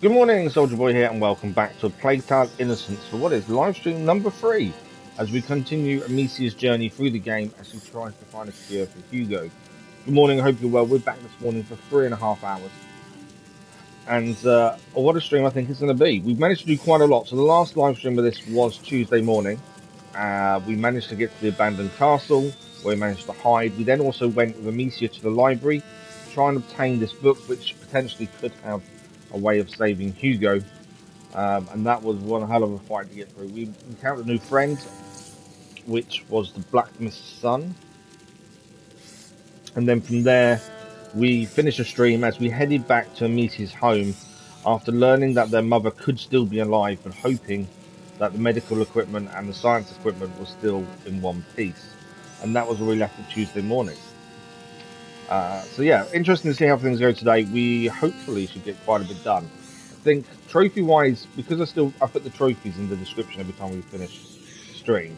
Good morning, Soldier Boy here, and welcome back to A Plague Tale Innocence for what is live stream number 3, as we continue Amicia's journey through the game as she tries to find a cure for Hugo. Good morning, I hope you're well. We're back this morning for 3.5 hours, and what a stream I think it's going to be. We've managed to do quite a lot. So the last live stream of this was Tuesday morning. We managed to get to the abandoned castle, where we managed to hide. We then also went with Amicia to the library to try and obtain this book, which potentially could have a way of saving Hugo, and that was one hell of a fight to get through. We encountered a new friend, which was the blacksmith's son, and then from there we finished the stream as we headed back to Amicia's home after learning that their mother could still be alive, but hoping that the medical equipment and the science equipment was still in one piece. And that was where we left on Tuesday morning. So yeah, interesting to see how things go today. We hopefully should get quite a bit done. I think trophy wise, because I put the trophies in the description every time we finish stream,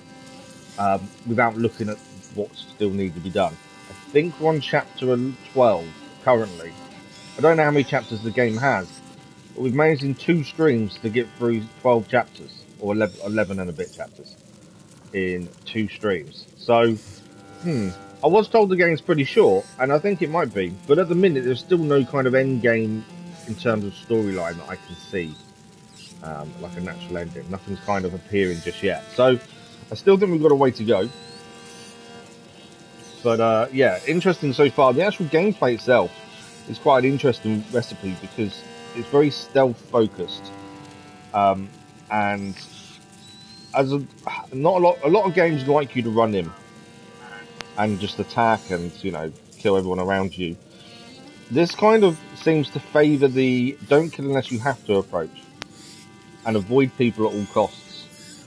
without looking at what still needs to be done. I think we're on chapter 12 currently. I don't know how many chapters the game has, but we've managed in 2 streams to get through 12 chapters, or 11 and a bit chapters in 2 streams. So, I was told the game's pretty short, and I think it might be, but at the minute there's still no kind of end game in terms of storyline that I can see, like a natural ending. Nothing's kind of appearing just yet. So, I still think we've got a way to go. But yeah, interesting so far. The actual gameplay itself is quite an interesting recipe because it's very stealth focused, and as a lot of games like you to run in and just attack and, you know, kill everyone around you. This kind of seems to favour the don't kill unless you have to approach and avoid people at all costs.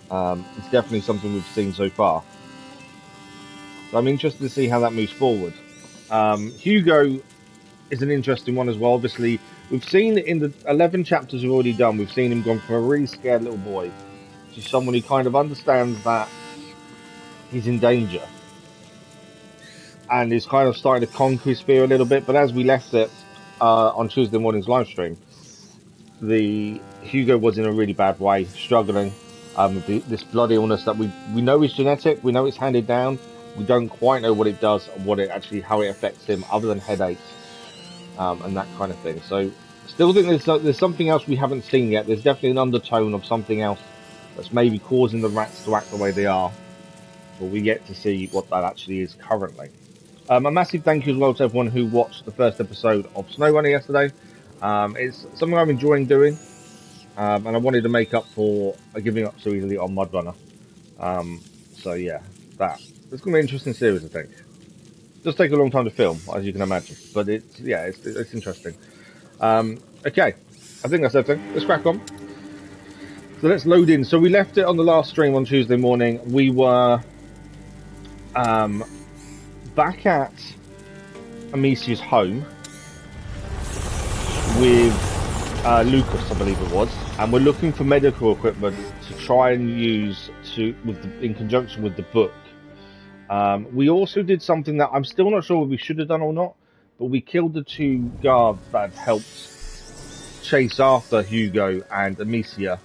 It's definitely something we've seen so far. So I'm interested to see how that moves forward. Hugo is an interesting one as well. Obviously, we've seen in the 11 chapters we've already done, we've seen him gone from a really scared little boy to someone who kind of understands that he's in danger and is kind of starting to conquer his fear a little bit. But as we left it on Tuesday morning's live stream, the Hugo was in a really bad way, struggling with this blood illness that we know is genetic, we know it's handed down, we don't quite know what it does and how it affects him, other than headaches and that kind of thing. So, still think there's something else we haven't seen yet. There's definitely an undertone of something else that's maybe causing the rats to act the way they are, but we get to see what that actually is currently. A massive thank you as well to everyone who watched the first episode of Snow Runner yesterday. It's something I'm enjoying doing, and I wanted to make up for giving up so easily on Mud Runner. So yeah, it's going to be an interesting series, I think. It does take a long time to film, as you can imagine, but it's interesting. Okay, I think that's everything. Let's crack on. So let's load in. So we left it on the last stream on Tuesday morning. We were back at Amicia's home with Lucas, I believe it was, and we're looking for medical equipment to try and use in conjunction with the book. We also did something that I'm still not sure if we should have done or not, but we killed the 2 guards that helped chase after Hugo and Amecia.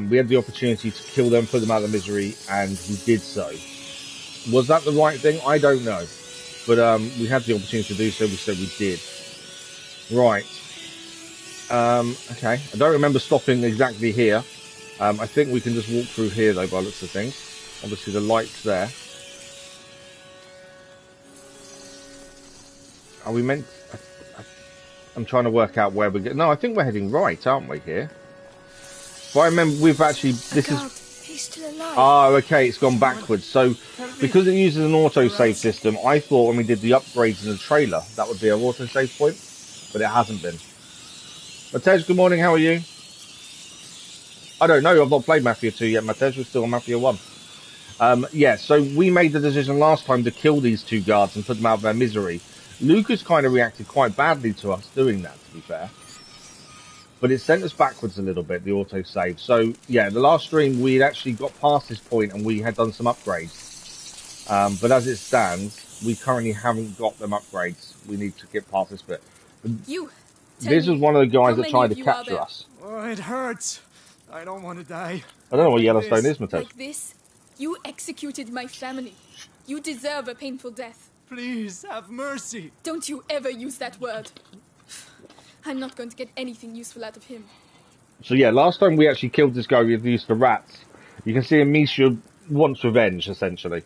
We had the opportunity to kill them, put them out of misery, and we did so. Was that the right thing? I don't know. But we had the opportunity to do so, so we did. Right. Okay. I don't remember stopping exactly here. I think we can just walk through here, though, by the looks of things. Obviously, the light's there. Are we meant... I'm trying to work out where we're going. No, I think we're heading right, aren't we, here? But I remember we've actually... He's still alive. Oh, okay, it's gone backwards. So, because it uses an autosave system, I thought when we did the upgrades in the trailer, that would be our autosave point, but it hasn't been. Matej, good morning, how are you? I don't know, I've not played Mafia 2 yet, Matej, we're still on Mafia 1. Yeah, so we made the decision last time to kill these 2 guards and put them out of their misery. Lucas kind of reacted quite badly to us doing that, to be fair. But it sent us backwards a little bit, the autosave. So, yeah, the last stream, we'd actually got past this point and we had done some upgrades. But as it stands, we currently haven't got them upgrades. We need to get past this bit. You This was one of the guys that tried to capture us. Oh, it hurts. I don't want to die. I don't know what Yellowstone is, Mateo. Like this? You executed my family. You deserve a painful death. Please, have mercy. Don't you ever use that word. I'm not going to get anything useful out of him. So yeah, last time we actually killed this guy with the use of rats. You can see Amecia wants revenge, essentially.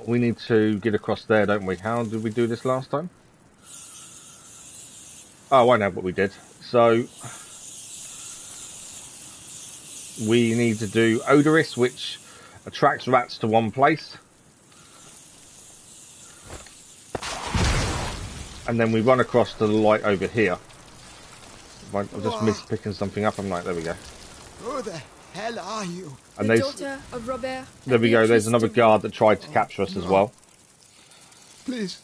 We need to get across there, don't we? How did we do this last time? Oh, I know what we did. So we need to do Odorous, which attracts rats to one place. And then we run across to the light over here. I've just missed picking something up. I'm like, there we go. Who the hell are you? And the daughter of Robert. There we go. There's another guard that tried to capture us as well. Please.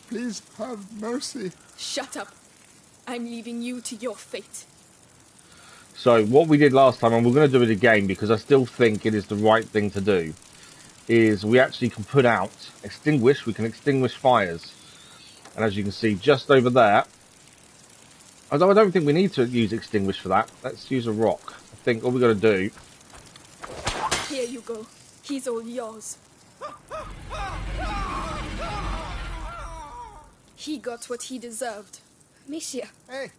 Please have mercy. Shut up. I'm leaving you to your fate. So what we did last time, and we're going to do it again because I still think it is the right thing to do, is we actually can put out, extinguish, we can extinguish fires. And as you can see just over there, although I don't think we need to use extinguish for that, let's use a rock. I think all we've got to do... Here you go. He's all yours. He got what he deserved. Amecia. Hey.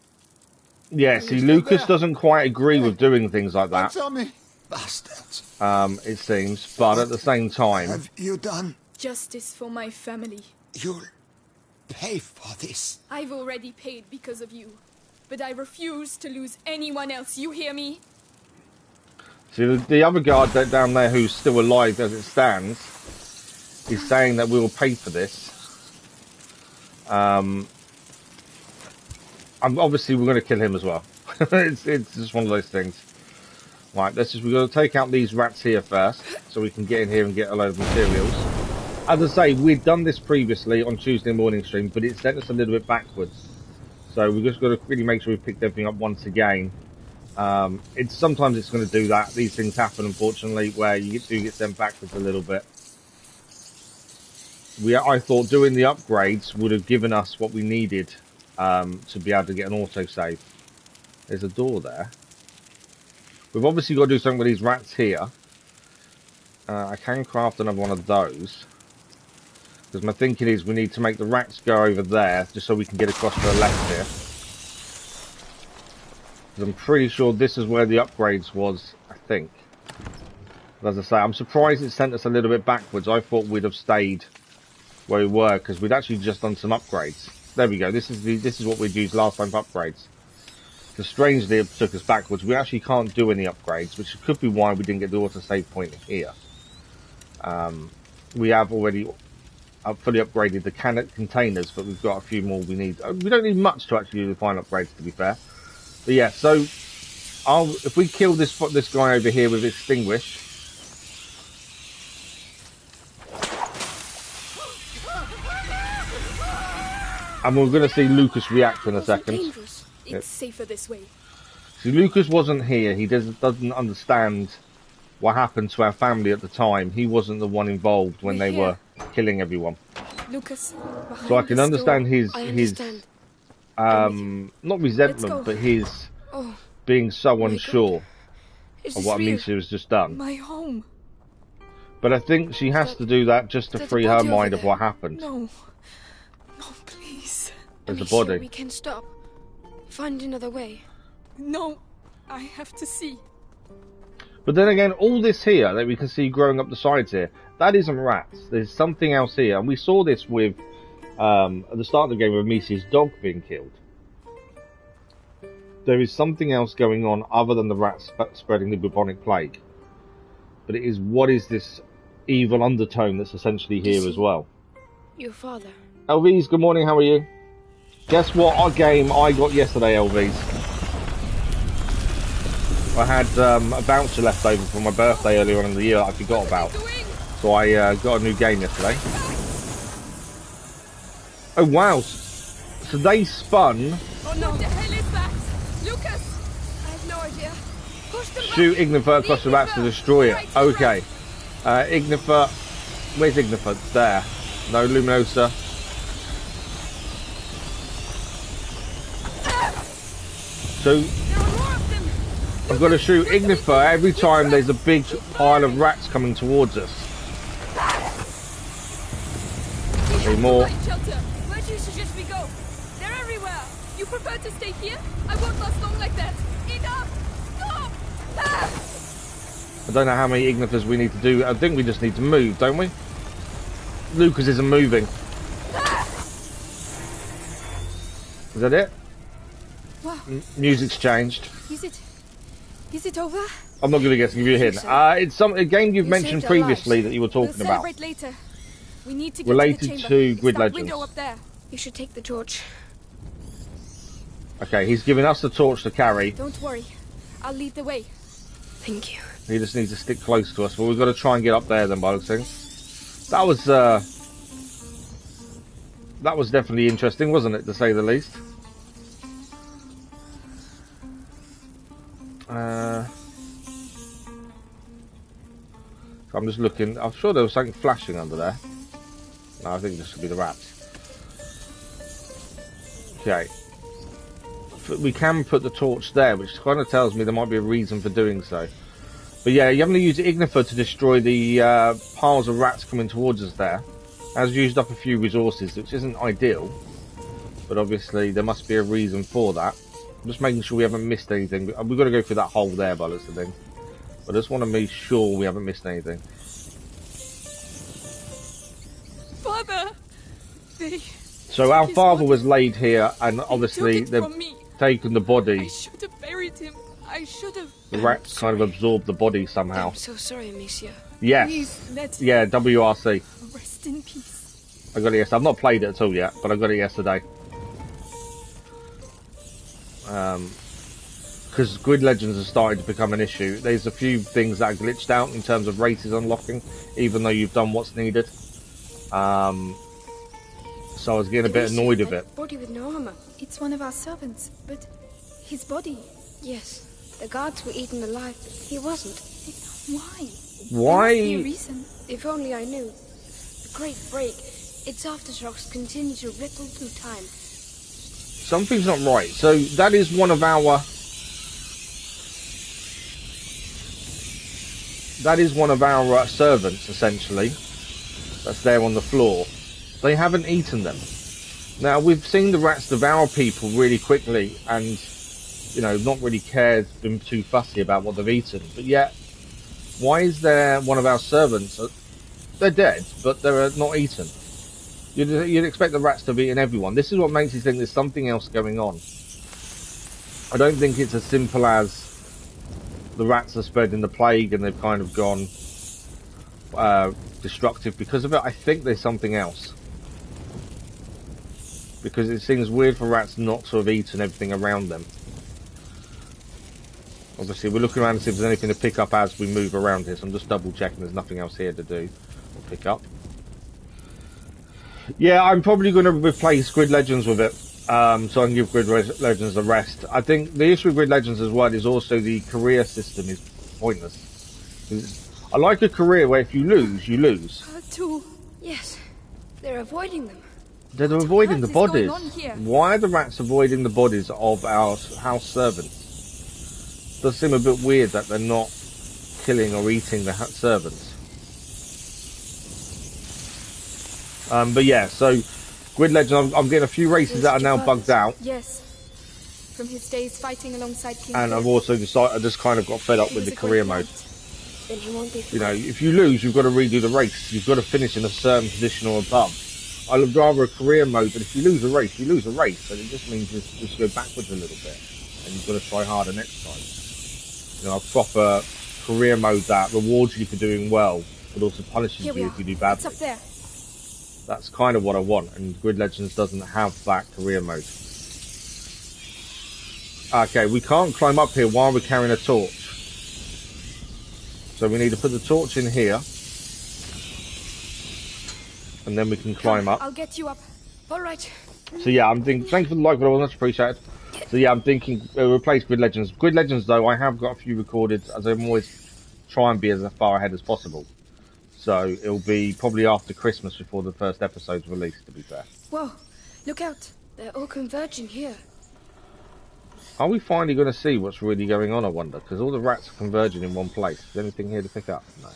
Yeah, see, Lucas doesn't quite agree with doing things like that. Don't tell me. Bastards. It seems, but at the same time... Have you done? Justice for my family. You'll pay for this. I've already paid because of you. But I refuse to lose anyone else, you hear me? See, the other guard down there who's still alive as it stands is saying that we will pay for this. Obviously we're going to kill him as well. it's just one of those things. Right, we've got to take out these rats here first, so we can get in here and get a load of materials. As I say, we'd done this previously on Tuesday morning stream, but it sent us a little bit backwards. So we've just got to really make sure we picked everything up once again. Sometimes it's going to do that. These things happen, unfortunately, where you do get sent backwards a little bit. I thought doing the upgrades would have given us what we needed to be able to get an autosave. There's a door there. We've obviously got to do something with these rats here. I can craft another one of those. Because my thinking is we need to make the rats go over there, just so we can get across to the left here. Because I'm pretty sure this is where the upgrades was, I think. But as I say, I'm surprised it sent us a little bit backwards. I thought we'd have stayed where we were, because we'd actually just done some upgrades. There we go, this is what we'd used last time for upgrades. So strangely it took us backwards. We actually can't do any upgrades, which could be why we didn't get the autosave point here. We have already fully upgraded the containers, but we've got a few more we need. We don't need much to actually do the final upgrades, to be fair. But yeah, so if we kill this guy over here with extinguish, and we're going to see Lucas react in a second. It's safer this way. See, Lucas wasn't here. He doesn't understand what happened to our family at the time. He wasn't the one involved when they were killing everyone. Lucas, so I can understand his not resentment, but his being so unsure of what Amecia has just done. My home. But I think she has to do that just to free her mind of what happened. No, please. There's a body. We can stop. Find another way. No, I have to see. But then again, all this here that we can see growing up the sides here, that isn't rats. There's something else here. And we saw this with, at the start of the game, with Amicia's dog being killed. There is something else going on other than the rats spreading the bubonic plague. But it is, what is this evil undertone that's essentially here as well? Your father. LVs, good morning, how are you? Guess what game I got yesterday, LVs? I had a voucher left over for my birthday earlier on in the year that I forgot about. So I got a new game yesterday. Oh wow, so they spun... Oh no, what the hell is that? Lucas! I have no idea. Push them Shoot back. Ignifer across the rats to destroy it. Okay. Ignifer... Where's Ignifer? There. No Luminosa. So There are more of them. I've got to shoot Ignifer every time there's a big pile of rats coming towards us. Okay, more. Right shelter. Where do you suggest we go? They're everywhere. You prefer to stay here? I won't last long like that. Enough! Stop! Ah! I don't know how many Ignifers we need to do. I think we just need to move, don't we? Lucas isn't moving. Is that it? Wow. Music's changed. Is it over? I'm not going to guess. Give you a hint. It's a game you've mentioned saved our previously lives. that you were We'll talking about. celebrate later. We need to get Related to the chamber. to It's Grid that Legends. window up there. You should take the torch. Okay, he's giving us the torch to carry. Don't worry. I'll lead the way. Thank you. He just needs to stick close to us. But we've got to try and get up there then, by the thing. That was definitely interesting, wasn't it, to say the least? I'm just looking. I'm sure there was something flashing under there. No, I think this should be the rats. Okay. We can put the torch there, which kind of tells me there might be a reason for doing so. But yeah, you're having to use Ignifer to destroy the piles of rats coming towards us there. Has used up a few resources, which isn't ideal. But obviously there must be a reason for that. I'm just making sure we haven't missed anything. We've got to go through that hole there by the looks of things. I just want to make sure we haven't missed anything. Father! So our father was laid here, and obviously they've they've taken the body. I should have buried him. I should have. The rats kind of absorbed the body somehow. I'm so sorry, Amecia. Yes. Please let Yeah, WRC. rest in peace. I got it yesterday. I've not played it at all yet, but I got it yesterday. Because Grid Legends is starting to become an issue. There's a few things that are glitched out in terms of races unlocking, even though you've done what's needed. So I was getting a bit annoyed with it. Body with no armor. It's one of our servants, but his body. Yes. The guards were eaten alive, but he wasn't. Why? Why? There must be a reason. If only I knew. The Great Break. Its aftershocks continue to ripple through time. Something's not right. So that is one of our... That is one of our servants, essentially. That's there on the floor. They haven't eaten them. Now, we've seen the rats devour people really quickly and, you know, not really cared, been too fussy about what they've eaten. But yet, why is there one of our servants? They're dead, but they're not eaten. You'd expect the rats to have eaten everyone. This is what makes you think there's something else going on. I don't think it's as simple as the rats are spreading the plague and they've kind of gone destructive because of it. I think there's something else. Because it seems weird for rats not to have eaten everything around them. Obviously, we're looking around to see if there's anything to pick up as we move around here. So I'm just double checking there's nothing else here to do or pick up. Yeah, I'm probably going to replace Grid Legends with it. So I can give Grid Legends a rest. I think the issue with Grid Legends as well is also the career system is pointless. I like a career where if you lose, you lose. Too. Yes. They're avoiding them. They're avoiding the What is going bodies. on here? Why are the rats avoiding the bodies of our house servants? Does seem a bit weird that they're not killing or eating the servants. But yeah, so Grid Legend, I'm getting a few races that are now bugged out. Yes. From his days fighting alongside King And I've Philip. also decided, I just kind of got fed up with the career mode. Then he won't be You know, if you lose, you've got to redo the race. You've got to finish in a certain position or above. I would rather a career mode, but if you lose a race, you lose a race. And it just means you just go backwards a little bit. And you've got to try harder next time. You know, a proper career mode that rewards you for doing well, but also punishes you if you do badly. It's up there. That's kind of what I want, and Grid Legends doesn't have that career mode. Okay, we can't climb up here while we're carrying a torch. So we need to put the torch in here. And then we can climb up. I'll get you up. All right. So yeah, I'm thinking, thanks for the like, but I was much appreciated. So yeah, I'm thinking replace Grid Legends. Grid Legends though, I have got a few recorded, as I'm always try and be as far ahead as possible. So it'll be probably after Christmas before the first episode's released, to be fair. Whoa, look out. They're all converging here. Are we finally going to see what's really going on, I wonder? Because all the rats are converging in one place. Is there anything here to pick up? No.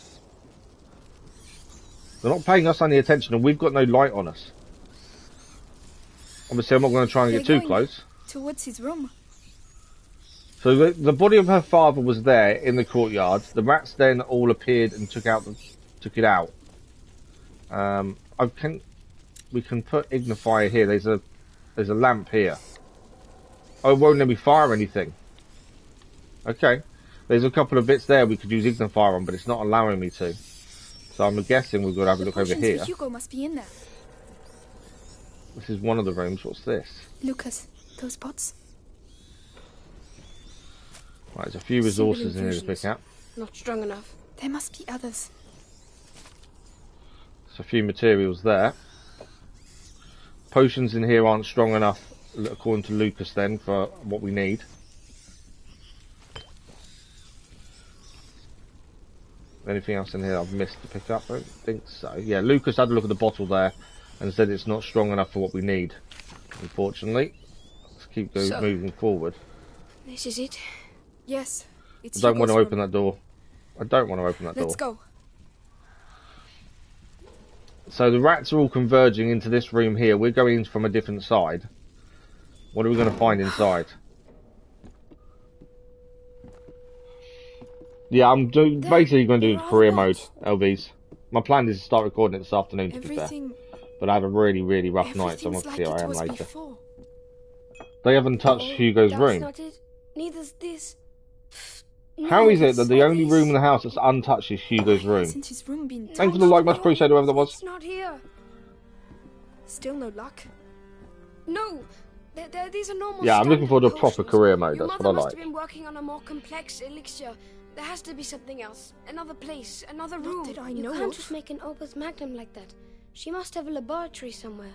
They're not paying us any attention, and we've got no light on us. Obviously, I'm not going to try and get too close. Towards his room. So the body of her father was there in the courtyard. The rats then all appeared and took it out. We can put ignifier here. There's a lamp here. Oh, it won't let me fire anything. Okay. There's a couple of bits there we could use ignifier on, but it's not allowing me to. So I'm guessing we've got to have a look over here. Hugo must be in there. This is one of the rooms. What's this? Lucas, those pots. Right, there's a few resources in here to pick up. Not strong enough. There must be others. There's a few materials there. Potions in here aren't strong enough, according to Lucas, then, for what we need. Anything else in here I've missed to pick up? I don't think so. Yeah, Lucas had a look at the bottle there and said it's not strong enough for what we need, unfortunately. Let's keep moving forward. This is it? Yes. It's I don't want to Hugo's open room. that door. I don't want to open that door. Let's go. So the rats are all converging into this room here. We're going in from a different side. What are we going to find inside? Yeah, I'm basically going to do career mode, LVs. My plan is to start recording it this afternoon, to be fair. But I had a really, really rough night, so I'm going to see how I am later. They haven't touched Hugo's room. Not it. Neither's this. How is it that the only room in the house that's untouched is Hugo's room? Hasn't his room been Thanks for the like, much appreciated, whoever that was. It's not here. Still no luck. No. These are normal. Yeah, I'm looking forward to a proper potions. career mode, Your that's what mother I must like. have been working on a more complex elixir. There has to be something else. Another place, another room. that I you know can't of. just make an opus magnum like that. She must have a laboratory somewhere.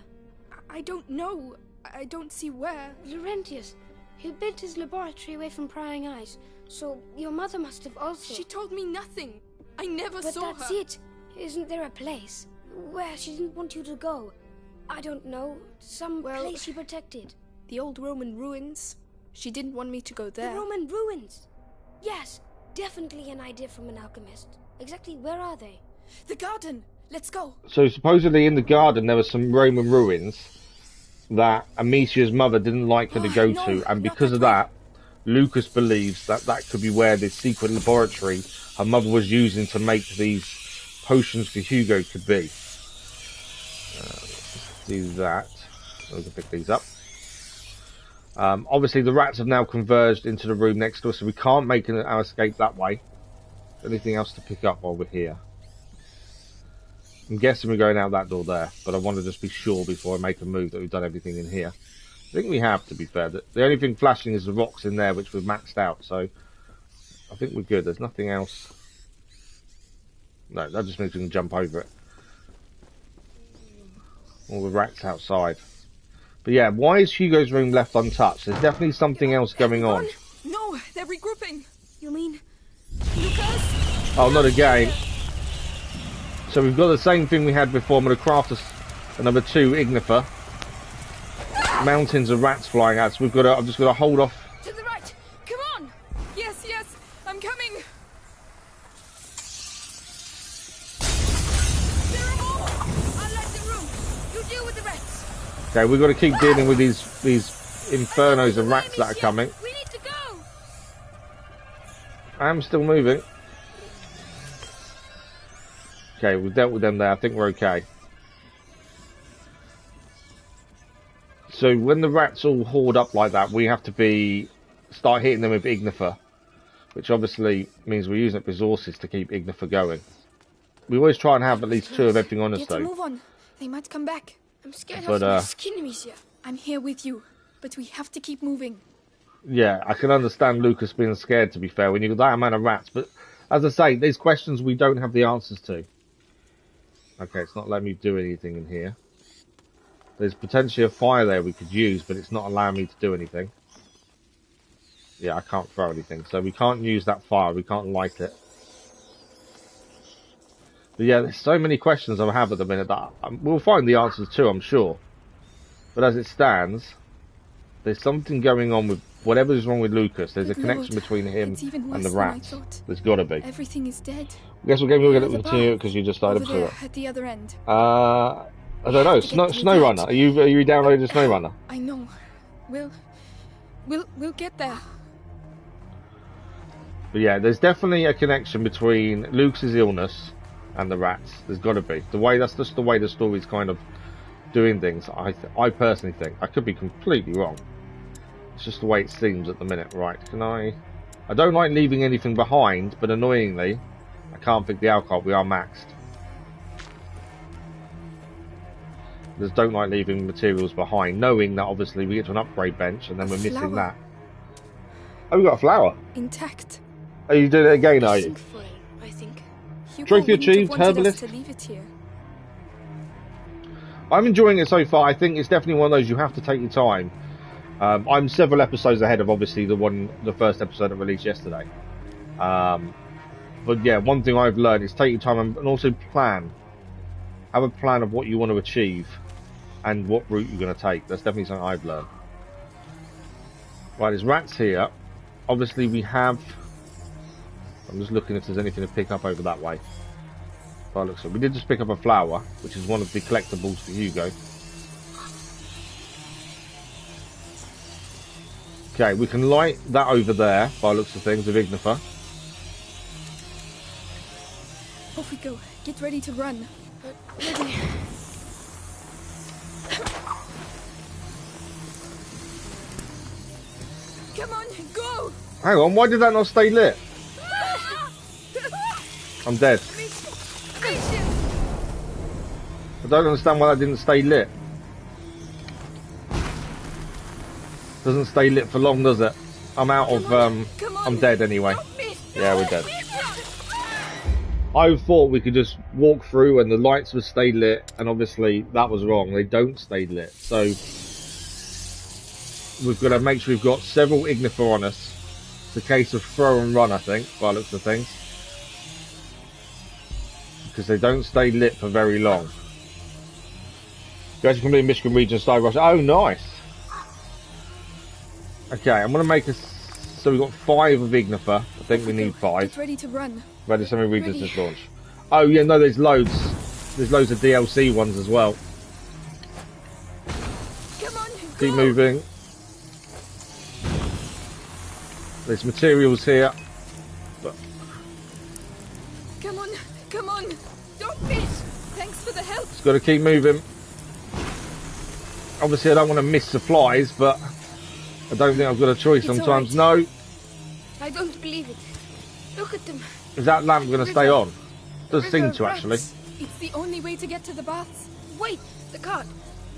I don't know. I don't see where. Laurentius, he built his laboratory away from prying eyes. So your mother must have also. She told me nothing. I never But saw that's her. it. Isn't there a place where she didn't want you to go? I don't know. Some place she protected. The old Roman ruins. She didn't want me to go there. The Roman ruins. Yes, definitely an idea from an alchemist. Exactly where are they? The garden. Let's go. So supposedly in the garden there were some Roman ruins that Amicia's mother didn't like her to go to, and because of that, Lucas believes that that could be where this secret laboratory her mother was using to make these potions for Hugo could be. Let's do that. We can pick these up. Obviously the rats have now converged into the room next to us, so we can't make our escape that way. Anything else to pick up while we're here? I'm guessing we're going out that door there, but I want to just be sure before I make a move that we've done everything in here. I think we have, to be fair. The only thing flashing is the rocks in there, which we've maxed out, so I think we're good. There's nothing else. No, that just means we can jump over it. All the rats outside. But yeah, why is Hugo's room left untouched? There's definitely something else going on. No, they're regrouping. You mean? Lucas? Oh, not again. So we've got the same thing we had before. I'm going to craft another 2 ignifer. Mountains of rats flying at us. I've just got to hold off. To the right. Come on. Yes, I'm coming. There are more. I'll light the room. You deal with the rats. Okay, we've got to keep dealing with these infernos of rats that are coming. We need to go. I am still moving. Okay, we've dealt with them there. I think we're okay. So when the rats all hoard up like that, we have to start hitting them with ignifer, which obviously means we're using up resources to keep ignifer going. We always try and have at least 2 of everything on us, Get to though. move on. They might come back. I'm scared But, of my skin, Amecia. I'm here with you, but we have to keep moving. Yeah, I can understand Lucas being scared, to be fair, when you've got that amount of rats. But as I say, there's questions we don't have the answers to. Okay, it's not letting me do anything in here. There's potentially a fire there we could use, but it's not allowing me to do anything. Yeah, I can't throw anything, so we can't use that fire. We can't light it. But yeah, there's so many questions I have at the minute that we'll find the answers to, I'm sure. But as it stands, there's something going on with whatever's wrong with Lucas, there's a Good connection Lord, between him it's even and worse the than I rats. thought. There's got to be. Everything is dead. Guess what game we're going to The continue path. because you just started Over to there, it. at the other end. I don't know. have to get through Snow that. Runner. Are you downloaded Snow Runner? I know. We'll get there. But yeah, there's definitely a connection between Lucas's illness and the rats. There's got to be. That's just the way the story's kind of doing things. I personally think. I could be completely wrong. It's just the way it seems at the minute. Right? I don't like leaving anything behind, but annoyingly, I can't pick the alcohol. We are maxed. Just don't like leaving materials behind, knowing that obviously we get to an upgrade bench and then we're missing that. Oh, we got a flower. Intact. Are you doing it again? Are you? Full, I think. Hugo Trophy wouldn't have achieved, wanted us Herbalist. to leave it here. I'm enjoying it so far. I think it's definitely one of those you have to take your time. I'm several episodes ahead of obviously the first episode that released yesterday. But yeah, one thing I've learned is take your time and also plan. Have a plan of what you want to achieve and what route you're going to take. That's definitely something I've learned. Right, there's rats here. Obviously we have... I'm just looking if there's anything to pick up over that way. We did just pick up a flower, which is one of the collectibles for Hugo. Okay, we can light that over there, by looks of things, with Ignifer. Off we go. Get ready to run. Ready. Come on, go! Hang on, why did that not stay lit? I'm dead. Amicia! I don't understand why that didn't stay lit. Doesn't stay lit for long, does it? I'm out of, Come on. I'm dead anyway. Don't miss. Yeah, we're dead. I thought we could just walk through and the lights would stay lit, and obviously that was wrong. They don't stay lit. So we've got to make sure we've got several Ignifer on us. It's a case of throw and run, I think, by the looks of things. Because they don't stay lit for very long. Guys, you complete Michigan region style rush. Oh, nice. Okay, I'm going to make a... So we've got 5 of Ignifer. I think we need 5. Get ready to run. Ready, so many regions just launched. Oh, yeah, no, there's loads. There's loads of DLC ones as well. Come on, Keep go. moving. There's materials here. But Come on, come on. Don't miss. Thanks for the help. just got to keep moving. Obviously, I don't want to miss supplies, but I don't think I've got a choice It's sometimes. all No. I don't believe it. Look at them. Is that lamp going to stay on? Does seem River to, actually. rats. It's the only way to get to the baths. Wait, the cart.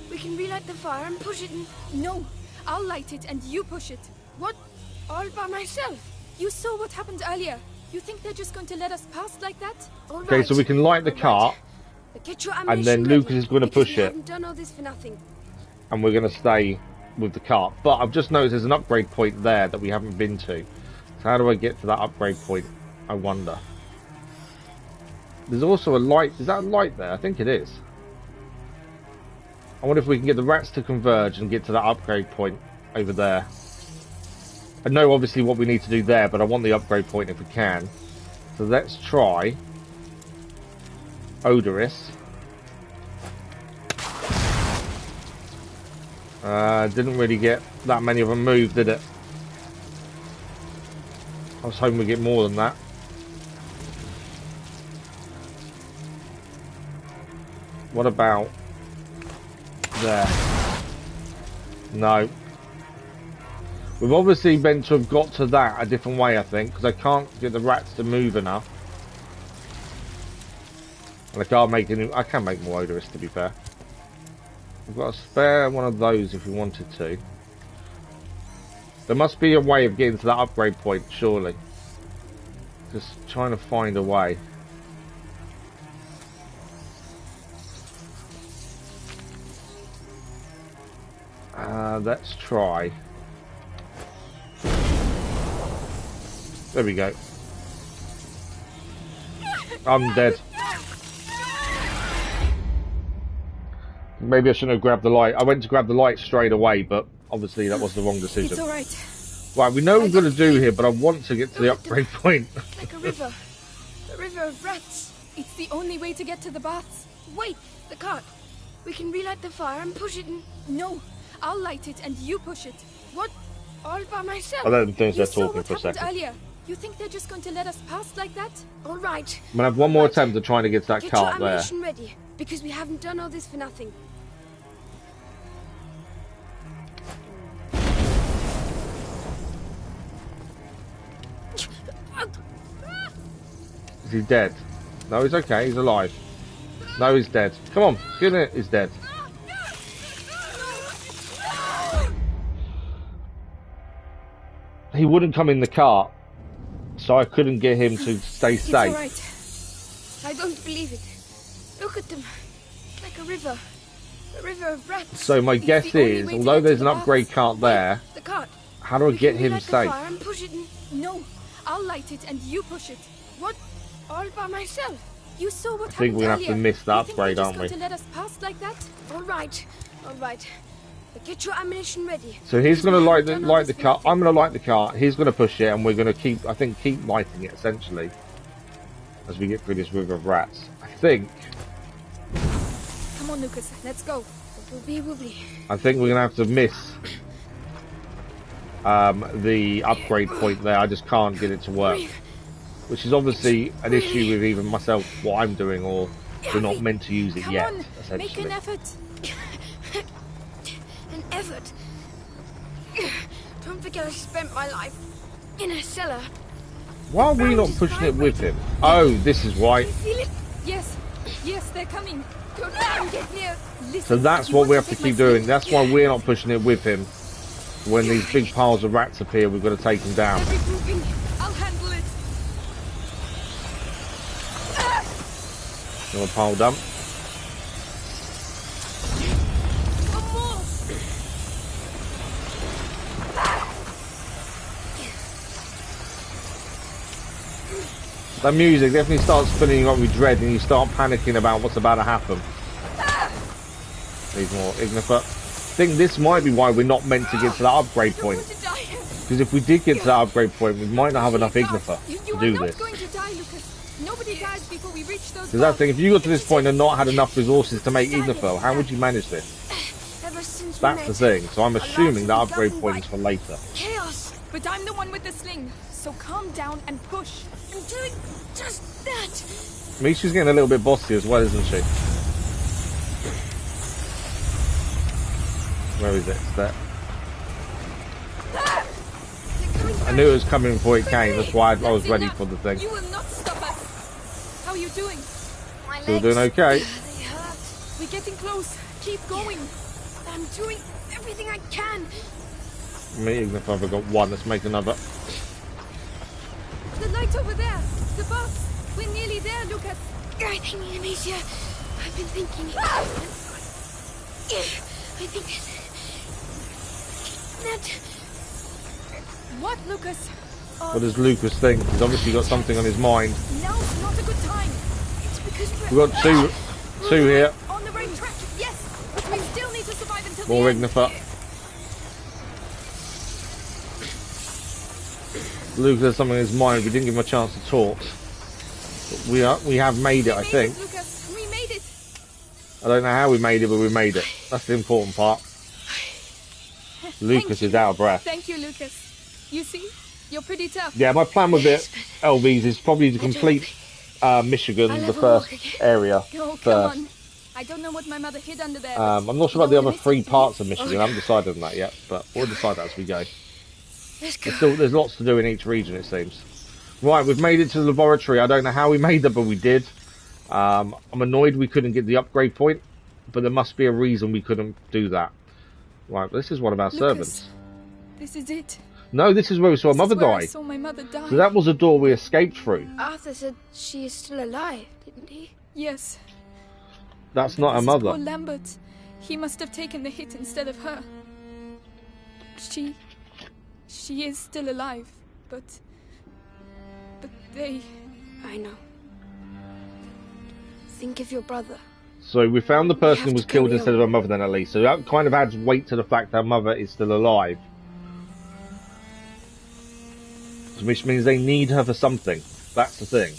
We can relight the fire and push it in. No, I'll light it and you push it. What? All by myself? You saw what happened earlier. You think they're just going to let us pass like that? All Okay, right. so we can light the All right. cart, Get your and then ammunition Lucas ready, is going to because push we it. haven't done all this for nothing. and we're going to stay with the cart. But I've just noticed there's an upgrade point there that we haven't been to. So how do I get to that upgrade point? I wonder. There's also a light. Is that a light there? I think it is. I wonder if we can get the rats to converge and get to that upgrade point over there. I know obviously what we need to do there, but I want the upgrade point if we can. So let's try Odorous. Didn't really get that many of them moved, did it? I was hoping we'd get more than that. What about there? No. We've obviously meant to have got to that a different way, I think, because I can't get the rats to move enough. And I can't make any. I can make more odorous, to be fair. We've got a spare one of those if we wanted to. There must be a way of getting to that upgrade point, surely. Just trying to find a way. Let's try. There we go. I'm dead. Maybe I shouldn't have grabbed the light. I went to grab the light straight away, but obviously that was the wrong decision. It's all right. Right, we know what we're going to do here, but I want to get to the upgrade point. Like a river. A river of rats. It's the only way to get to the baths. Wait, the cart. We can relight the fire and push it in. No, I'll light it and you push it. What? All by myself? I let them finish You their saw talking what for a happened second. earlier. You think they're just going to let us pass like that? All right. I'm going to have one more attempt at trying to get to that Get cart your there. ammunition ready, because we haven't done all this for nothing. Is he dead? No, he's okay. He's alive. No, he's dead. Come on, get it. He's dead. He wouldn't come in the cart, so I couldn't get him to stay It's safe. all right. I don't believe it. Look at them. Like a river. A river of rats. So my guess the only is, way to although get to there's the an upgrade baths. cart there, The cart. how do I We get can him relight the safe? fire and push it in. No, I'll light it and you push it. What? All by myself? You saw what I think we're happened gonna have to earlier. miss the You think they're upgrade, just aren't we? going to let us pass like that? All right. All right. But get your ammunition ready. So he's going to light the cart. cart. I'm going to light the cart. He's going to push it, and we're going to keep lighting it essentially as we get through this river of rats. I think Come on, Lucas, let's go. Wobbly wobbly. we're going to have to miss the upgrade point there. I just can't get it to work, which is obviously an issue with even myself, what I'm doing, or we're not meant to use it Come yet. on, make Essentially, an effort. An effort. Don't forget I spent my life in a cellar. why are we not pushing it with him? Oh, this is why. Feel it? Yes, yes, they're coming. Don't let them get near. Listen, So that's you what want we have to take my keep doing. slip? That's why we're not pushing it with him. When these big piles of rats appear, we've got to take them down. Every grouping. I'll handle it. You want a pile dump? One more. That music definitely starts spinning up with dread, and you start panicking about what's about to happen. Need more Ignifer. I think this might be why we're not meant to get to that upgrade Don't point. want to die. Because if we did get to that upgrade point, we might not have enough Ignifer You to are do not this. going to die, Lucas. Nobody dies before we reach those Because that's the thing, if you got to this point and not had enough resources to make Ignifer, how would you manage this? Ever since we That's met, the thing. So I'm our assuming that lives have upgrade been point is for later. chaos. But I'm the one with the sling, so calm down and push. I'm doing just that. Amicia's getting a little bit bossy as well, isn't she? Where is it? It's there. I knew it was coming before it came. That's why I was ready for the thing. You will not stop us. How are you doing? My Still legs, doing okay. they hurt. We're getting close. Keep going. I'm doing everything I can. Me, even if I've got one, let's make another. The light over there. The bus. We're nearly there, Lucas. I think, Amecia, I've been thinking. I think that. What, Lucas? What does Lucas think? He's obviously got something on his mind. Now's not a good time. It's because We've got two here. On the right track, yes. But we still need to survive until More the end. Ignifer. Lucas has something on his mind. We didn't give him a chance to talk. But we have made it, I We made think. it, Lucas. We made it. I don't know how we made it, but we made it. That's the important part. Lucas is out of breath. Thank you, Lucas. You see, you're pretty tough. Yeah, my plan with it, LVs, is probably to complete Michigan, I'll the never first walk again. area Oh, come first. on. I don't know what my mother hid under there. I'm not sure about the other three parts of Michigan. I haven't decided on that yet, but we'll decide that as we go. Let's go. There's lots to do in each region, it seems. Right, we've made it to the laboratory. I don't know how we made it, but we did. I'm annoyed we couldn't get the upgrade point, but there must be a reason we couldn't do that. Right, this is one of our Lucas, servants. This is it. No, this is where we saw This Mother is where I die. saw my mother die. So that was a door we escaped through. Arthur said she is still alive, didn't he? Yes. That's not her This is poor mother. Lambert. He must have taken the hit instead of her. She is still alive, but they... I know. Think of your brother. So we found the person who have was to killed carry instead of her mother then, at least. So that kind of adds weight to the fact that her mother is still alive. which means they need her for something. That's the thing.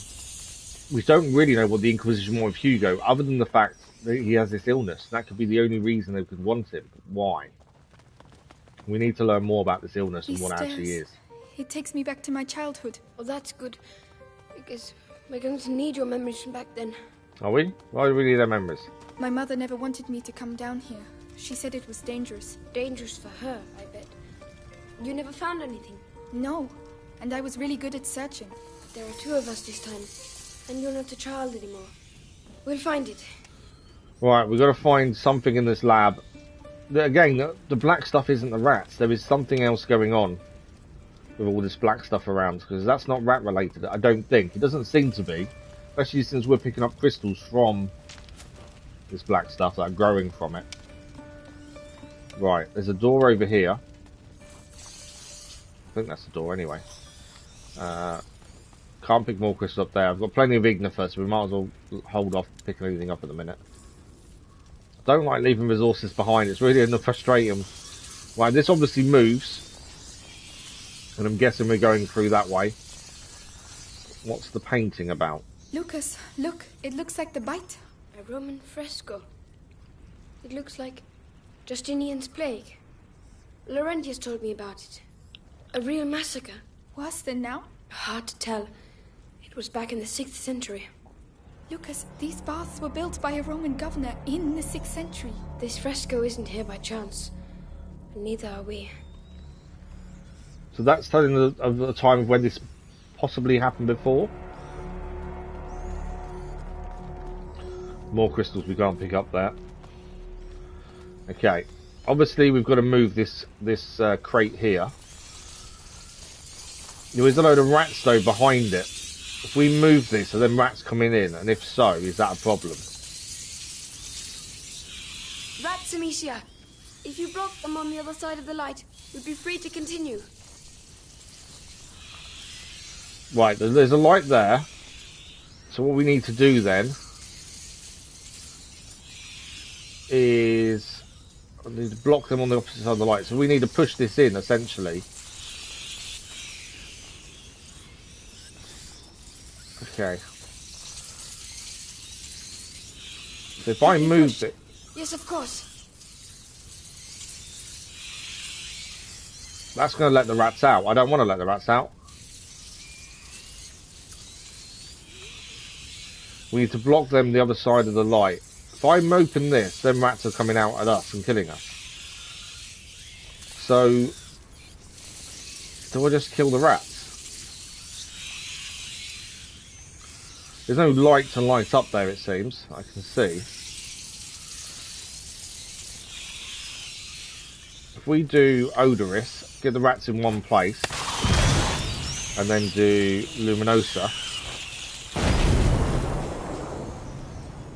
We don't really know what the Inquisition want with Hugo, other than the fact that he has this illness. That could be the only reason they could want him. But why? We need to learn more about this illness and what it actually is. It takes me back to my childhood. Well, that's good. Because we're going to need your memories from back then. Are we? Why do we need their memories? My mother never wanted me to come down here. She said it was dangerous. Dangerous for her, I bet. You never found anything? No, and I was really good at searching. There are two of us this time, and you're not a child anymore. We'll find it. Right, we've got to find something in this lab. Again, the black stuff isn't the rats. There is something else going on with all this black stuff around, because that's not rat related, I don't think. It doesn't seem to be, especially since we're picking up crystals from this black stuff that are growing from it. Right, there's a door over here. I think that's the door anyway. Can't pick more crystals up there. I've got plenty of ignifer, so we might as well hold off picking anything up at the minute. I don't like leaving resources behind. It's really frustrating. Right, this obviously moves. And I'm guessing we're going through that way. What's the painting about? Lucas, look. It looks like the bite. A Roman fresco. It looks like Justinian's plague. Laurentius told me about it. A real massacre. Worse than now? Hard to tell. It was back in the 6th century. Lucas, these baths were built by a Roman governor in the 6th century. This fresco isn't here by chance. And neither are we. So that's telling of the time when this possibly happened before. More crystals we can't pick up there. Okay. Obviously we've got to move this crate here. There is a load of rats though behind it. If we move this, are then rats coming in? And if so, is that a problem? Rats, Amecia. If you block them on the other side of the light, we'd be free to continue. Right, there's a light there. So what we need to do then is I need to block them on the opposite side of the light. So we need to push this in essentially. Okay. So if I moved it... Yes, of course. That's going to let the rats out. I don't want to let the rats out. We need to block them the other side of the light. If I open this, then rats are coming out at us and killing us. So, do I just kill the rats? There's no light to light up there, it seems. I can see. If we do odorous, get the rats in one place, and then do luminosa.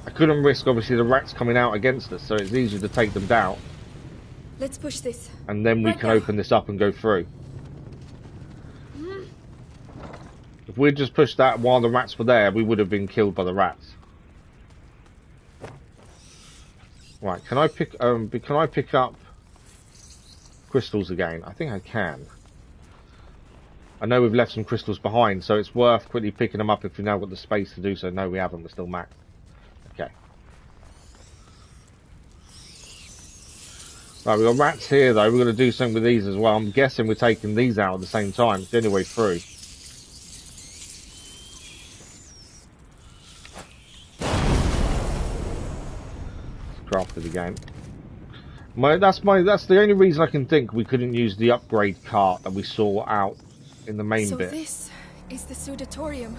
I couldn't risk, obviously, the rats coming out against us, so it's easier to take them down. Let's push this. And then we can open this up and go through. If we'd just pushed that while the rats were there, we would have been killed by the rats. Right, can I pick up crystals again? I think I can. I know we've left some crystals behind, so it's worth quickly picking them up if we've now got the space to do so. No, we haven't. We're still maxed. Okay. Right, we've got rats here, though. We're going to do something with these as well. I'm guessing we're taking these out at the same time. It's the only way through. Crafted again. That's the only reason I can think we couldn't use the upgrade cart that we saw out in the main bit. So this is the Sudatorium.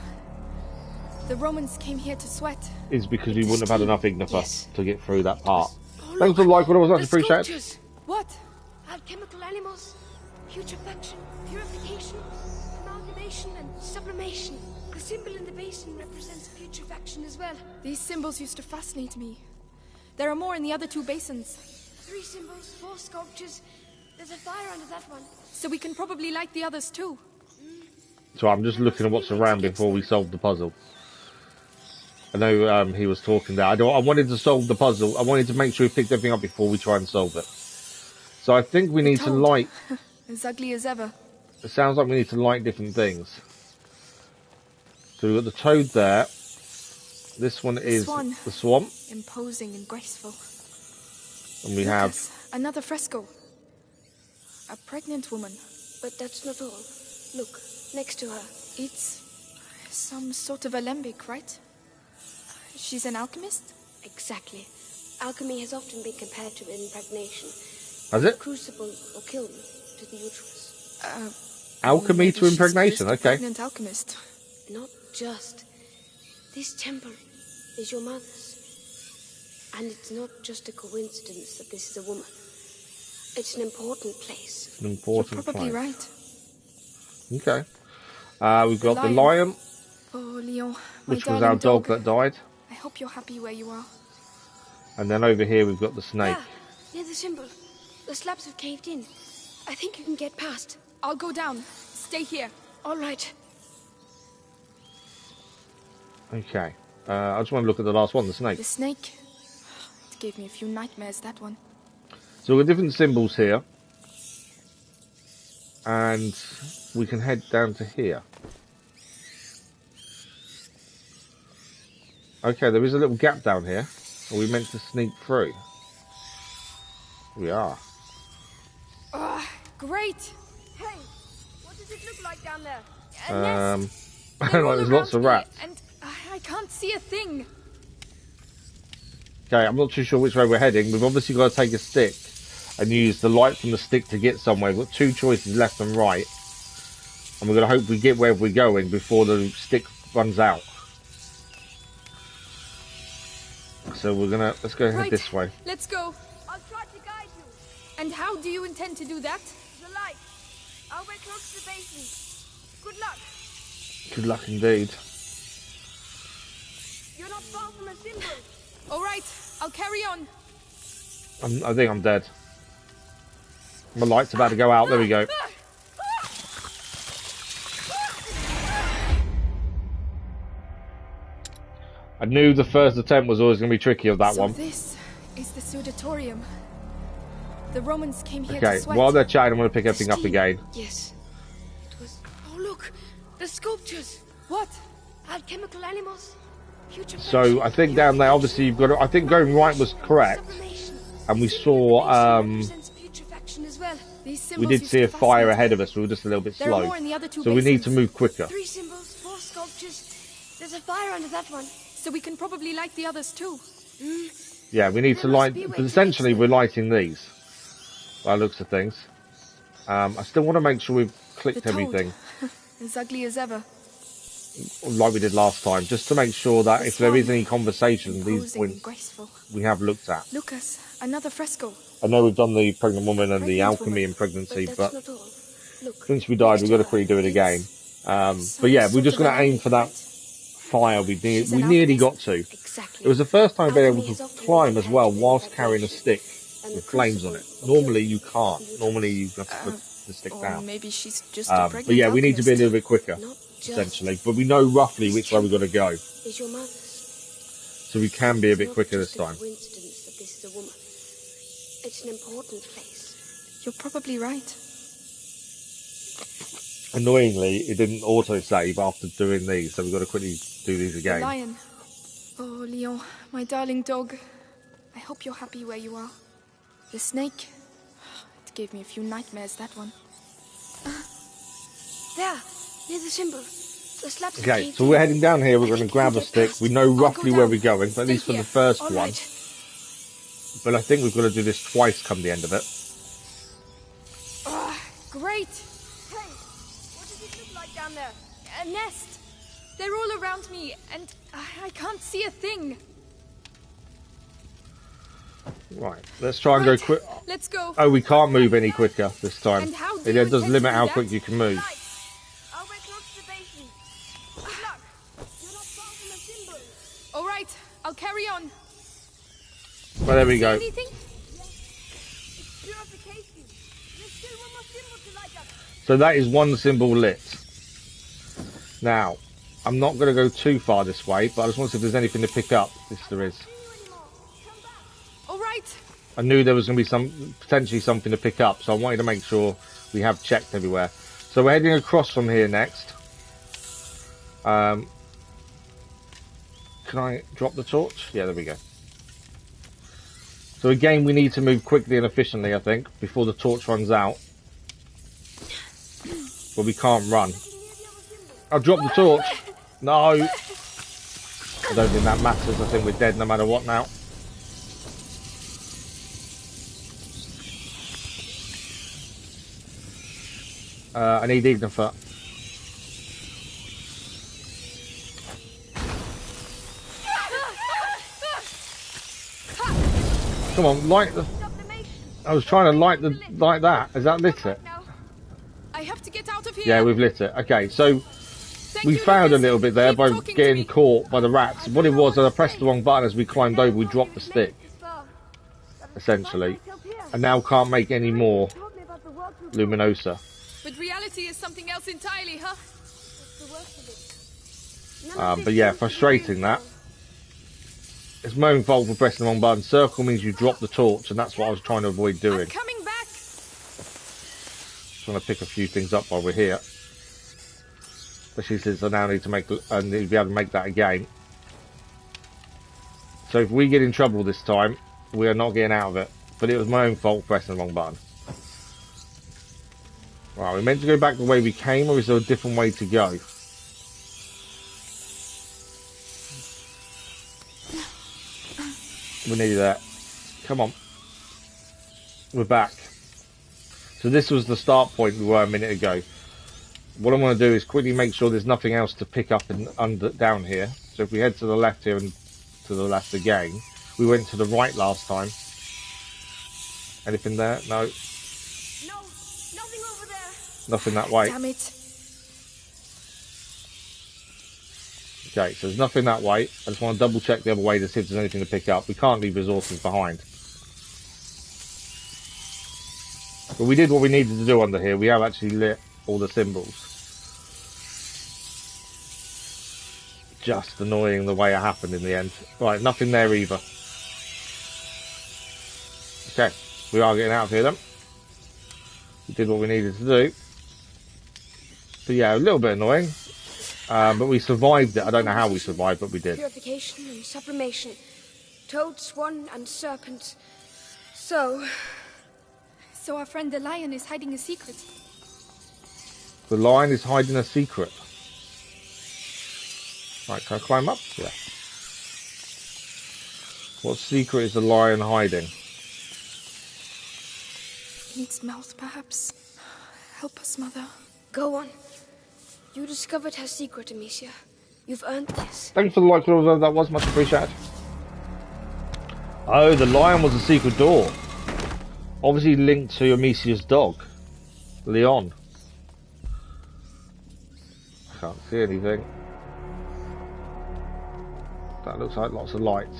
The Romans came here to sweat. Is because we wouldn't have had enough ignifer to get through that part. Thanks for the like, what was much appreciated. What? Alchemical animals, putrefaction, purification, amalgamation, and sublimation. The symbol in the basin represents putrefaction as well. These symbols used to fascinate me. There are more in the other two basins. 3 symbols, 4 sculptures. There's a fire under that one. So we can probably light the others too. So I'm just looking at what's around before we solve the puzzle. I know he was talking there. I wanted to solve the puzzle. I wanted to make sure we picked everything up before we try and solve it. So I think we need to light... As ugly as ever. it sounds like we need to light different things. So we've got the toad there. This one is the swamp. Imposing and graceful. And we have Lucas, another fresco. A pregnant woman. But that's not all. Look, next to her. It's some sort of alembic, right? She's an alchemist? Exactly. Alchemy has often been compared to impregnation. Has it? Crucible or kiln to the uterus. Alchemy to impregnation, okay. Pregnant alchemist. Not just. This temple is your mother's. And it's not just a coincidence that this is a woman. It's an important place. An important You're probably place. right. Okay. We've got the lion. Oh, Leon, which was our dog that died. I hope you're happy where you are. And then over here we've got the snake. Ah, near the symbol. The slabs have caved in. I think you can get past. I'll go down. Stay here. All right. Okay. I just want to look at the last one, the snake. The snake. It gave me a few nightmares, that one. So we've got different symbols here. And we can head down to here. Okay, there is a little gap down here. Are we meant to sneak through? We are. Great! Hey, what does it look like down there? Like there's lots of rats. And I can't see a thing. Okay, I'm not too sure which way we're heading. We've obviously got to take a stick and use the light from the stick to get somewhere. We've got two choices, left and right. And we're going to hope we get where we're going before the stick runs out. So we're going to, let's go head this way. Let's go. I'll try to guide you. And how do you intend to do that? The light. I'll wait close to the basin. Good luck. Good luck indeed. You're not far from a symbol. All right, I'll carry on. I think I'm dead. My light's about to go out. There we go. I knew the first attempt was always going to be tricky of that one. This is the Sudatorium. The Romans came here Okay, to sweat. while they're chatting, I'm going to pick everything up again. Yes. It was... Oh, look! The sculptures! What? Alchemical animals. So, I think down there, obviously, you've got to... I think going right was correct. And we saw... we did see a fire ahead of us. We were just a little bit slow. So we need to move quicker. 3 symbols, 4 sculptures. There's a fire under that one. So we can probably light the others too. Yeah, we need to light... Because essentially, we're lighting these. By the looks of things. I still want to make sure we've clicked everything. As ugly as ever. Like we did last time. Just to make sure that if there is any conversation, these points we have looked at. Lucas, another fresco. I know we've done the pregnant woman and the alchemy and pregnancy, but since we died, we've got to quickly do it again. But yeah, we're just going to aim for that fire we nearly got to. It was the first time being able to climb as well whilst carrying a stick with flames on it. Normally you can't. Normally you have to put the stick down. Maybe she's just a pregnant but yeah, we need to be a little bit quicker, just essentially. But we know roughly which way we've got to go. Is your mother's. So we can be a bit quicker this time. Coincidence that this is a woman. It's an important place. You're probably right. Annoyingly, it didn't auto-save after doing these, so we've got to quickly do these again. The lion. Oh, Leon, my darling dog. I hope you're happy where you are. The snake. It gave me a few nightmares, that one. There, near the symbol. The slabs Okay, so we're heading down here. We're going to grab a stick. We know roughly where we're going, at least for the first one. But I think we've got to do this twice come the end of it. Great! Hey, what does it look like down there? A nest! They're all around me, and I can't see a thing. Right, let's try and go quick. Let's go. Oh, we can't move any quicker this time. And how do It you does intend limit to do how that? quick you can move. I'll wait close to the basin. Good luck. You're not far from a symbol. All right, I'll carry on. Well, there we go. Anything? It's purification. There's still one more symbol to light up. So that is one symbol lit. Now, I'm not going to go too far this way, but I just want to see if there's anything to pick up. Yes, there is. All right. I knew there was going to be potentially something to pick up, so I wanted to make sure we have checked everywhere. So we're heading across from here next. Can I drop the torch? Yeah, there we go. So again, we need to move quickly and efficiently, I think, before the torch runs out. But we can't run. I'll drop the torch. No. I don't think that matters. I think we're dead no matter what now. I need Ignifer. Come on, light the... I was trying to light that. Is that lit it? I have to get out of here. Yeah, we've lit it. Okay, so we failed a little bit there by getting caught by the rats. What it was, I pressed the wrong button as we climbed over. We dropped the stick, essentially, and now can't make any more Luminosa. But reality is something else entirely, huh? But yeah, frustrating that. It's my own fault for pressing the wrong button. Circle means you drop the torch, and that's what I was trying to avoid doing. I'm coming back. Trying to pick a few things up while we're here. Especially since I now need to make, and need to be able to make that again. So if we get in trouble this time, we are not getting out of it. But it was my own fault pressing the wrong button. Right, we're meant to go back the way we came, or is there a different way to go? We need that. Come on. We're back. So this was the start point we were a minute ago. What I want to do is quickly make sure there's nothing else to pick up down here. So if we head to the left here and to the left again. We went to the right last time. Anything there? No. No, nothing over there. Nothing that way. Damn it. Okay, so there's nothing that way. I just want to double check the other way to see if there's anything to pick up. We can't leave resources behind. But we did what we needed to do under here. We have actually lit all the symbols. Just annoying the way it happened in the end. Right, nothing there either. Okay, we are getting out of here then. We did what we needed to do. But yeah, a little bit annoying. But we survived it. I don't know how we survived, but we did. Purification and sublimation. Toad, swan, and serpent. So our friend the lion is hiding a secret. The lion is hiding a secret. Right, can I climb up? Yeah. What secret is the lion hiding? In its mouth, perhaps. Help us, Mother. go on. You discovered her secret, Amecia. You've earned this. Thanks for the like, that was much appreciated. Oh, the lion was a secret door. Obviously linked to Amicia's dog, Leon. Can't see anything. That looks like lots of lights.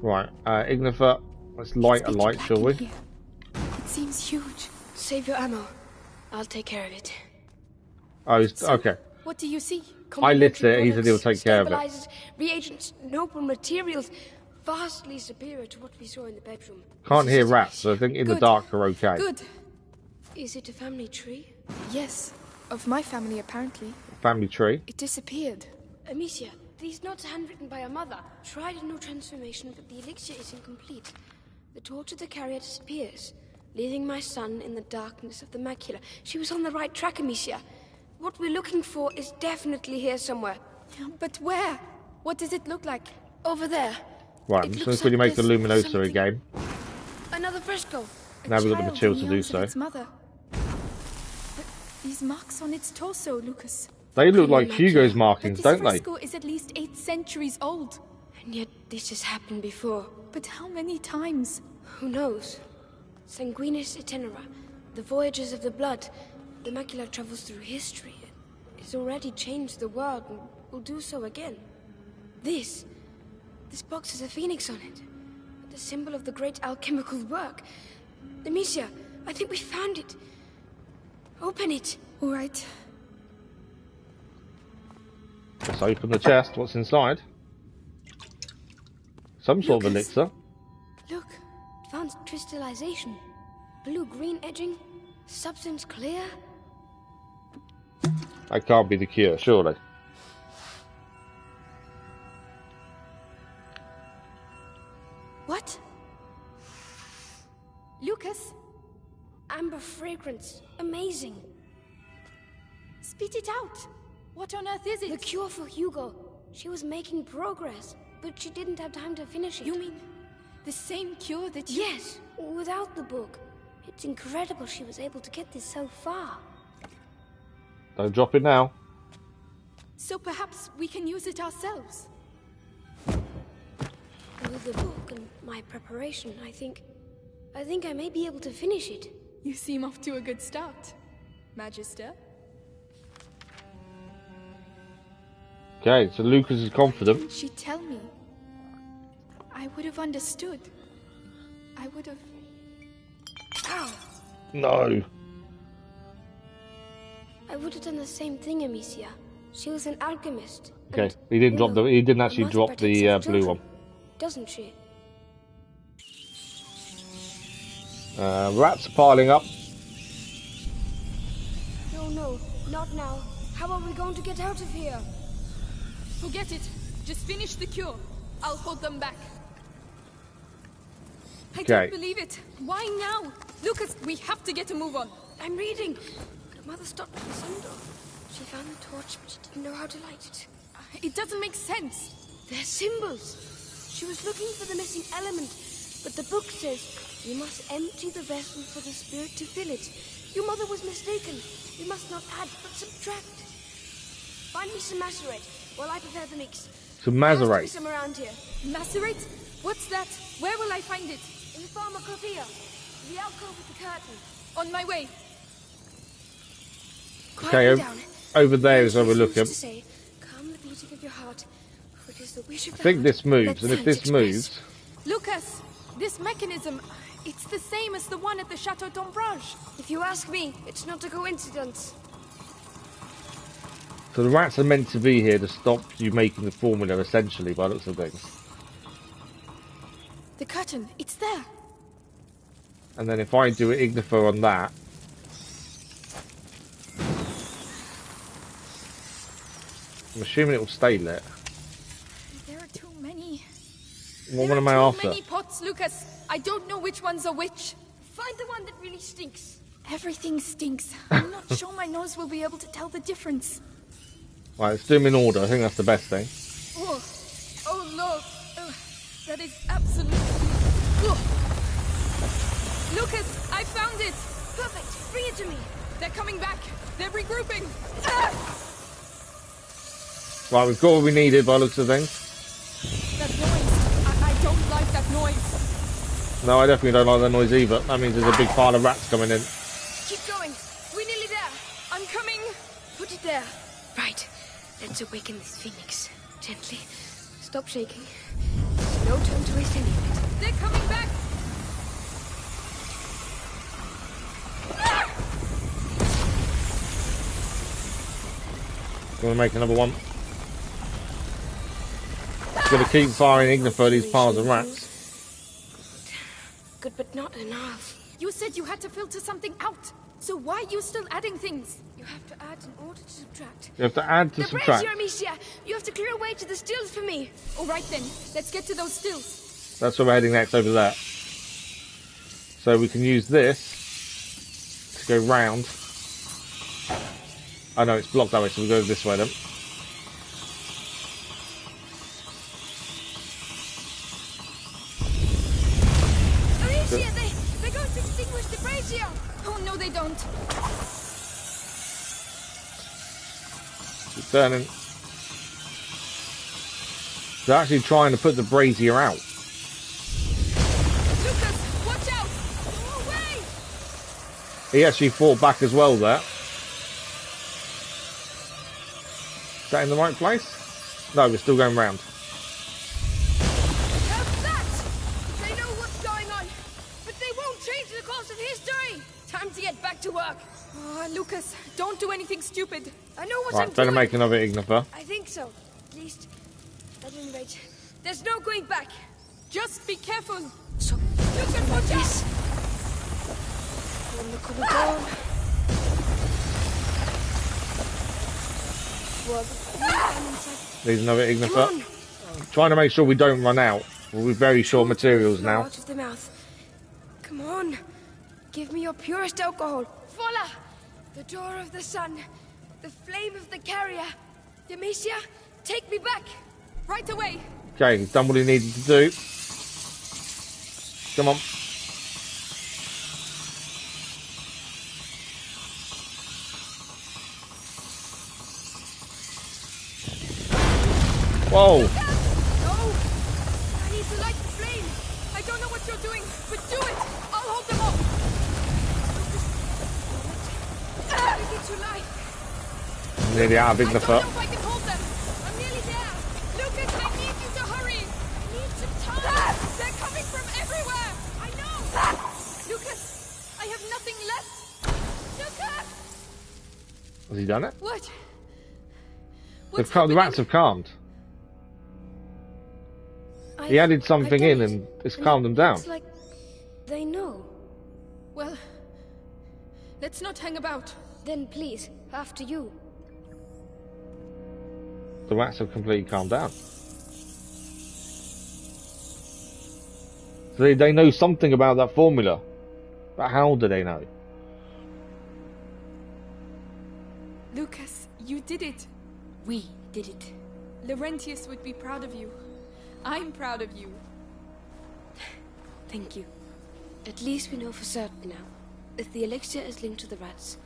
Right, Ignifer, let's light a light, shall we? It seems huge. Save your ammo. I'll take care of it. Oh, okay. What do you see? I lit it, he said he'll take care of it. Stabilizers, reagents, noble materials, vastly superior to what we saw in the bedroom. Can't hear rats, so I think in the dark are okay. Good. Is it a family tree? Yes. Of my family, apparently. Family tree. It disappeared. Amecia, these notes are handwritten by your mother. Tried a new transformation, but the elixir is incomplete. The torch of the carrier disappears, leaving my son in the darkness of the macula. She was on the right track, Amecia. What we're looking for is definitely here somewhere. But where? What does it look like? Over there. Right, I'm just going to quickly make the Luminosa again. Another fresco. Now we've got the material to do so. Its mother. But these marks on its torso, Lucas. They look like Hugo's markings, But don't this they? fresco is at least 8 centuries old. And yet this has happened before. But how many times? Who knows? Sanguinis itinera, the voyages of the blood. The macula travels through history. It's already changed the world and will do so again. This box has a phoenix on it. The symbol of the great alchemical work. Amecia, I think we found it. Open it. All right. Let's open the chest. What's inside? Some sort of elixir. Look, advanced crystallization. Blue-green edging. Substance clear. That can't be the cure, surely. What? Lucas? Amber fragrance. Amazing. Spit it out. What on earth is it? The cure for Hugo. She was making progress, but she didn't have time to finish it. You mean the same cure that you... Yes, without the book. It's incredible she was able to get this so far. Don't drop it now. So perhaps we can use it ourselves. With the book and my preparation, I think I may be able to finish it. You seem off to a good start, Magister. Okay, so Lucas is confident. Didn't she tell me? I would have understood. I would have... Ow! No. I would have done the same thing, Amecia. She was an alchemist. Okay, and he didn't drop the. He didn't actually must drop protect the such blue children, one. Doesn't she? Rats are piling up. No, not now. How are we going to get out of here? Forget it. Just finish the cure. I'll hold them back. I Okay. don't believe it. Why now? Lucas, we have to get a move on. I'm reading. The mother stopped at the sun door. She found the torch, but she didn't know how to light it. It doesn't make sense. They're symbols. She was looking for the missing element, but the book says you must empty the vessel for the spirit to fill it. Your mother was mistaken. We must not add, but subtract. Find me some macerate while I prepare the mix. Some There has to be macerate. some around here. Macerate? What's that? Where will I find it? In the pharmacopoeia. The alcove with the curtain. On my way. Okay, Quiet down. over there is where we're Used looking. to say, calm the beating of your heart, for it is the wish of I the think heart this moves, that and if sends this express. moves, Lucas, this mechanism, it's the same as the one at the Chateau d'Ombrage. If you ask me, it's not a coincidence. so the rats are meant to be here to stop you making the formula, essentially, by the looks of things. The curtain, it's there. And then if I do an ignifer on that, I'm assuming it will stay lit. There are too many. What There am I are too after? many pots, Lucas. I don't know which ones are which. Find the one that really stinks. Everything stinks. I'm not sure my nose will be able to tell the difference. Right, let's do them in order. I think that's the best thing. Oh Lord. That is absolutely... Ugh. Lucas, I found it. Perfect. Bring it to me. They're coming back. They're regrouping. Ah! Right, we've got what we needed by the looks of things. That noise. I don't like that noise. No, I definitely don't like that noise either. That means there's a big pile of rats coming in. Keep going. We're nearly there. I'm coming. Put it there. Right. Let's awaken this phoenix. Gently. Stop shaking. There's no time to waste any of it. They're coming back. You want to make another one? Got to keep firing ignifer these piles of rats. Good, but not enough. You said you had to filter something out. So why are you still adding things? You have to add in order to subtract. You have to add to The subtract. brazier, Amicia! You have to clear a way to the stills for me. All right then. Let's get to those stills. That's where we're heading next, over there. So we can use this to go round. Oh no, it's blocked that way, so we'll go this way then. Amicia, they're going to extinguish the brazier! Oh no, they don't. Keep turning. They're actually trying to put the brazier out. Lucas, watch out! Go away! He actually fought back as well there. Is that in the right place? No, we're still going round. How's that? They know what's going on, but they won't change the course of history! Time to get back to work. Oh, Lucas, don't do anything stupid. I know what Right, I'm better doing. make another ignifer. I think so. At least, at any rate, there's no going back. Just be careful. So, Lucas, watch out! on the corridor. was. Inside. There's another Come Ignifer. on. Trying to make sure we don't run out. We're very short materials Flow now. Out of the mouth. Come on. Give me your purest alcohol. Voila! The door of the sun. The flame of the carrier. Amecia, take me back. Right away. Okay, he's done what he needed to do. Come on. Whoa! No! I need to light the flame. I don't know what you're doing, but do it. I'll hold them off. Bring it to life. I'm nearly out of I don't know Ignifer. if I can hold them. I'm nearly there. Lucas, I need you to hurry. I need some time. They're coming from everywhere. I know. Lucas, I have nothing left. Lucas! Has he done it? What? The rats have calmed. He added something in and it's calmed them down. It's like they know. Well, let's not hang about. Then please, after you. The rats have completely calmed down. So they know something about that formula. But how do they know? Lucas, you did it. We did it. Laurentius would be proud of you. I'm proud of you. Thank you. At least we know for certain now. If the elixir is linked to the rats,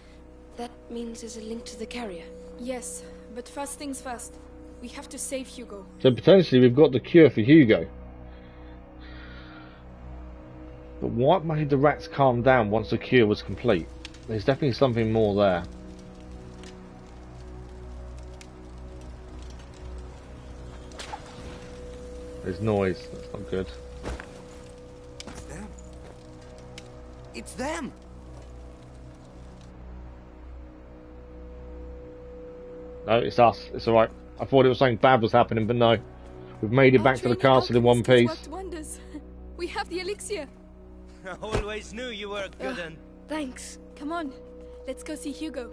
that means there's a link to the carrier. Yes, but first things first. We have to save Hugo. So potentially we've got the cure for Hugo. But what made the rats calm down once the cure was complete? There's definitely something more there. There's noise. That's not good. It's them. It's them. No, it's us. It's alright. I thought it was something bad was happening, but no. We've made it Our back to the training castle in one alchemist has piece. worked wonders. We have the elixir. I always knew you were a good one. Thanks. Come on, let's go see Hugo.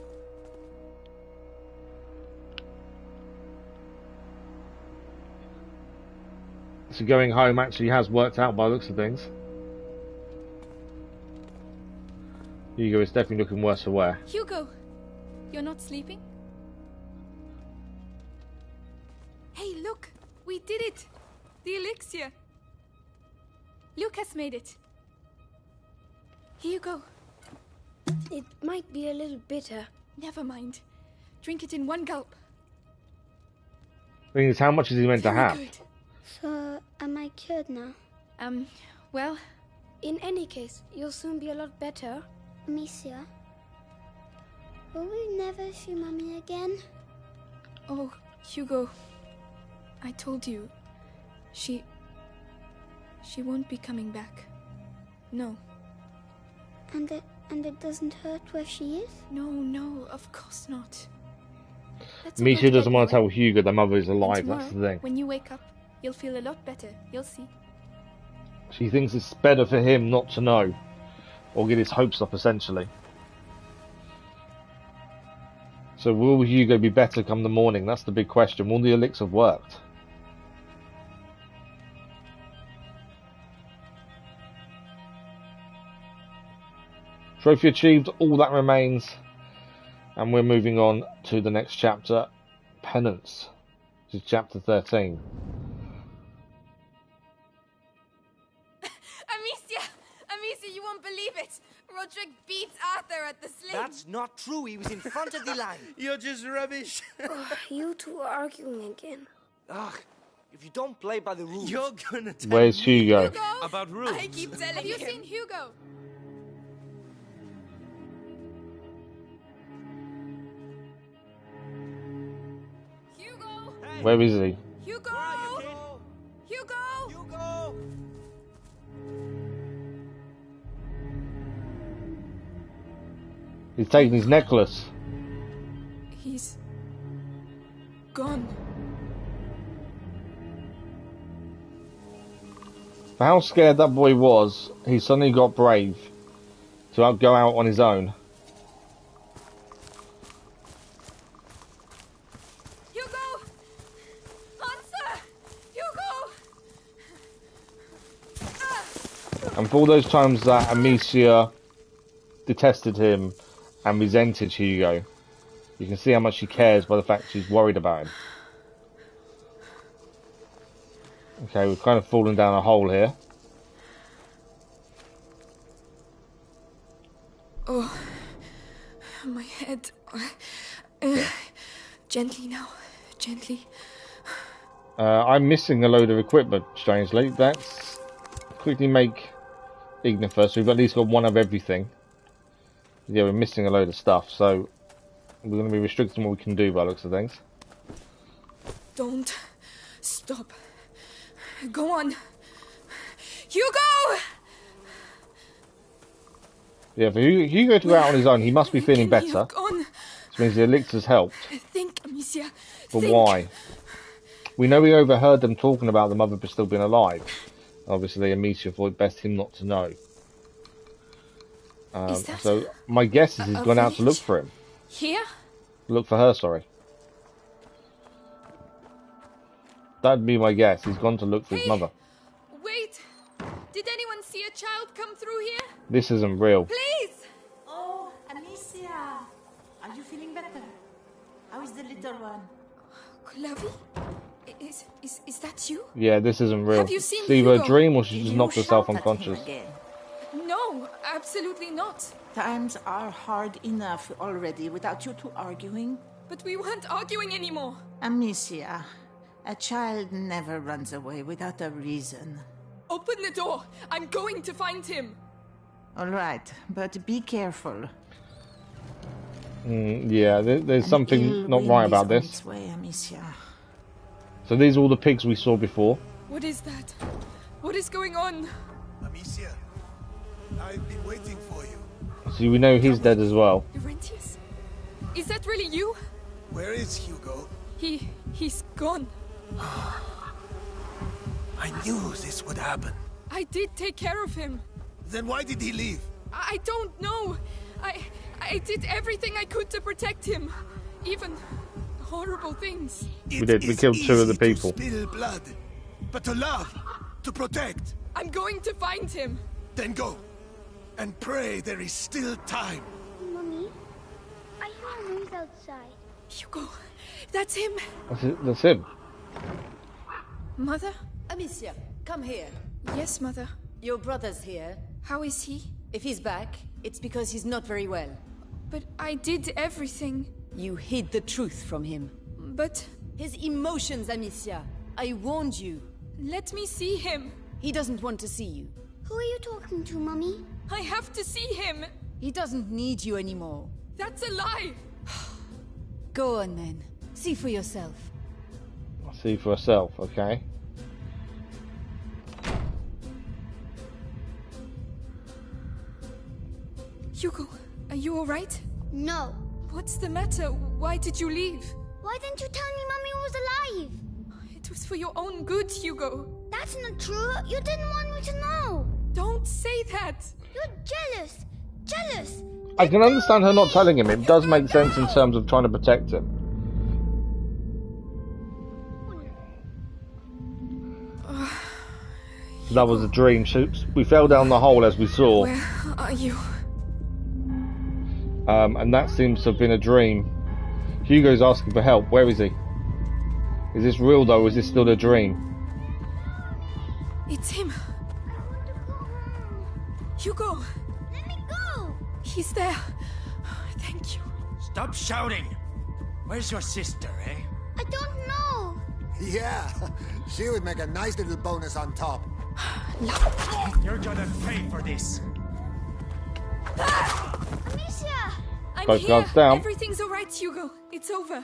So going home actually has worked out by the looks of things. Hugo is definitely looking worse for wear. Hugo, you're not sleeping? Hey, look, we did it. The elixir. Lucas made it. Hugo, It might be a little bitter. never mind. Drink it in one gulp. The thing is, how much is he meant to Very have? good. So, am I cured now? Well, In any case, you'll soon be a lot better. Amicia? Will we never see Mummy again? oh, Hugo, I told you, she won't be coming back. No, And it doesn't hurt where she is? no, of course not. Let's all go Misha to doesn't bed want to now, tell Hugo their mother is and alive, tomorrow, that's the thing. when you wake up, you'll feel a lot better. You'll see. She thinks it's better for him not to know. Or get his hopes up, essentially. So will Hugo be better come the morning? That's the big question. Will the elixir have worked? Trophy achieved, all that remains. And we're moving on to the next chapter, Penance. Which is chapter 13. Amecia, you won't believe it. Roderick beats Arthur at the sling. That's not true. He was in front of the line. You're just rubbish. You two are arguing again. Ugh, if you don't play by the rules. You're gonna tell Where's Hugo? Hugo, about rules. I keep telling Have you seen Hugo? Hugo, Where is he? Hugo, Where are you, kid? Hugo. Hugo! He's taking his necklace. He's gone. For how scared that boy was, he suddenly got brave to go out on his own. And for all those times that Amecia detested him and resented Hugo, you can see how much she cares by the fact she's worried about him. Okay, we've kind of fallen down a hole here. Oh, my head. Gently now, gently. I'm missing a load of equipment, strangely. Let's quickly make Ignifer, so we've at least got one of everything. Yeah, we're missing a load of stuff, so we're going to be restricted in what we can do by the looks of things. Don't stop. Go on. Hugo! Yeah, for Hugo to go out on his own, he must be feeling better. Which means the elixir's helped. Think, Amecia. But think. Why? We know we overheard them talking about the mother still being alive. Obviously, Amicia thought it best him not to know. So my guess is he's gone out to look for him. Here? Look for her, sorry. That'd be my guess. He's gone to look for his mother. Wait! Did anyone see a child come through here? This isn't real. Please! Oh, Amicia! Are you feeling better? How is the little one? Clavi? Is that you? Yeah, this isn't real. Have you seen It's either Hugo? a dream or she just knocked herself unconscious. No, absolutely not. Times are hard enough already without you two arguing. But we weren't arguing anymore. Amicia, a child never runs away without a reason. Open the door. I'm going to find him. All right, but be careful. Yeah, there's something not right about this. Its way, Amicia. So these are all the pigs we saw before. What is that? What is going on? Amicia, I've been waiting for you. So we know he's dead as well. Laurentius? Is that really you? Where is Hugo? He's gone. I knew this would happen. I did take care of him. Then why did he leave? I don't know. I did everything I could to protect him. Even horrible things. We did. We killed two of the people. To spill blood, but to love, to protect. I'm going to find him. Then go, and pray there is still time. Mummy, I hear a noise outside. Hugo, that's him. That's him. Mother? Amicia, come here. Yes, Mother. Your brother's here. How is he? If he's back, it's because he's not very well. But I did everything. You hid the truth from him. But... His emotions, Amicia. I warned you. Let me see him. He doesn't want to see you. Who are you talking to, Mummy? I have to see him. He doesn't need you anymore. That's a lie. Go on, then. See for yourself. See for herself, okay. Hugo, are you alright? No. What's the matter? Why did you leave? Why didn't you tell me Mummy was alive? It was for your own good, Hugo. That's not true. You didn't want me to know. Don't say that. You're jealous. Jealous. I can understand her not telling him. It does make sense in terms of trying to protect him. That was a dream. We fell down the hole as we saw. Where are you? And that seems to have been a dream. Hugo's asking for help. Where is he? Is this real though, or is this still a dream? It's him. Hugo! Let me go! He's there. Thank you. Stop shouting! Where's your sister, eh? I don't know. Yeah, she would make a nice little bonus on top. You're gonna pay for this. Amicia! I'm Both here. guards down. Everything's alright, Hugo. It's over.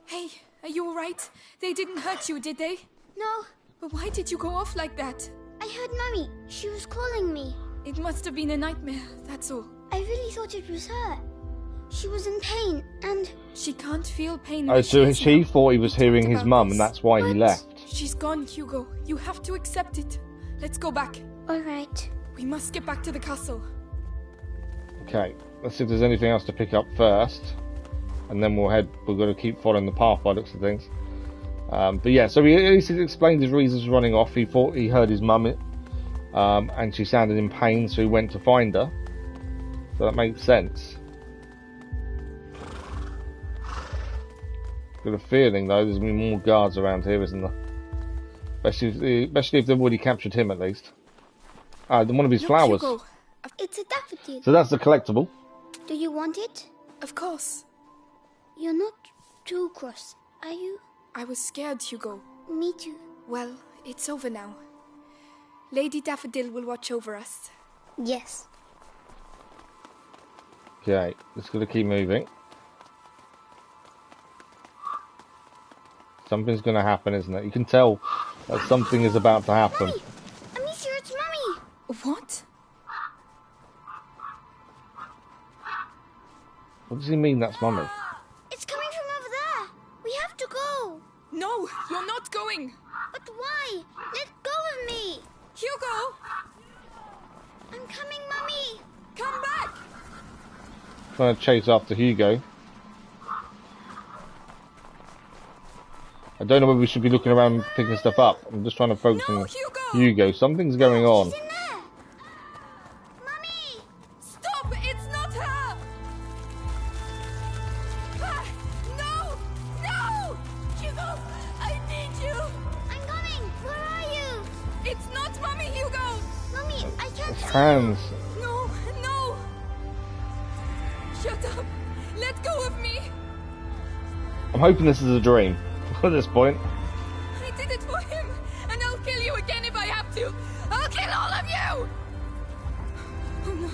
Hey, are you alright? They didn't hurt you, did they? No. But why did you go off like that? I heard Mummy. She was calling me. It must have been a nightmare, that's all. I really thought it was her. She was in pain, and... She can't feel pain. Oh, so she thought he was hearing his mum, and that's why he left. She's gone, Hugo. You have to accept it. Let's go back. Alright. We must get back to the castle. Okay, let's see if there's anything else to pick up first. And then we'll head, we're going to keep following the path by the looks of things. But yeah, so he at least explained his reasons for running off. He thought he heard his mum and she sounded in pain, so he went to find her. So that makes sense. Got a feeling though there's gonna be more guards around here, isn't there? Especially if they've already captured him at least. Ah, one of his flowers. Hugo. It's a daffodil. So that's the collectible. Do you want it? Of course. You're not too cross, are you? I was scared, Hugo. Me too. Well, it's over now. Lady Daffodil will watch over us. Yes. Okay, just gonna keep moving. Something's gonna happen, isn't it? You can tell that something is about to happen. Mommy! Amicia, it's Mommy! What? What does he mean that's Mummy? It's coming from over there. We have to go. No, you're not going. But why? Let go of me. Hugo! I'm coming, Mummy. Come back. Trying to chase after Hugo. I don't know whether we should be looking around picking stuff up. I'm just trying to focus on Hugo. Something's going on. She's in there. Mummy! Stop! It's not her! Ah, no! No! Hugo! I need you! I'm coming! Where are you? It's not Mummy, Hugo! Mummy, I can't see Hands. you! No! No! Shut up! Let go of me! I'm hoping this is a dream at this point. I did it for him! And I'll kill you again if I have to! I'll kill all of you! Oh no.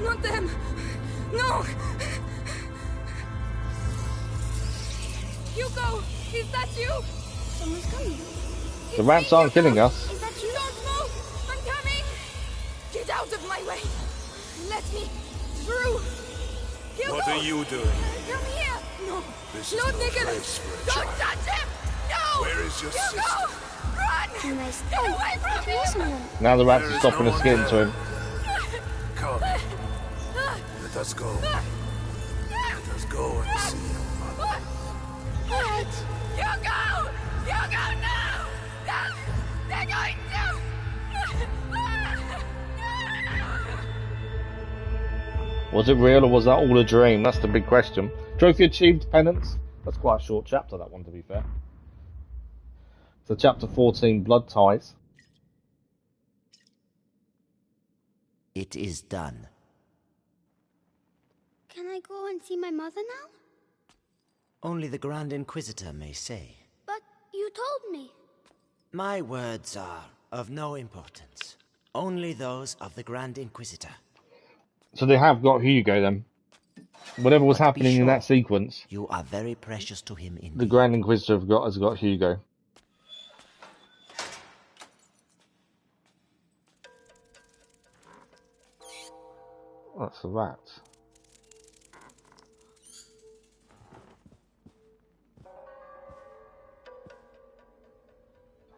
Not them! No! Hugo! Is that you? Someone's coming. The rats aren't killing us. Is that you? Don't move! I'm coming! Get out of my way! Let me through! Hugo! What are you doing? Come here! No! This is No, no Nicholas! place for a Don't touch him! No! Where is your Hugo! sister? Run! Get away from me! Now the rats are stopping us getting to him. Come. Let us go. Let us go and see your mother. All right. Hugo! Hugo, no! No! They're going to! Was it real or was that all a dream? That's the big question. Trophy achieved, Penance. That's quite a short chapter, that one, to be fair. So chapter 14, Blood Ties. It is done. Can I go and see my mother now? Only the Grand Inquisitor may say. But you told me. My words are of no importance. Only those of the Grand Inquisitor. So they have got Hugo then. Whatever was happening in that sequence, you are very precious to him indeed. The Grand Inquisitor has got Hugo. That's a rat.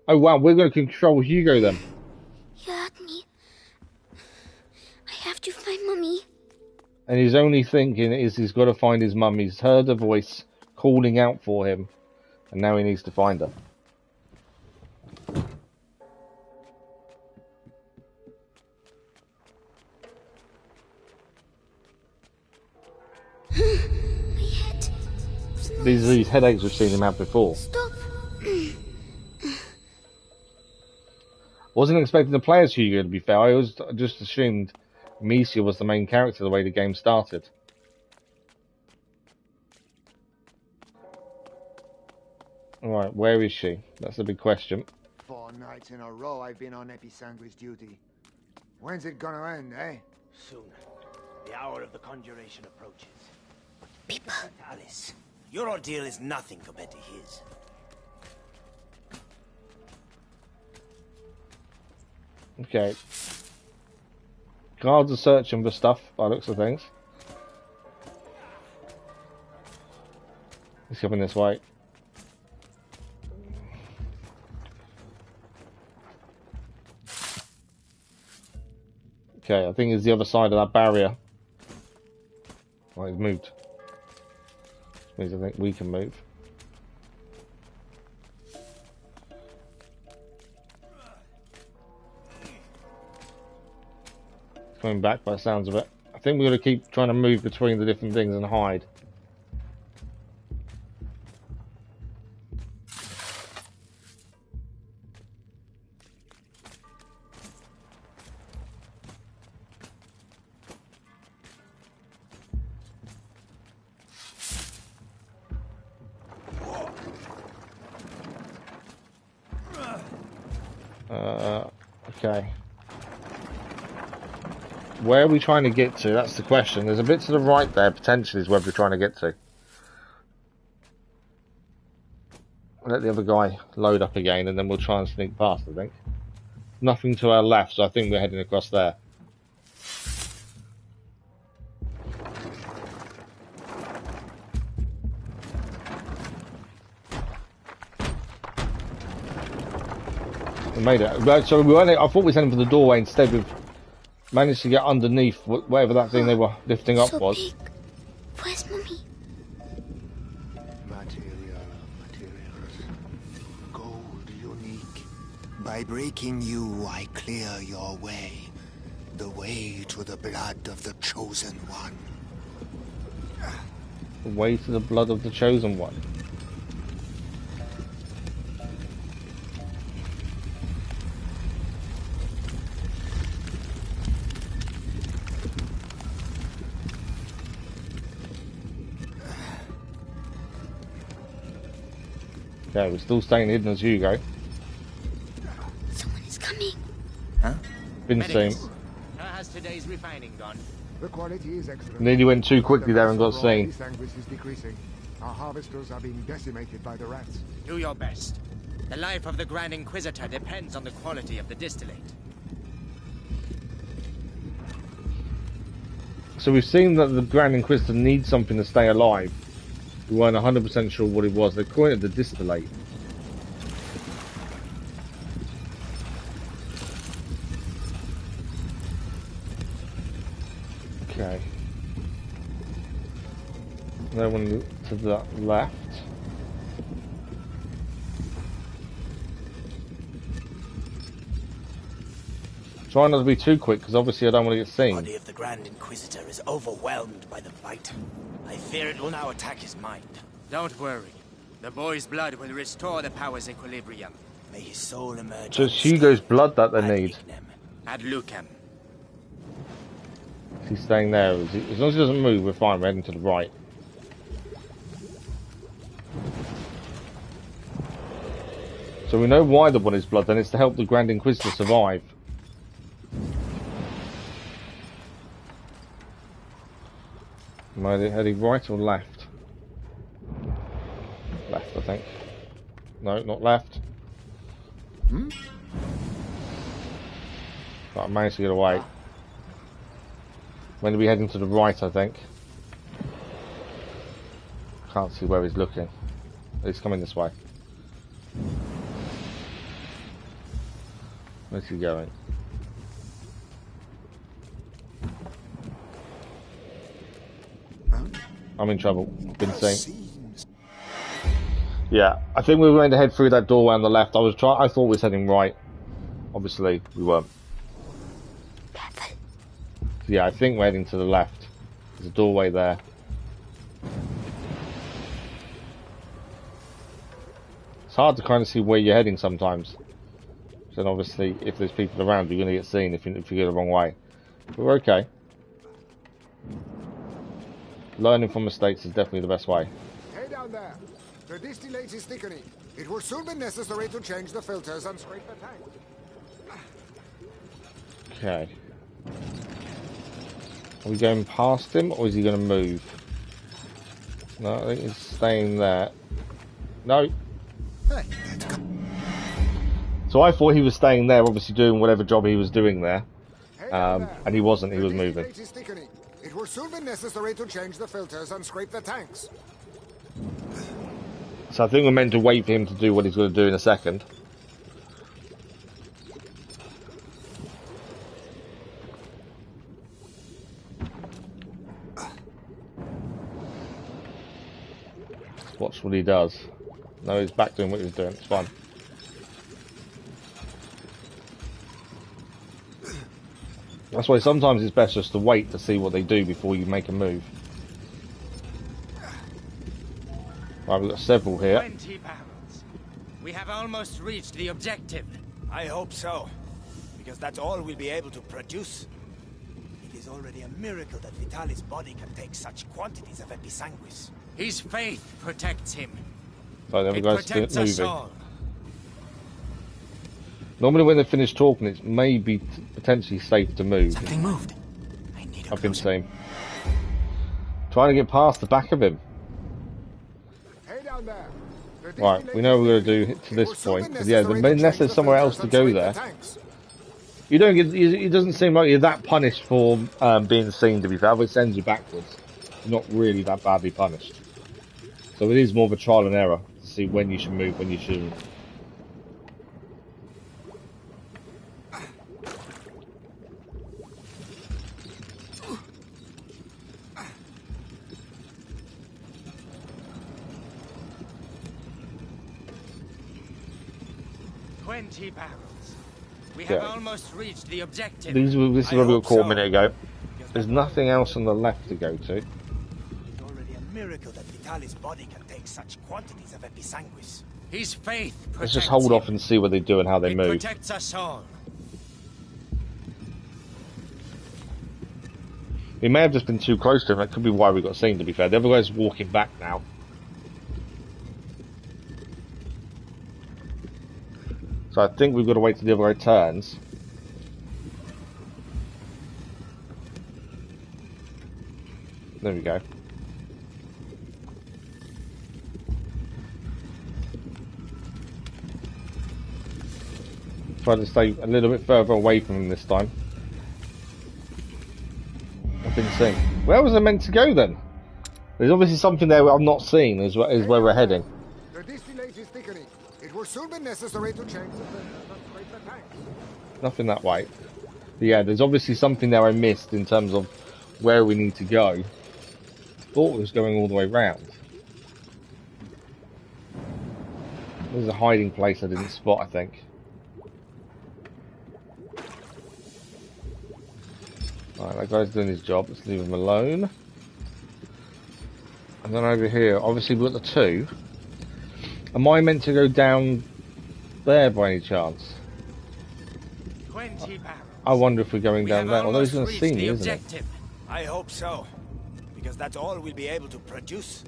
Oh wow, we're going to control Hugo then. You heard me. I have to find Mummy. And his only thinking is he's got to find his mum. He's heard a voice calling out for him. And now he needs to find her. My head. These headaches we've seen him have before. Stop. Wasn't expecting to play as Hugo, to be fair. I was just assumed Amecia was the main character the way the game started. Alright, where is she? That's the big question. 4 nights in a row I've been on Episanguis duty. When's it gonna end, eh? Soon. The hour of the conjuration approaches. People. Alice, your ordeal is nothing compared to his. Okay. Guards are searching for stuff, by the looks of things. He's coming this way. Okay, I think it's the other side of that barrier. Oh, he's moved. Which means I think we can move. Coming back by the sounds of it. I think we're going to keep trying to move between the different things and hide. Okay. Where are we trying to get to? That's the question. There's a bit to the right there, potentially, is where we're trying to get to. Let the other guy load up again, and then we'll try and sneak past, I think. Nothing to our left, so I think we're heading across there. We made it. So we weren't, I thought we was heading for the doorway. Instead, we've managed to get underneath whatever that thing they were lifting up was. Big. Where's Mummy? Materials. Gold unique. By breaking you, I clear your way. The way to the blood of the Chosen One. The way to the blood of the Chosen One. Yeah, we're still staying hidden as Hugo. Someone is coming. Huh? Been seen. How has today's refining gone? The quality is excellent. Nearly went too quickly there and got seen. Language is decreasing. Our harvesters are being decimated by the rats. Do your best. The life of the Grand Inquisitor depends on the quality of the distillate. So we've seen that the Grand Inquisitor needs something to stay alive. We weren't 100% sure what it was. They call it the distillate. Okay. No one to the left. Try not to be too quick, because obviously I don't want to get seen. The body of the Grand Inquisitor is overwhelmed by the fight. I fear it will now attack his mind. Don't worry. The boy's blood will restore the power's equilibrium. May his soul emerge. So it's Hugo's blood that they need. Ad Lucem. He's staying there. As long as he doesn't move, we're fine. We're heading to the right. So we know why they want his blood, then it's to help the Grand Inquisitor survive. Am I heading right or left? Left, I think. No, not left. But I managed to get away. When are we heading to the right, I think? Can't see where he's looking. He's coming this way. Where's he going? I'm in trouble. Been seen. Yeah, I think we were going to head through that doorway on the left. I thought we was heading right. Obviously, we weren't. Yeah, I think we're heading to the left. There's a doorway there. It's hard to kind of see where you're heading sometimes. Then obviously, if there's people around, you're going to get seen if you go the wrong way. But we're okay. Learning from mistakes is definitely the best way. Hey down there. The distillate is thickening. It will soon be necessary to change the filters and scrape the tank. Okay. Are we going past him, or is he going to move? No, I think he's staying there. No. So I thought he was staying there, obviously doing whatever job he was doing there. And he wasn't, he was moving. It will soon be necessary to change the filters and scrape the tanks. So I think we're meant to wait for him to do what he's going to do in a second. Let's watch what he does. No, he's back doing what he was doing, it's fine. That's why sometimes it's best just to wait to see what they do before you make a move. Right, we've got several here. 20 barrels. We have almost reached the objective. I hope so, because that's all we'll be able to produce. It is already a miracle that Vitalis' body can take such quantities of episanguis. His faith protects him. So there we It go, protects us moving. all. Normally when they finish talking, it's maybe potentially safe to move. Something moved. I need a I've been saying. Trying to get past the back of him. Hey down there. Right, we know what we're going to do to this point. Because yeah, unless there's somewhere else to go there. You don't get. It doesn't seem like you're that punished for being seen, to be fair. It sends you backwards. You're not really that badly punished. So it is more of a trial and error to see when you should move, when you shouldn't. Barrels. We have almost reached the objective. This is where we got caught a minute ago. There's nothing else on the left to go to. It's already a miracle that Vitalis' body can take such quantities of episanguis. His faith protects Let's just hold off and see what they do and how they move. Protects us all. We may have just been too close to him. That could be why we got seen, to be fair. The other guy's walking back now. So I think we've got to wait till the other guy turns. There we go. Try to stay a little bit further away from him this time. I've been seeing. Where was I meant to go then? There's obviously something there I'm not seeing is where we're heading. The distillate is thickening. It will soon be necessary to change the tank. Nothing that way. But yeah, there's obviously something there I missed in terms of where we need to go. Thought it was going all the way round. There's a hiding place I didn't spot, I think. Alright, that guy's doing his job. Let's leave him alone. And then over here, obviously we've got the two. Am I meant to go down there by any chance? 20 barrels. I wonder if we're going down there. Although he's going to see me, isn't it? I hope so, because that's all we'll be able to produce.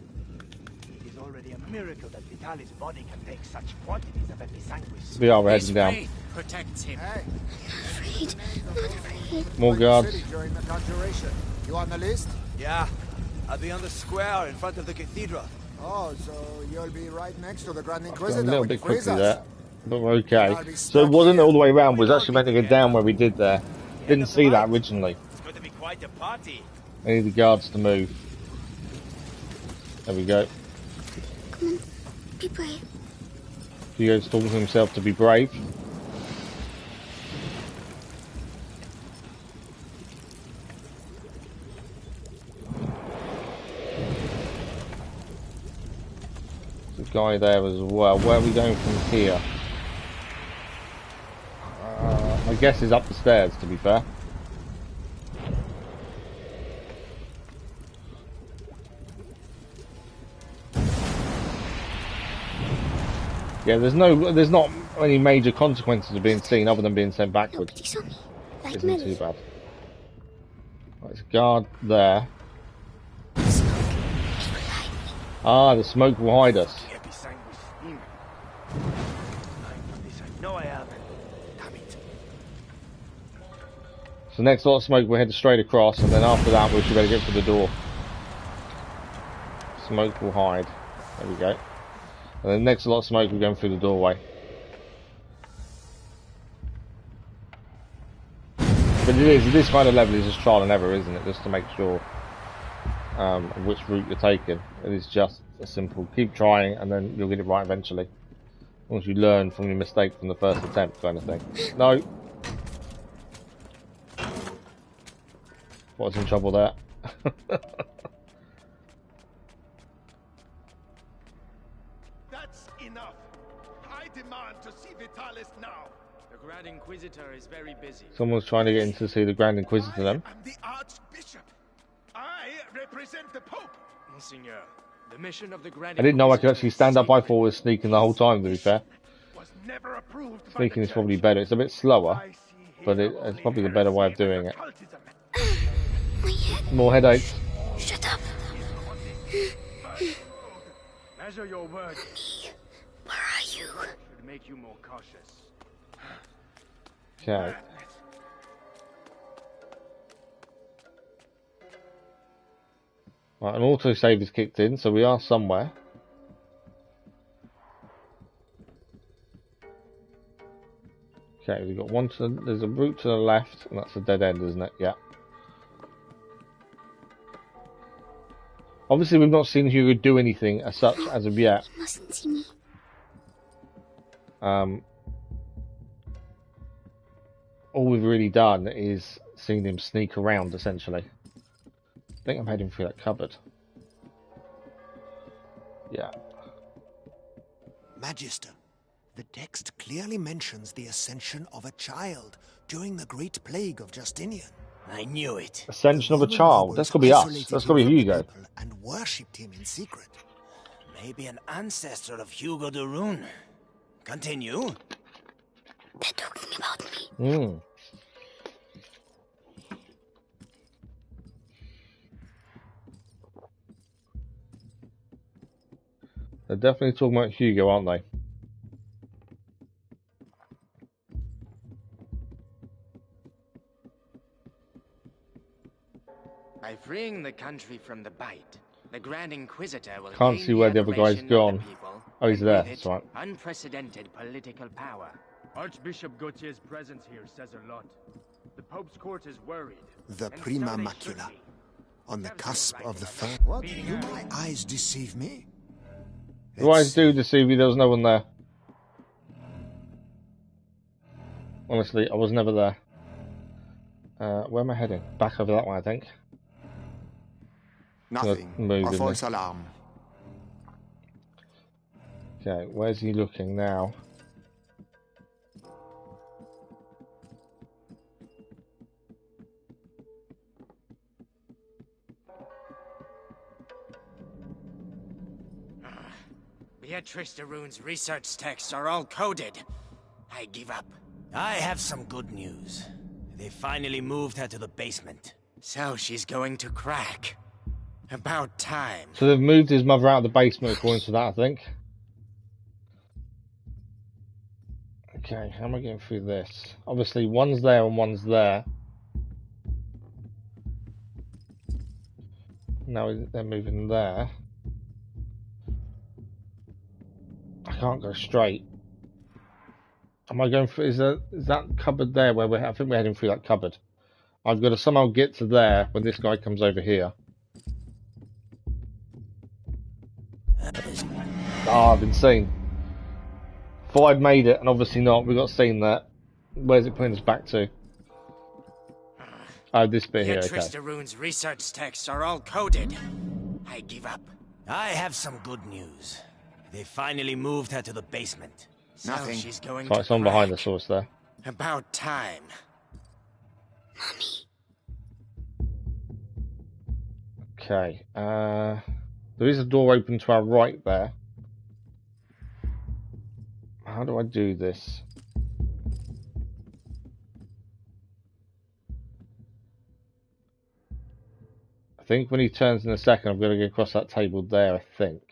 It is already a miracle that Vitalis' body can take such quantities of episanguis. We are heading down. Protects him. Hey. Afraid. Not afraid. More guards. During the conjuration. You on the list? Yeah. I'll be on the square in front of the cathedral. Oh, so you'll be right next to the Grand A Inquisitor. little bit quickly there. But we're okay. So it wasn't all the way around. It was actually meant to go down where we did there. Didn't see that originally. It's going to be quite a party. I need the guards to move. There we go. Come on. Be brave. Hugo's talking to himself to be brave. There's a guy there as well. Where are we going from here? My guess is up the stairs, to be fair. Yeah, there's not any major consequences of being seen other than being sent backwards. Nobody saw me. Like Isn't Melly. too bad. Right, there's a guard there. Ah, the smoke will hide us. No, I haven't. Damn it. So next lot of smoke we'll head straight across, and then after that we should better get to the door. Smoke will hide. There we go. And then next lot of smoke we're going through the doorway. But this kind of level is just trial and error, isn't it? Just to make sure which route you're taking. It is just a simple keep trying and then you'll get it right eventually. Once you learn from your mistake from the first attempt kind of thing. No. What's in trouble there? That's enough. I demand to see Vitalis now. The Grand Inquisitor is very busy. Someone's trying to get in to see the Grand Inquisitor then. I'm the Archbishop. I represent the Pope. Monseigneur, the mission of the Grand I didn't know I could Inquisitor actually is stand up. I sacred. thought I was sneaking the whole time, to be fair. Was never approved by Sneaking the is probably church. better. It's a bit slower, I see but here it's only probably the better way of heresy doing and it. occultism. My head. More headaches. Shut up. Measure your words. Where are you? Should make you more cautious. Okay. Right, an autosave is kicked in, so we are somewhere. Okay, we've got one to the, there's a route to the left, and that's a dead end, isn't it? Yeah. Obviously, we've not seen Hugo do anything as such as of yet. He mustn't see me. All we've really done is seen him sneak around, essentially. I think I'm heading through that cupboard. Yeah. Magister, the text clearly mentions the ascension of a child during the Great Plague of Justinian. I knew it. Ascension of a child. That's gotta be us. That's gotta be Hugo. And worshipped him in secret. Maybe an ancestor of Hugo de Rune. Continue. They're talking about me. Hmm. They're definitely talking about Hugo, aren't they? By freeing the country from the bite, the Grand Inquisitor will Can't gain see where the other guy's adoration of gone. the people, Oh, he's and there. with That's it, right. unprecedented political power. Archbishop Gautier's presence here says a lot. The Pope's court is worried. The And Prima so they should Macula. be. On the Serves cusp you right of the on first. that. What? Beating Do her. my eyes deceive me? The eyes do deceive you, there was no one there. Honestly, I was never there. Where am I heading? Back over that one, I think. Nothing. Move, A isn't false it? alarm. Okay, where's he looking now? Beatrice de Rune's research texts are all coded. I give up. I have some good news. They finally moved her to the basement. So she's going to crack. About time. So they've moved his mother out of the basement according to that, I think. Okay, how am I getting through this? Obviously, one's there and one's there. Now they're moving there. I can't go straight. Am I going through? Is that cupboard there where I think we're heading through that cupboard. I've got to somehow get to there when this guy comes over here. Ah, I've been seen. Thought I'd made it, and obviously not. We got seen that. Where's it putting us back to? Oh, this bit here. Beatrice Okay. de Rune's research texts are all coded. I give up. I have some good news. They finally moved her to the basement. So Nothing. she's going Right, to someone behind the crack. source there. About time. Okay. There is a door open to our right there. How do I do this? I think when he turns in a second, I'm going to get across that table there, I think.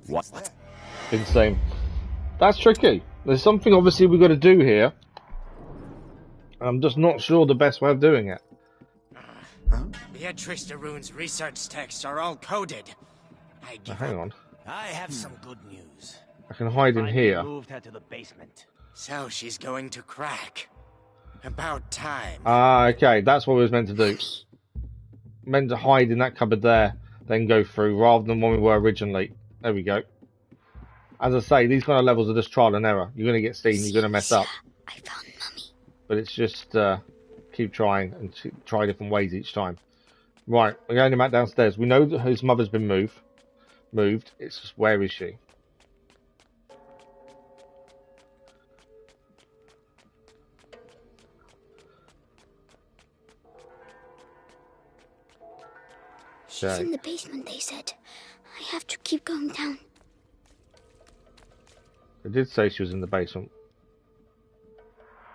What? Insane. That's tricky. There's something obviously we've got to do here. I'm just not sure the best way of doing it. Beatrice de Rune's research texts are all coded. I Now, give hang up. on. I have some good news. I can hide in Finally here. moved her to the basement. So she's going to crack. About time. Ah, okay. That's what we was meant to do. Meant to hide in that cupboard there, then go through, rather than when we were originally. There we go. As I say, these kind of levels are just trial and error. You're going to get seen, you're going to mess up. I found Mummy. But it's just keep trying and try different ways each time. Right, we're going back downstairs. We know that his mother's been moved. It's just, where is she? She's in the basement, they said. I have to keep going down. They did say she was in the basement.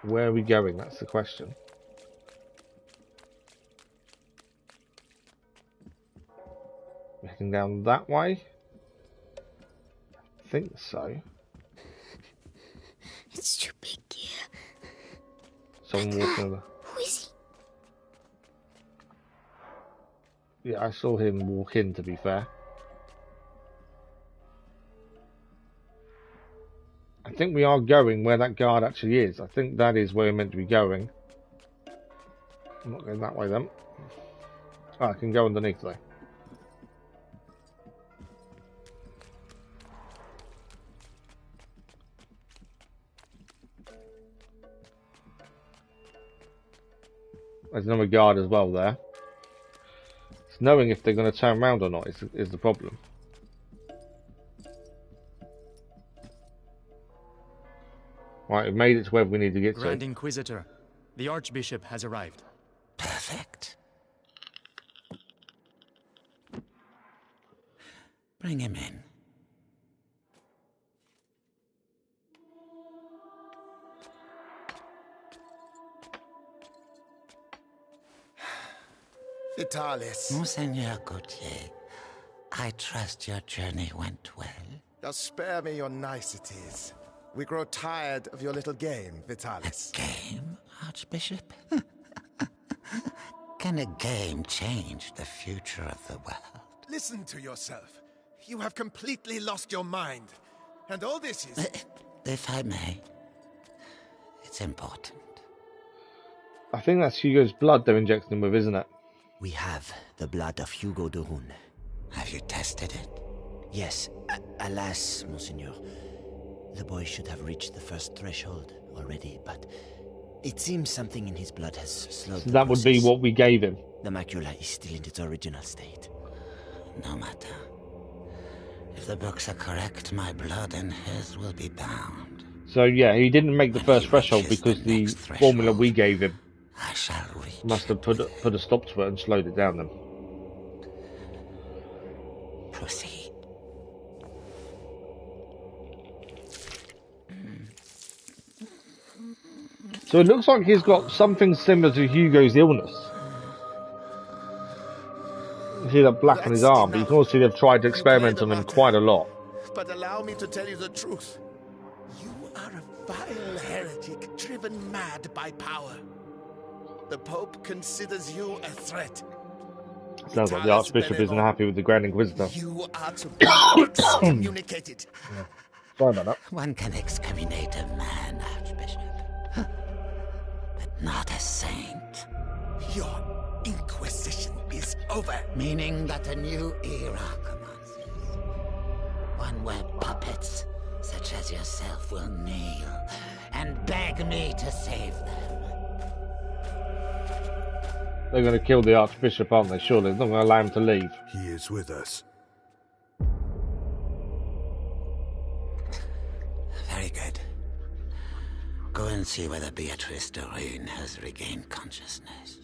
Where are we going? That's the question. Heading down that way? I think so. It's too big here. Someone walking over. Who is he? Yeah, I saw him walk in, to be fair. I think we are going where that guard actually is. I think that is where we're meant to be going. I'm not going that way then. Oh, I can go underneath though. There's another guard as well there. It's knowing if they're going to turn around or not is the problem. Right, we've made it to where we need to get to. Grand Inquisitor, the Archbishop has arrived. Perfect. Bring him in. Vitalis. Monseigneur Gautier, I trust your journey went well. Now spare me your niceties. We grow tired of your little game, Vitalis. A game, Archbishop? Can a game change the future of the world? Listen to yourself. You have completely lost your mind. And all this is... If I may, it's important. I think that's Hugo's blood they're injecting him with, isn't it? We have the blood of Hugo de Rune. Have you tested it? Yes. Alas, Monseigneur. The boy should have reached the first threshold already, but it seems something in his blood has slowed the That would be process. what we gave him. The macula is still in its original state. No matter. If the books are correct, my blood and his will be bound. So yeah, he didn't make the first threshold because the formula we gave him I shall reach. must have put a stop to it and slowed it down then. Proceed. So it looks like he's got something similar to Hugo's illness. You see that black on his arm, but you can also see they've tried to experiment on him quite a lot. But allow me to tell you the truth. You are a vile heretic driven mad by power. The Pope considers you a threat. Sounds like the Archbishop isn't happy with the Grand Inquisitor. You are to be excommunicated. Yeah. Sorry about that. One can excommunicate a man, Archbishop, but not a saint. Your Inquisition is over. Meaning that a new era commences. One where puppets, such as yourself, will kneel and beg me to save them. They're going to kill the Archbishop, aren't they? Surely they're not going to allow him to leave. He is with us. Very good. Go and see whether Beatrice de Rune has regained consciousness.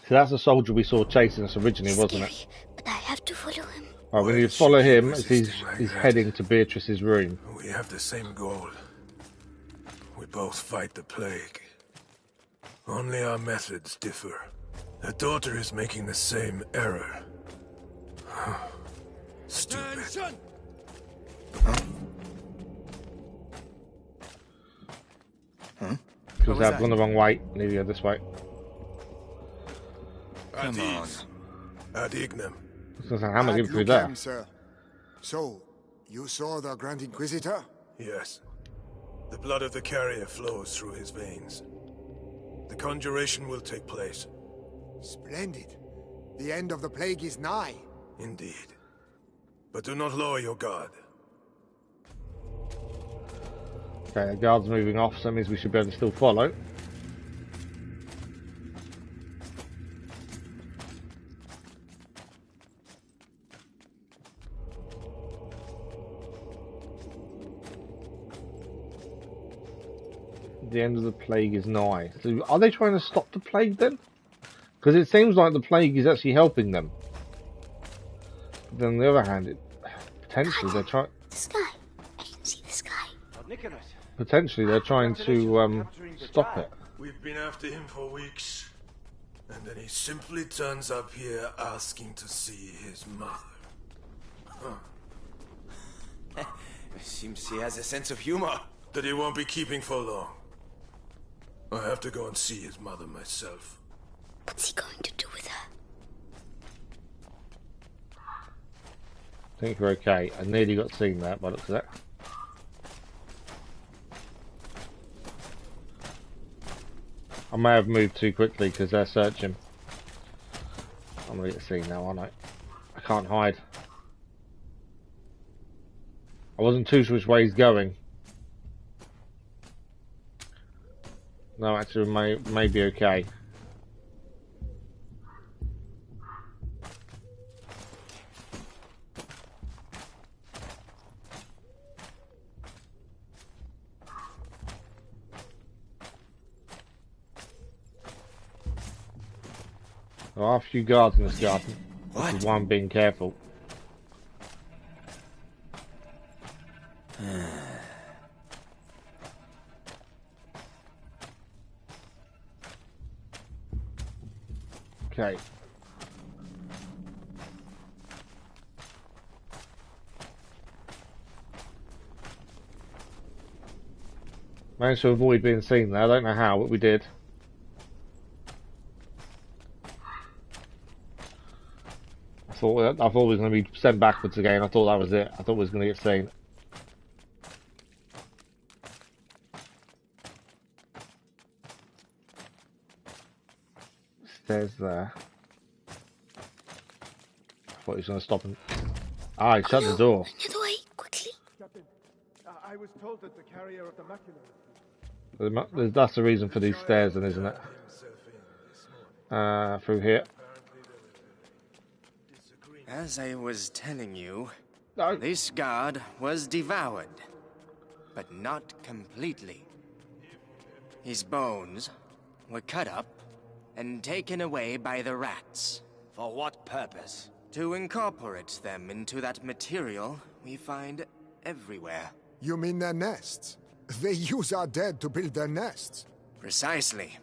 So that's the soldier we saw chasing us originally, wasn't it? But I have to follow him. Right, we need to follow him as he's heading to Beatrice's room. We have the same goal. We both fight the plague. Only our methods differ. Her daughter is making the same error. Stupid. Because I've gone the wrong way. Need to go this way. Come on. Ad ignem. How am I getting through there? Sir. So, you saw the Grand Inquisitor? Yes. The blood of the carrier flows through his veins. The conjuration will take place. Splendid. The end of the plague is nigh. Indeed. But do not lower your guard. Okay, the guard's moving off, so that means we should be able to still follow. The end of the plague is nigh. So are they trying to stop the plague then? Because it seems like the plague is actually helping them. But then on the other hand, potentially they're trying. The sky. I can see the sky. Potentially they're trying to stop it. We've been after him for weeks, and then he simply turns up here asking to see his mother. Huh. Seems he has a sense of humor. That he won't be keeping for long. I have to go and see his mother myself. What's he going to do with her? I think we're okay. I nearly got seen that by the looks of that. I may have moved too quickly because they're searching. I'm gonna get seen now, aren't I? I can't hide. I wasn't too sure which way he's going. No, actually, may be okay. There are a few guards in this garden. Which is why I'm being careful. Okay. Managed to avoid being seen there. I don't know how, but we did. I thought we were going to be sent backwards again. I thought that was it. I thought we was going to get seen. Stairs there. I thought he was going to stop and... Ah, he shut the door. Another way, quickly. Captain, I was told that the carrier of the macula... That's the reason for these stairs, then, isn't it? Through here. As I was telling you, this guard was devoured, but not completely. His bones were cut up and taken away by the rats. For what purpose? To incorporate them into that material we find everywhere. You mean their nests? They use our dead to build their nests. Precisely.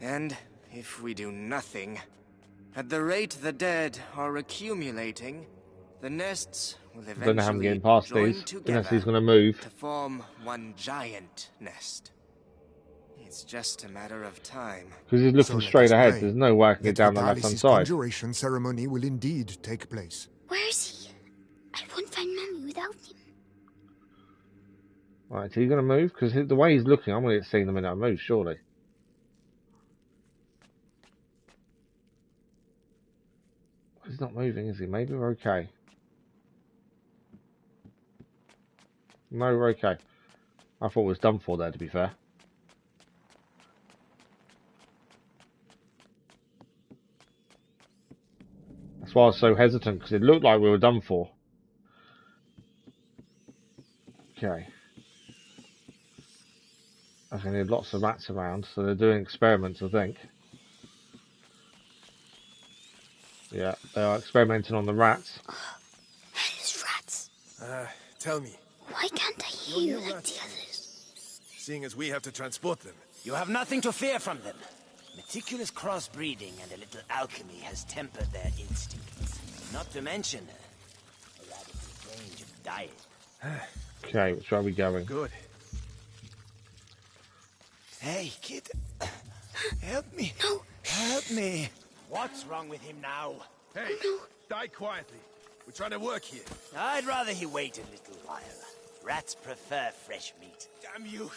And if we do nothing, at the rate the dead are accumulating, the nests will I don't know how I'm eventually getting past join these. together Unless he's going to move. to form one giant nest. It's just a matter of time. Because he's looking straight ahead. There's no way I can get down the left-hand side. Conjuration ceremony will indeed take place. Where is he? I won't find Mummy without him. Right, is he going to move? Because the way he's looking, I'm going to get seen the minute I move, surely. He's not moving, is he? Maybe we're okay. No, we're okay. I thought it was done for there, to be fair. That's why I was so hesitant, because it looked like we were done for. Okay. I think there's lots of rats around, so they're doing experiments, I think. Yeah, they are experimenting on the rats. Hellish rats. Tell me. Why can't I hear you like the others? Seeing as we have to transport them. You have nothing to fear from them. Meticulous crossbreeding and a little alchemy has tempered their instincts. Not to mention a radical change of diet. Okay, which way are we going? Good. Hey, kid. Help me. No. Help me. What's wrong with him now? Hey, die quietly. We're trying to work here. I'd rather he wait a little while. Rats prefer fresh meat. Damn you.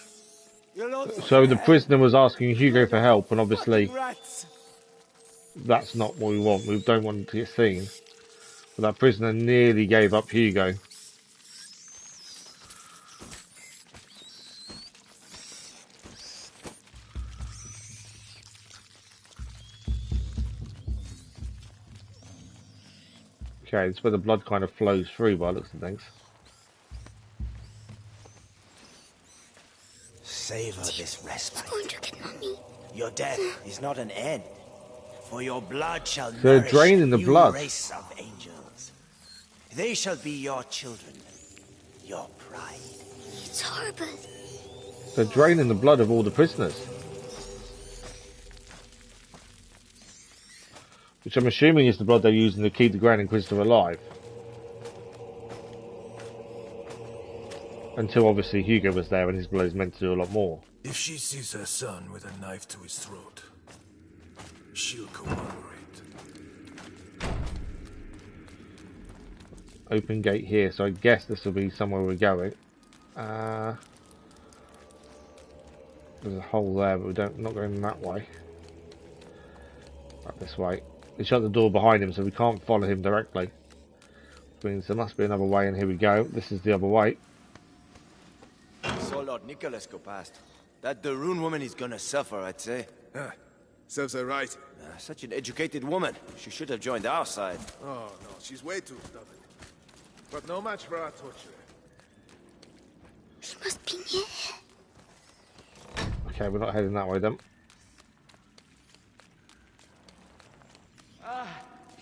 You're not So the prisoner was asking Hugo for help, and obviously rats. that's not what we want. We don't want to get seen. But that prisoner nearly gave up Hugo. Okay, it's where the blood kind of flows through by the looks of things. Savor this respite. Going to get Mommy. Your death is not an end, for your blood shall They're nourish draining the a new blood. race of angels. They shall be your children, your pride. It's horrible. They're draining the blood of all the prisoners. Which I'm assuming is the blood they're using to keep the Grand Inquisitor alive. Until obviously Hugo was there and his blood is meant to do a lot more. If she sees her son with a knife to his throat, she'll cooperate. Open gate here, so I guess this will be somewhere we're going. There's a hole there, but we're not going that way. Right, this way. They shut the door behind him, so we can't follow him directly. Which means there must be another way, and here we go. This is the other way. So Lord Nicholas go past. That the Rune woman is gonna suffer, I'd say. Serves her right. Such an educated woman. She should have joined our side. Oh, no, she's way too stubborn. But no match for our torturer. She must be near. Okay, we're not heading that way then.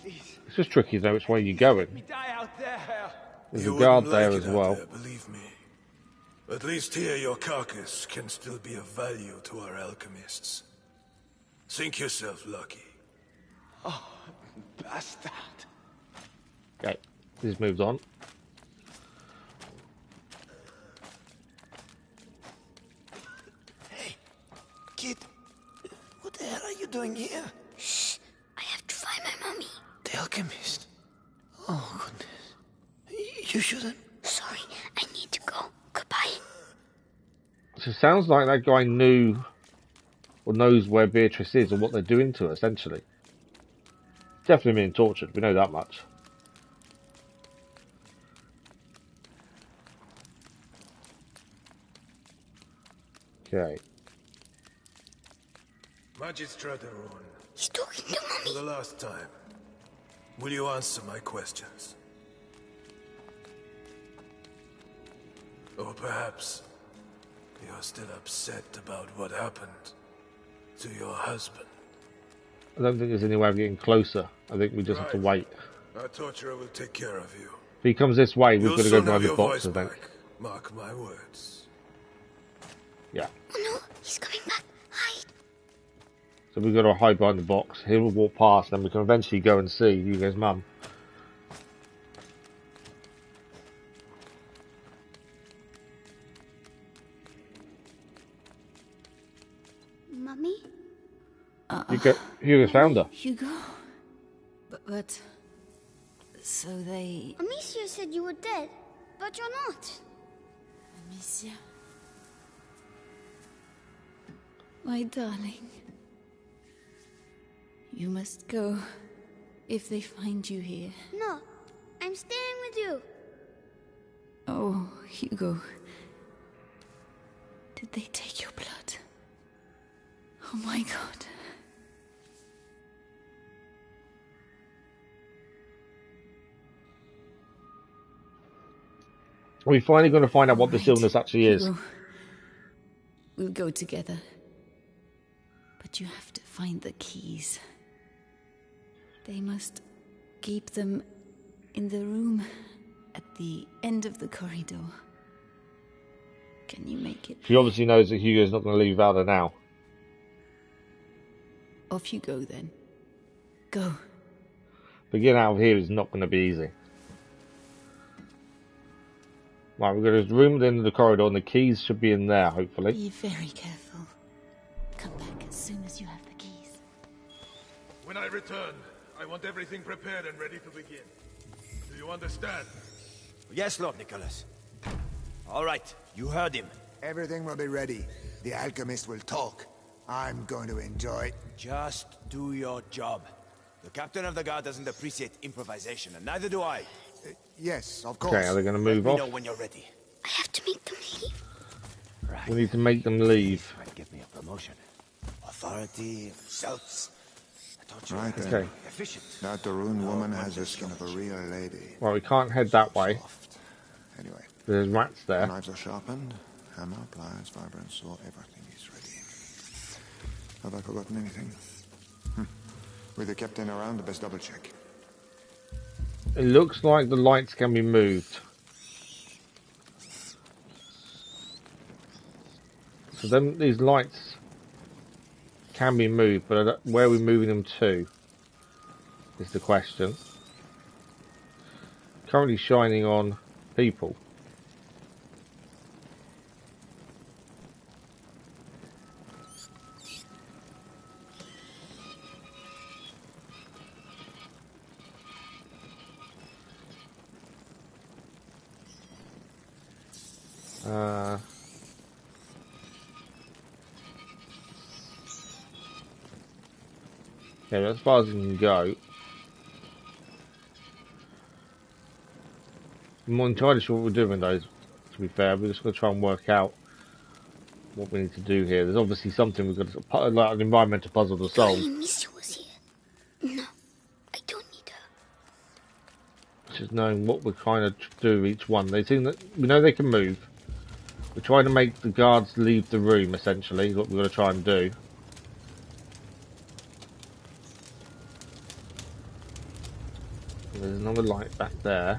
Please. It's just tricky though, which way you're going. Me die out there. There's You a guard wouldn't there like as it out well. there, believe me. At least here your carcass can still be of value to our alchemists. Think yourself lucky. Oh, bastard. Okay, this moves on. Hey, kid. What the hell are you doing here? Shh. I have to find my mommy. The alchemist. Oh, goodness. You shouldn't. Sorry, I need to go. Goodbye. So it sounds like that guy knew or knows where Beatrice is or what they're doing to her, essentially. Definitely being tortured, we know that much. Okay. Magistrate Rune. He's talking to Mommy. For the last time, will you answer my questions? Or perhaps you're still upset about what happened to your husband. I don't think there's any way of getting closer. I think we just have to wait. Our torturer will take care of you. If he comes this way, we've You'll got to go soon behind have the your box, voice I think. back. Mark my words. Yeah. Oh no, he's coming back. Hide. So we've got to hide behind the box. He will walk past, and we can eventually go and see Hugo's mum. Mommy? Hugo's found her. Hugo? But... So they... Amicia said you were dead, but you're not. Amecia? My darling. You must go if they find you here. No, I'm staying with you. Oh, Hugo. Did they take your blood? Oh my god. We're finally going to find out what this illness actually is. Hugo. We'll go together. But you have to find the keys. They must keep them in the room at the end of the corridor. Can you make it? She obviously knows that Hugo's not going to leave without her now. Off you go then. Go. But getting out of here is not going to be easy. Right, we've got his room at the end of the corridor, and the keys should be in there, hopefully. Be very careful. Come back as soon as you have the keys. When I return, I want everything prepared and ready to begin. Do you understand? Yes, Lord Nicholas. All right, you heard him. Everything will be ready. The alchemist will talk. I'm going to enjoy. Just do your job. The captain of the guard doesn't appreciate improvisation, and neither do I. Yes, of course. Okay, are they going to move Let off? me know when you're ready. I have to make them leave. Right. We need to make them leave. Might give me a promotion. Authority, results. A Right then. Okay. That Darun woman has the skin of a real lady. Well, we can't head that way. Anyway. There's rats there. Knives are sharpened. Hammer, pliers, vibrant saw. Everything is ready. Have I forgotten anything? With the captain around, the best double check. It looks like the lights can be moved. So then these lights can be moved, but where are we moving them to is the question. Currently shining on people. Yeah, as far as we can go. I'm not entirely sure what we're doing though, to be fair. We're just going to try and work out what we need to do here. There's obviously something we've got to, like an environmental puzzle to solve. Amecia was here. No, I don't need her. Just knowing what we're trying to do each one. They seem that we know they can move. We're trying to make the guards leave the room, essentially, is what we're going to try and do. There's another light back there.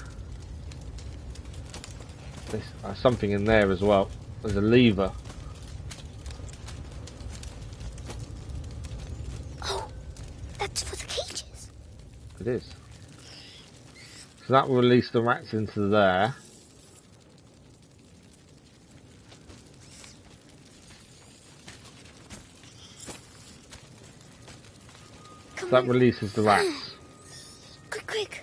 There's something in there as well. There's a lever. Oh, that's for the cages. It is. So that will release the rats into there. That releases the rats. Quick, quick.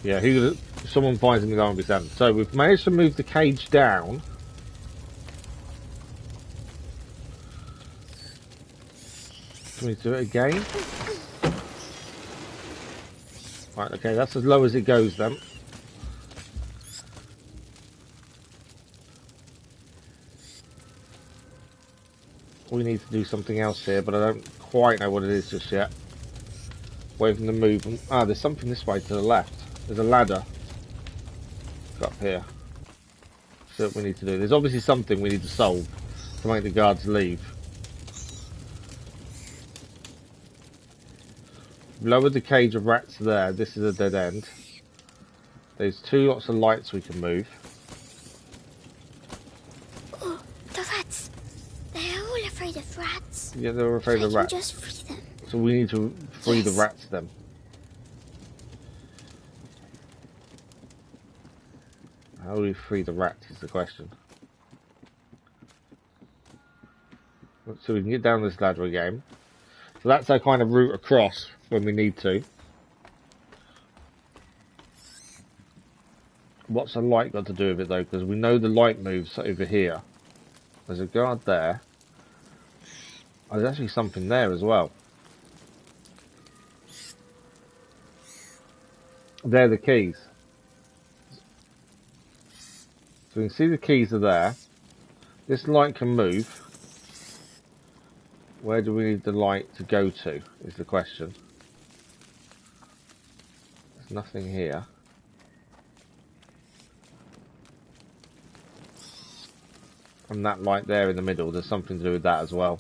Yeah, if someone finds him, they're going to be sent. So we've managed to move the cage down. Can we do it again? Right, okay, that's as low as it goes then. We need to do something else here, but I don't quite know what it is just yet. Wait for them to move. Ah, there's something this way to the left. There's a ladder up here. So what we need to do. There's obviously something we need to solve to make the guards leave. Lowered the cage of rats there. This is a dead end. There's two lots of lights we can move. Oh, the rats. They're all afraid of rats. Yeah, they're afraid of rats. Just free them. So we need to free the rats then. How do we free the rats is the question. So we can get down this ladder again. So that's our kind of route across when we need to. What's the light got to do with it though? Because we know the light moves over here. There's a guard there. Oh, there's actually something there as well. They're the keys. So we can see the keys are there. This light can move. Where do we need the light to go to, is the question. There's nothing here. And that light there in the middle, there's something to do with that as well.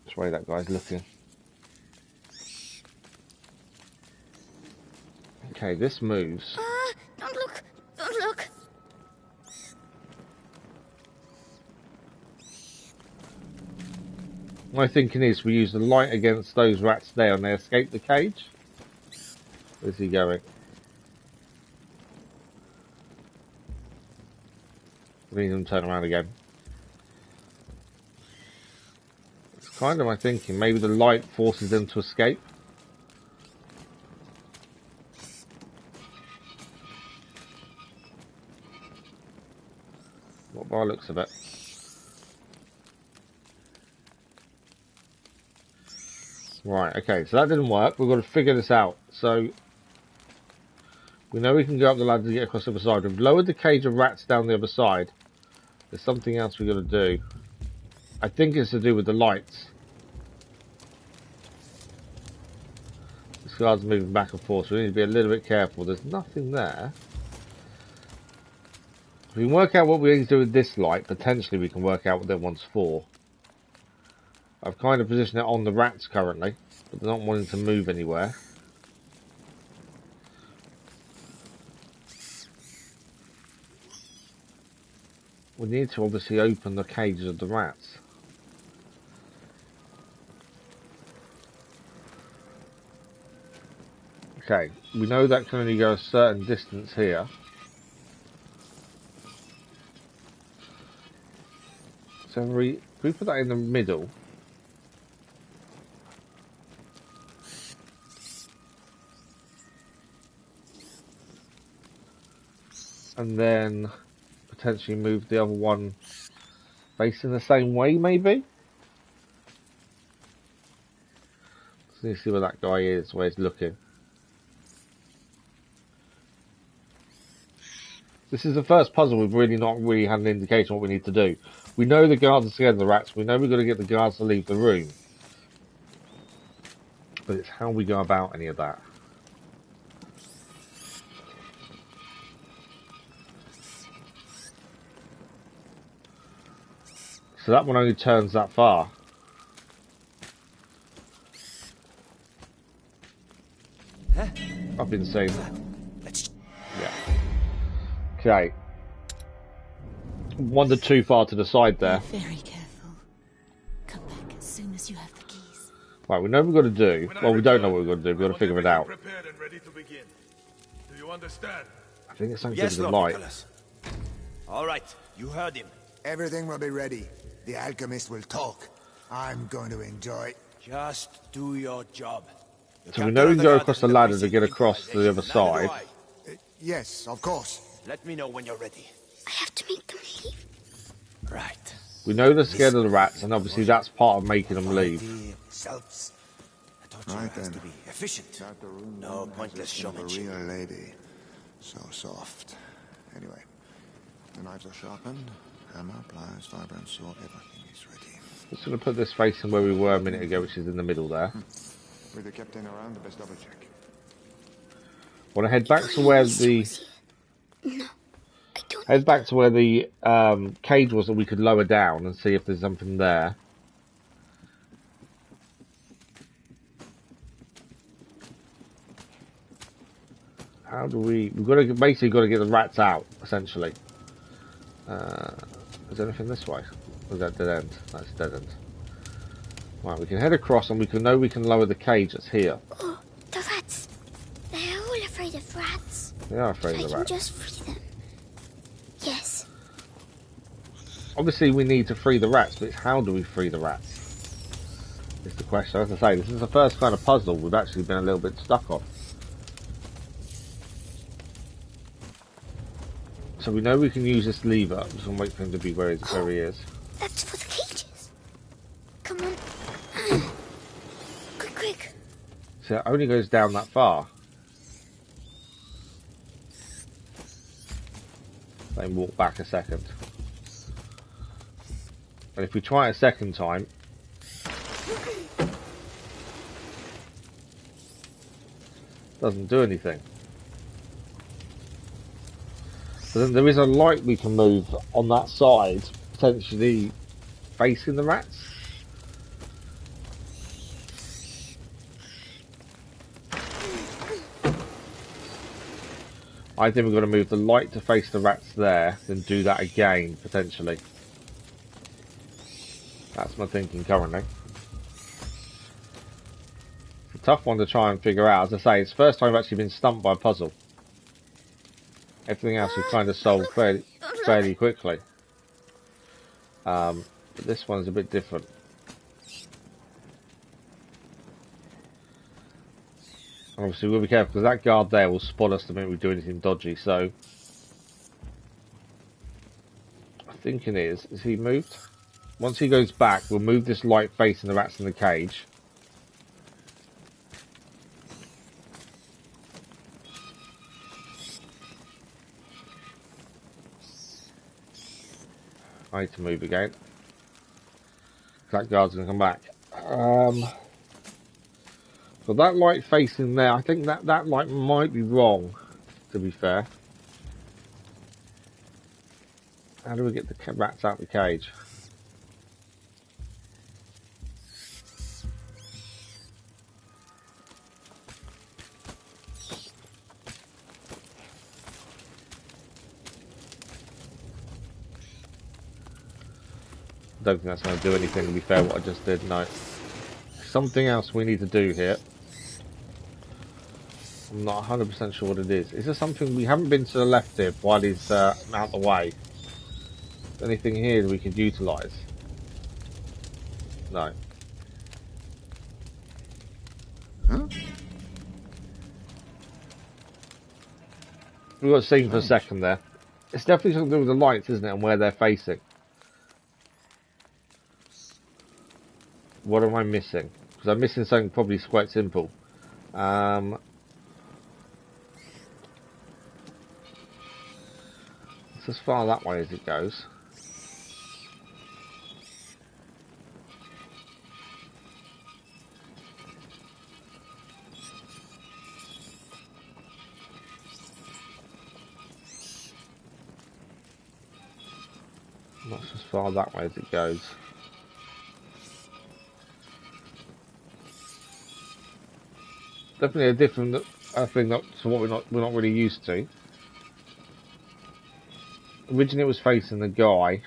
Which way that guy's looking. Okay, this moves. Don't look! Don't look! My thinking is we use the light against those rats there and they escape the cage. Where's he going? We need them to turn around again. It's kind of my thinking. Maybe the light forces them to escape. What by looks of it. Right, okay, so that didn't work. We've got to figure this out. So, we know we can go up the ladder to get across the other side. We've lowered the cage of rats down the other side. There's something else we've got to do. I think it's to do with the lights. This guard's moving back and forth, so we need to be a little bit careful. There's nothing there. If we can work out what we need to do with this light, potentially we can work out what that one's for. I've kind of positioned it on the rats currently, but they're not wanting to move anywhere. We need to obviously open the cages of the rats. Okay, we know that can only go a certain distance here. So if we put that in the middle, and then potentially move the other one facing the same way, maybe? Let's need to see where that guy is, where he's looking. This is the first puzzle we've really not really had an indication what we need to do. We know the guards are scared of the rats, we know we've got to get the guards to leave the room. But it's how we go about any of that. So that one only turns that far. Huh? I've been saying. Yeah. Okay. Wandered too far to the side there. Be very careful. Come back as soon as you have the keys. Right, we know what we've got to do. Well, we don't know what we've got to do. We've got to figure it out. Prepared and ready to begin. Do you understand? I think it's something Yes, to do with Lord the light. Nicholas. All right, you heard him. Everything will be ready. The alchemist will talk. I'm going to enjoy. Just do your job. So we know we can go across the ladder to get across to the other side. Yes, of course. Let me know when you're ready. I have to make them leave. Right. We know they're scared of the rats, and obviously that's part of making them leave. Selves. I told you it has to be efficient. No pointless showmanship. A real lady. So soft. Anyway, the knives are sharpened. Hammer, pliers, vibrant saw, everything is ready. Just going to put this facing where we were a minute ago, which is in the middle there. With the captain around, the best double check. Want to head back to where the... No, I don't. Head back to where the cage was that we could lower down and see if there's something there. How do we... We've got to basically got to get the rats out, essentially. Is there anything this way? Or is that dead end? That's dead end. Right, we can head across and we can know we can lower the cage that's here. Oh, the rats. They're all afraid of rats. They are afraid of the I rats. can just free them. Yes. Obviously we need to free the rats, but it's how do we free the rats? Is the question. As I say, this is the first kind of puzzle we've actually been a little bit stuck on. So we know we can use this lever. I'm just going to wait for him to be where he is. That's for the cages. Come on. Quick, quick. So it only goes down that far. Then walk back a second. And if we try it a second time... doesn't do anything. So then there is a light we can move on that side, potentially facing the rats. I think we're going to move the light to face the rats there, then do that again, potentially. That's my thinking currently. It's a tough one to try and figure out. As I say, it's the first time I've actually been stumped by a puzzle. Everything else we've kind of solved fairly quickly. But this one's a bit different. Obviously we'll be careful because that guard there will spot us the minute we do anything dodgy, so... I'm thinking is he moved? Once he goes back, we'll move this light facing the rats in the cage. I need to move again. That guard's going to come back. But that light facing there, I think that light might be wrong, to be fair. How do we get the rats out of the cage? I don't think that's going to do anything, to be fair, what I just did. No. Something else we need to do here. I'm not 100% sure what it is. Is there something we haven't been to the left here while he's out the way? Anything here that we could utilise? No. Huh? We got seen for a second there. It's definitely something to do with the lights, isn't it, and where they're facing. What am I missing? Because I'm missing something probably quite simple. It's as far that way as it goes. That's as far that way as it goes. Definitely a different thing to what we're not really used to. Originally it was facing the guy.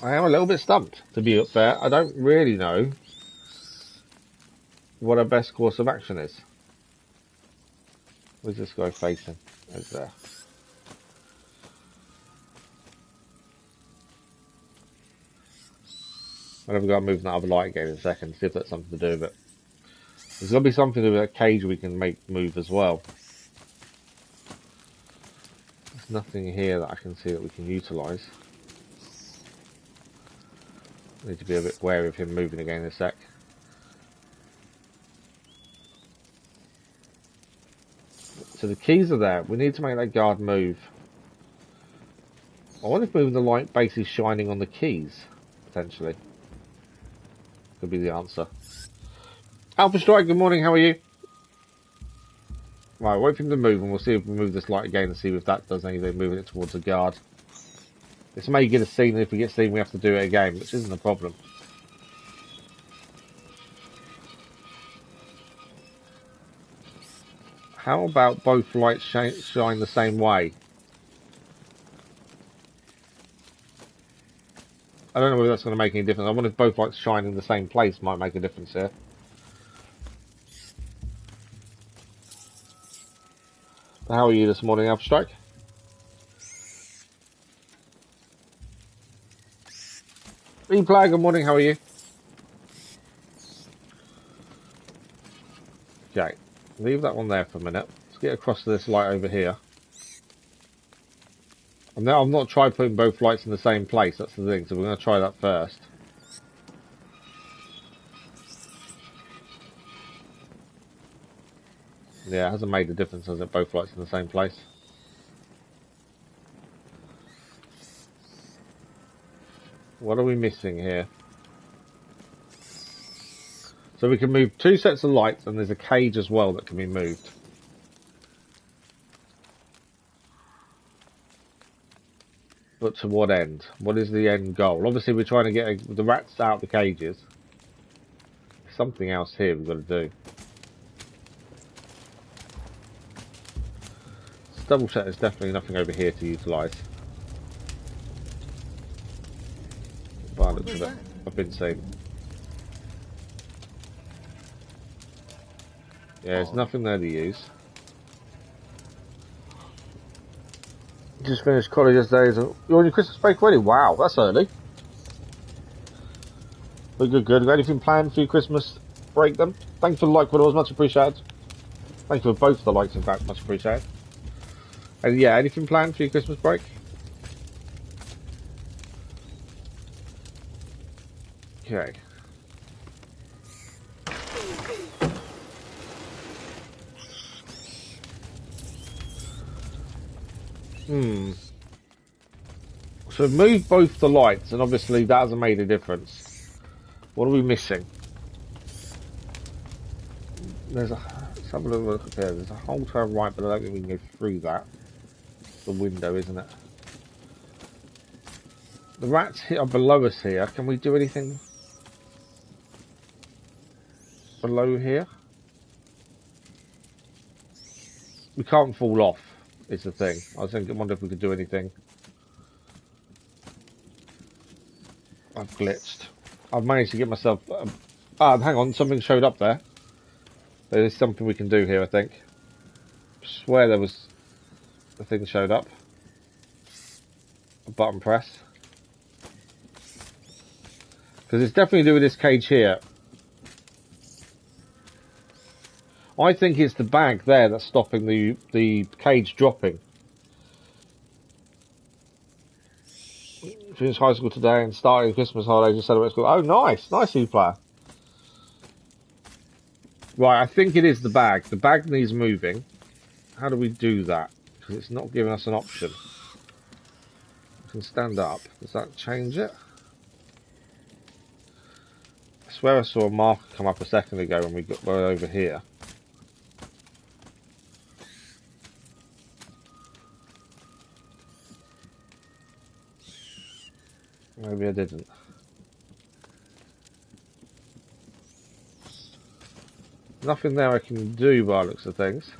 I am a little bit stumped, to be fair. I don't really know what our best course of action is. Where's this guy facing? Over there. I've got to move that other light again in a second, see if that's something to do with it. There's got to be something to do with that cage we can make move as well. There's nothing here that I can see that we can utilise. Need to be a bit wary of him moving again in a sec. So the keys are there. We need to make that guard move. I wonder if moving the light base is shining on the keys, potentially. Could be the answer. Alpha Strike, good morning, how are you? Right, wait for him to move and we'll see if we move this light again and see if that does anything, moving it towards the guard. This may get a scene, and if we get seen we have to do it again, which isn't a problem. How about both lights shine the same way? I don't know whether that's going to make any difference. I wonder if both lights shine in the same place might make a difference here. How are you this morning, Alpha Strike? A Plague, good morning, how are you? Okay, leave that one there for a minute. Let's get across to this light over here. And now I've not tried putting both lights in the same place, that's the thing, so we're going to try that first. Yeah, it hasn't made a difference, has it, both lights in the same place? What are we missing here? So we can move two sets of lights, and there's a cage as well that can be moved. But to what end? What is the end goal? Obviously we're trying to get the rats out of the cages. Something else here we've got to do. Let's double check there's definitely nothing over here to utilise. By the looks of it, I've been seen. Yeah, there's nothing there to use. Just finished college yesterday. You're on your Christmas break already? Wow, that's early. But good. Got anything planned for your Christmas break then? Thanks for the like, but it was much appreciated. Thank you for both the likes, in fact, much appreciated. And yeah, anything planned for your Christmas break? Okay. So move both the lights, and obviously that hasn't made a difference. What are we missing? Let's have a little look up here. There's a hole to our right, but I don't think we can go through that. It's the window, isn't it? The rats here are below us here. Can we do anything below here? We can't fall off, is the thing. I wonder if we could do anything. I've glitched. I've managed to get myself... hang on, something showed up there. There is something we can do here, I think. I swear there was... The thing showed up. A button press. Because it's definitely to do with this cage here. I think it's the bag there that's stopping the cage dropping. Finished high school today and starting Christmas holidays to celebrate school. Oh, nice. Nice, you player. Right, I think it is the bag. The bag needs moving. How do we do that? Because it's not giving us an option. We can stand up. Does that change it? I swear I saw a marker come up a second ago when we were over here. Maybe I didn't. Nothing there I can do by the looks of things.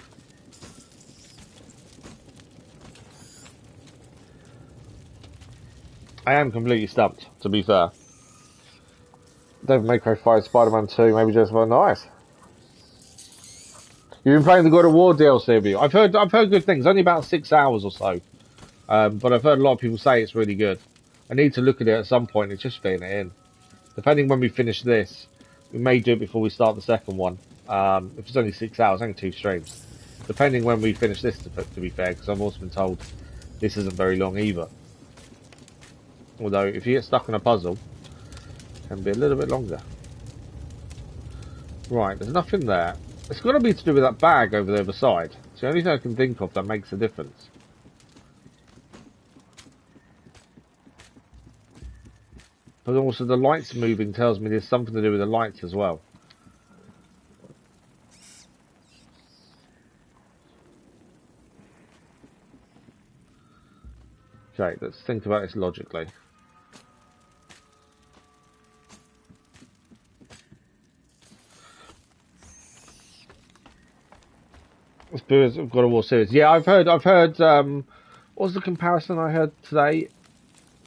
I am completely stumped, to be fair. Devil May Cry 5, Spider-Man 2, maybe just about nice. You've been playing the God of War DLC, have you? I've heard good things. Only about 6 hours or so, but I've heard a lot of people say it's really good. I need to look at it at some point. It's just fitting it in. Depending when we finish this, we may do it before we start the second one. If it's only 6 hours, only 2 streams. Depending when we finish this, to be fair, because I've also been told this isn't very long either. Although, if you get stuck on a puzzle, it can be a little bit longer. Right, there's nothing there. It's got to be to do with that bag over the other side. It's the only thing I can think of that makes a difference. But also the lights moving tells me there's something to do with the lights as well. Okay, let's think about this logically. Spirits of God of War series. Yeah, I've heard, what was the comparison I heard today?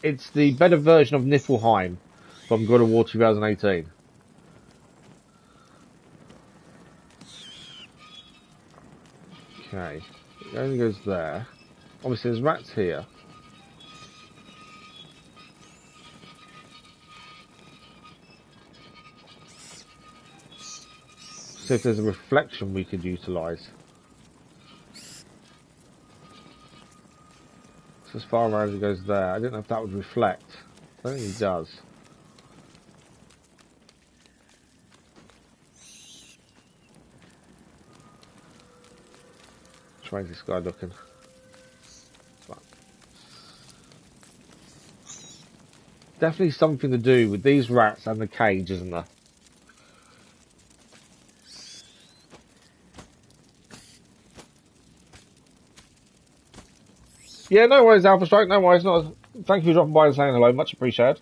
It's the better version of Niflheim from God of War 2018. Okay, it only goes there. Obviously there's rats here. See if there's a reflection we could utilise. So as far around as it goes there, I don't know if that would reflect. I don't think it does. Strange this guy looking. Definitely something to do with these rats and the cage, isn't there? Yeah, no worries, Alpha Strike. No worries. Not. Thank you for dropping by and saying hello. Much appreciated.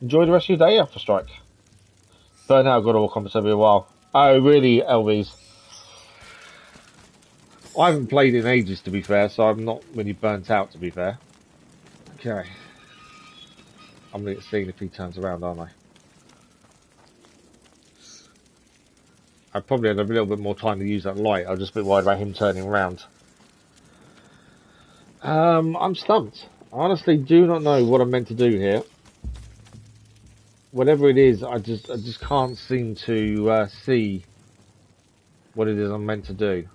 Enjoy the rest of your day, Alpha Strike. Burn out. Got all comments every while. Oh, really, LVs? I haven't played in ages, to be fair, so I'm not really burnt out, to be fair. Okay. I'm going to get seen if he turns around, aren't I? I probably had a little bit more time to use that light. I was just a bit worried about him turning around. I'm stumped. I honestly do not know what I'm meant to do here. Whatever it is, I just can't seem to see what it is I'm meant to do.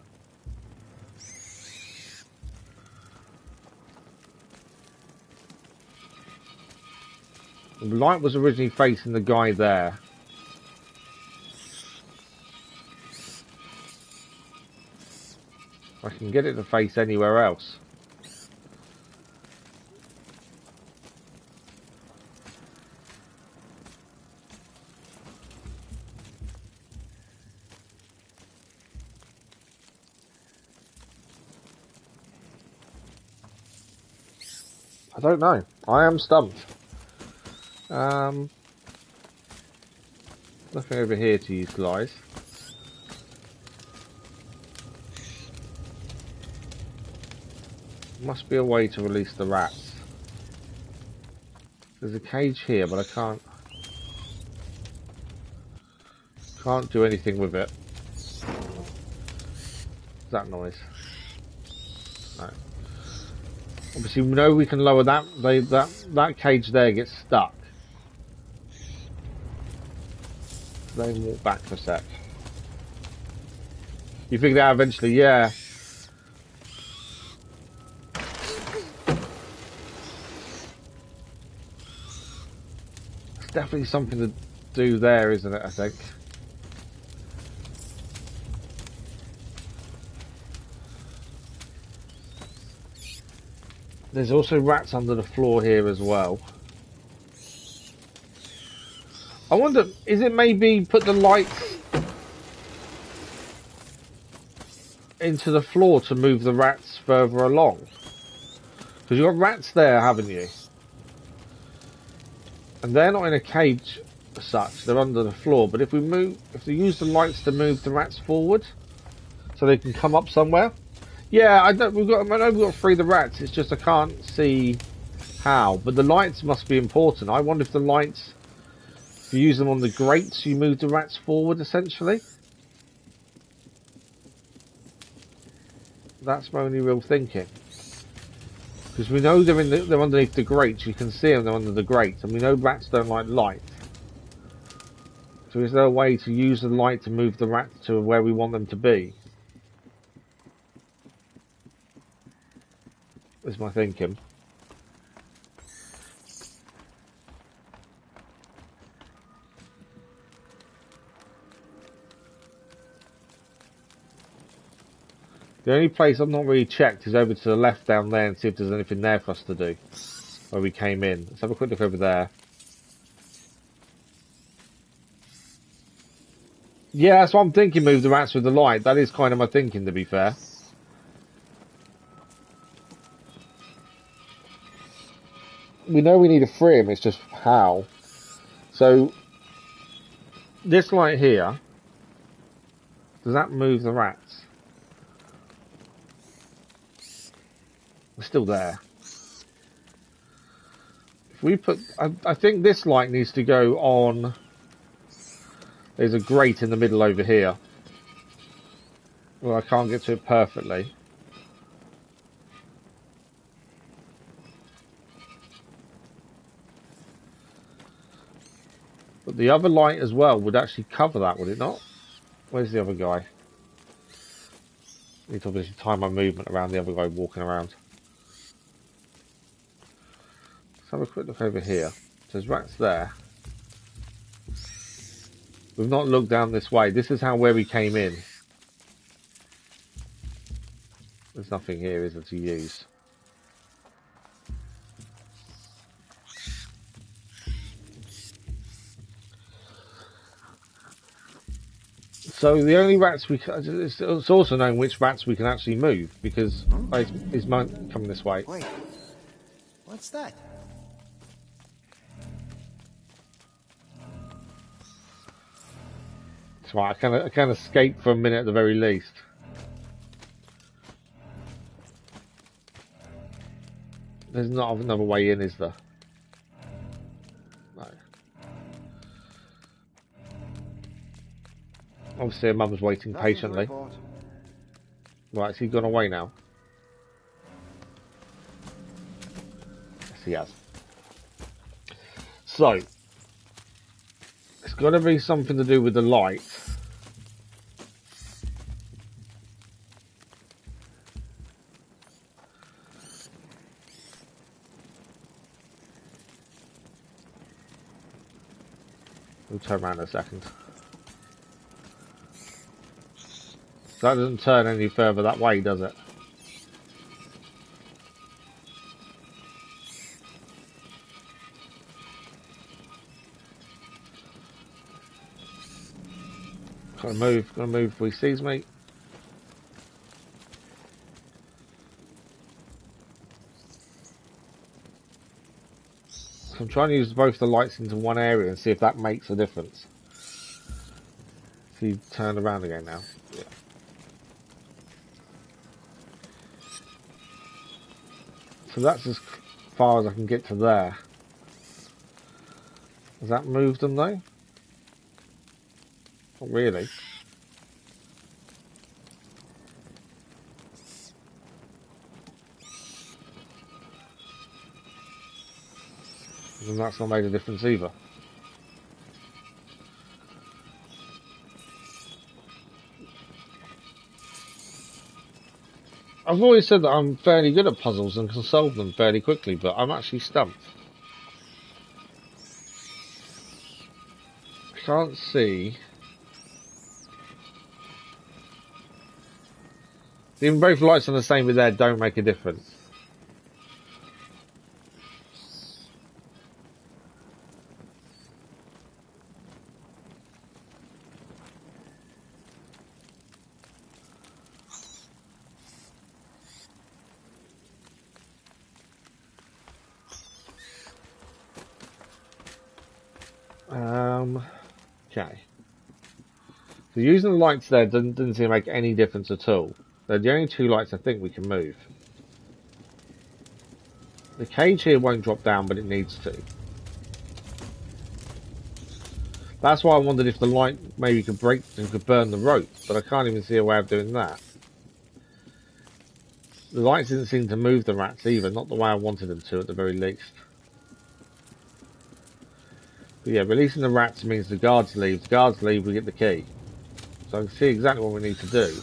The light was originally facing the guy there. I can get it to face anywhere else. I don't know. I am stumped. Nothing over here to utilise. Must be a way to release the rats. There's a cage here, but I can't do anything with it. What's that noise? No. Obviously, we know we can lower that. That cage there gets stuck. They can walk back for a sec. You figure that out eventually, yeah. It's definitely something to do there, isn't it, I think. There's also rats under the floor here as well. I wonder, is it maybe put the lights into the floor to move the rats further along? Because you've got rats there, haven't you? And they're not in a cage as such, they're under the floor. But if we use the lights to move the rats forward, so they can come up somewhere. Yeah, I know we've got to free the rats, it's just I can't see how. But the lights must be important. I wonder if the lights, if you use them on the grates, you move the rats forward, essentially. That's my only real thinking. Because we know they're underneath the grates. You can see them, they're under the grates. And we know rats don't like light. So is there a way to use the light to move the rats to where we want them to be? Is my thinking. The only place I've not really checked is over to the left down there and see if there's anything there for us to do. Where we came in. Let's have a quick look over there. Yeah, that's what I'm thinking, move the rats with the light. That is kind of my thinking, to be fair. We know we need to free him, it's just how. So, this light here, does that move the rats? They're still there. If we put, I think this light needs to go on. There's a grate in the middle over here. Well, I can't get to it perfectly. But the other light as well would actually cover that, would it not? Where's the other guy? I need to obviously time my movement around the other guy walking around. Let's have a quick look over here. There's rats there. We've not looked down this way. This is where we came in. There's nothing here, is there, to use? So the only rats we can, it's also known which rats we can actually move because is coming this way. Wait, what's that? That's right. I can escape for a minute at the very least. There's not another way in, is there? No. Obviously, her mum's waiting patiently. Right, has he gone away now? Yes, he has. So, it's got to be something to do with the light. We'll turn around in a second. So that doesn't turn any further that way, does it? Gotta move before he sees me. So I'm trying to use both the lights into one area and see if that makes a difference. So you turn around again now. Yeah. So that's as far as I can get to there. Has that moved them though? Not really. And that's not made a difference either. I've always said that I'm fairly good at puzzles and can solve them fairly quickly, but I'm actually stumped. I can't see. Even both lights on the same bit there don't make a difference. Okay. So using the lights there didn't seem to make any difference at all. They're the only two lights I think we can move. The cage here won't drop down, but it needs to. That's why I wondered if the light maybe could break and could burn the rope, but I can't even see a way of doing that. The lights didn't seem to move the rats either, not the way I wanted them to at the very least. But yeah, releasing the rats means the guards leave. The guards leave, we get the key. So I can see exactly what we need to do.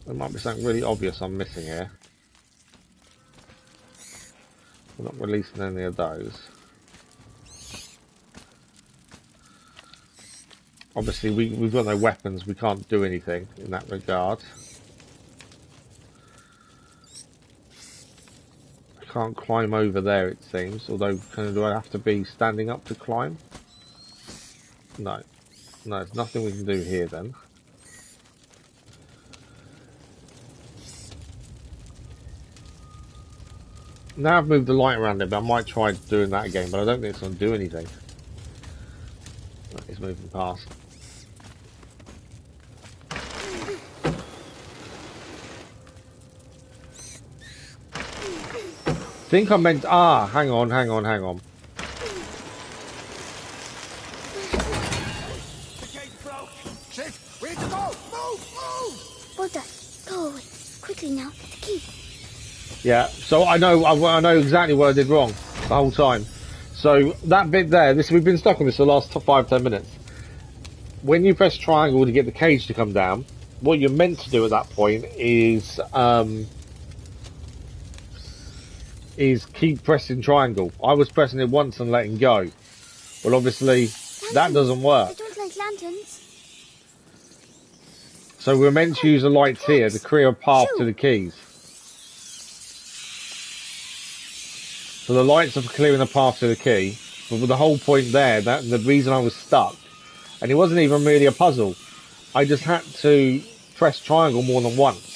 There might be something really obvious I'm missing here. We're not releasing any of those. Obviously, we've got no weapons. We can't do anything in that regard. I can't climb over there, it seems. Although, do I have to be standing up to climb? No. No, there's nothing we can do here then. Now I've moved the light around it, but I might try doing that again, but I don't think it's going to do anything. It's moving past. I think I meant... Ah, hang on. The gate broke. Shit, we need to go. Move. Walter, go away. Quickly now. The key. Yeah, so I know exactly what I did wrong the whole time. So that bit there, we've been stuck on this for the last 5-10 minutes. When you press triangle to get the cage to come down, what you're meant to do at that point is keep pressing triangle. I was pressing it once and letting go. Well, obviously that doesn't work. I don't like lanterns. So we're meant to use the lights here to clear a path to the keys. So the lights are for clearing the path to the key. But with the whole point there, the reason I was stuck, and it wasn't even really a puzzle. I just had to press triangle more than once.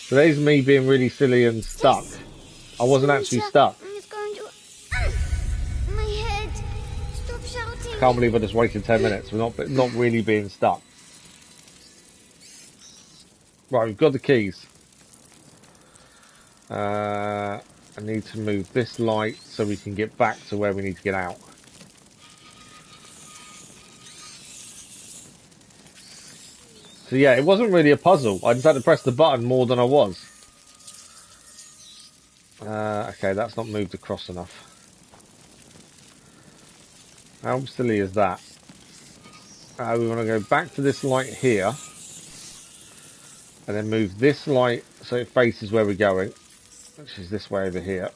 So there's me being really silly and stuck. I wasn't actually stuck. It's going to... my head. Stop shouting. I can't believe I just wasted 10 minutes. We're not really being stuck. Right, we've got the keys. I need to move this light so we can get back to where we need to get out. So yeah, it wasn't really a puzzle. I just had to press the button more than I was. Okay, that's not moved across enough. How silly is that? We want to go back to this light here. And then move this light so it faces where we're going. Which is this way over here.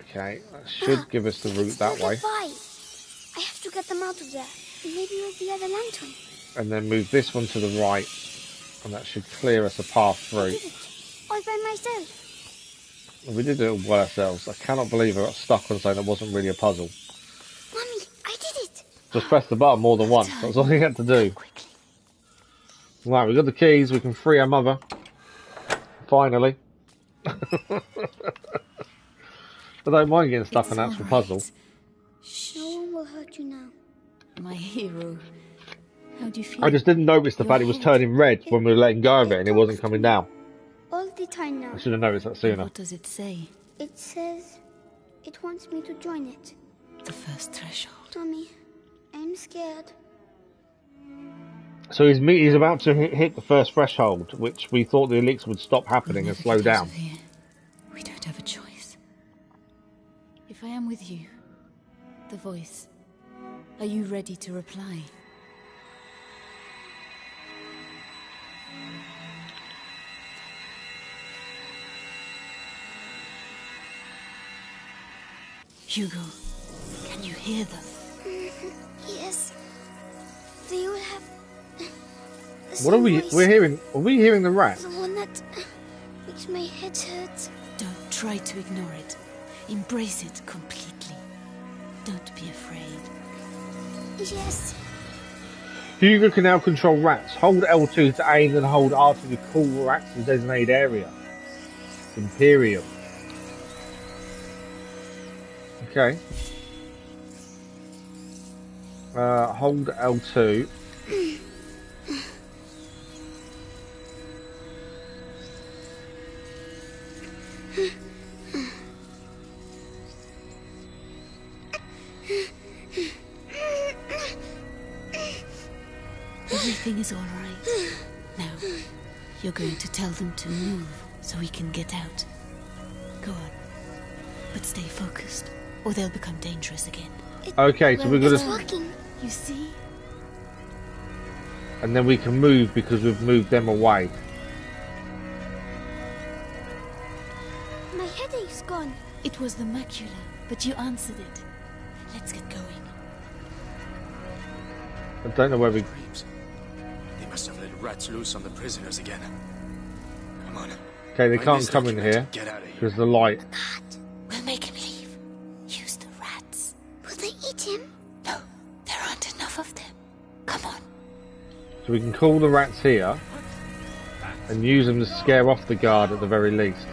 Okay, that should give us the route that way. I have to get them out of there. Maybe with the other lantern. And then move this one to the right. And that should clear us a path through. All by myself. We did it all by ourselves. I cannot believe I got stuck on something that wasn't really a puzzle. Mommy, I did it! Just press the button more than once. That's all you had to do. Right, we got the keys. We can free our mother. Finally. I don't mind getting stuck on an actual puzzle. No one will hurt you now. My hero. How do you feel? I just didn't notice the fact it was turning red when we were letting go of it and it wasn't coming down. All the time now. I should have noticed that sooner. What does it say? It says it wants me to join it. The first threshold. Mommy, I'm scared. So he's about to hit the first threshold, which we thought the elixir would stop happening and slow down. We don't have a choice. If I am with you, the voice, are you ready to reply? Hugo, can you hear them? Yes. They all have... What are we? We're hearing. Are we hearing the rat? The one that makes my head hurt. Don't try to ignore it. Embrace it completely. Don't be afraid. Yes. Hugo can now control rats. Hold L2 to aim and hold R2 to call rats to designated area. Imperium. Okay. Hold L2. Everything is all right. Now, you're going to tell them to move so we can get out. Go on. But stay focused, or they'll become dangerous again. Okay, so we're gonna... working. You see? And then we can move because we've moved them away. My headache's gone. It was the macula, but you answered it. Let's get going. I don't know where we... They must have let rats loose on the prisoners again. Come on. Okay, they can't come in here because the light. We'll make him leave. Use the rats. Will they eat him? No, there aren't enough of them. Come on. So we can call the rats here and use them to scare off the guard at the very least.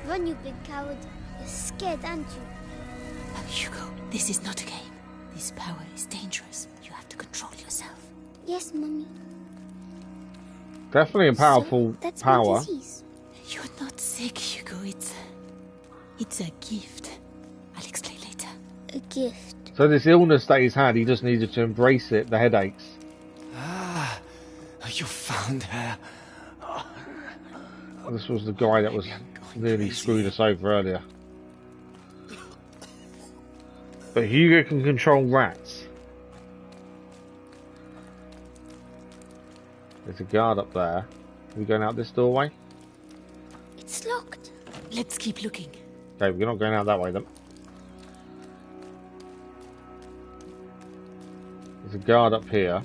Run, you big coward. You're scared, aren't you? Hugo, this is not a game. This power is dangerous. You have to control yourself. Yes, Mummy. Definitely a powerful That's power. my disease. You're not sick, Hugo. It's a gift. I'll explain later. A gift. So this illness that he's had, he just needed to embrace it, the headaches. Ah, you found her. This was the guy that was nearly screwed us over earlier. But Hugo can control rats. There's a guard up there. Are we going out this doorway? It's locked. Let's keep looking. Okay, we're not going out that way then. There's a guard up here.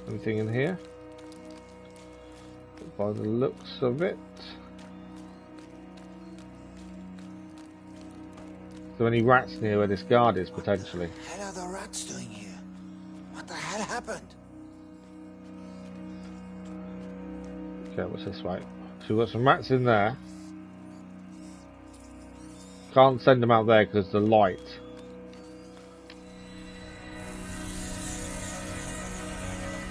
Anything in here? By the looks of it. Are there any rats near where this guard is, potentially? What the hell are the rats doing here? What the hell happened? Okay, what's this way? So we've got some rats in there. Can't send them out there because the light.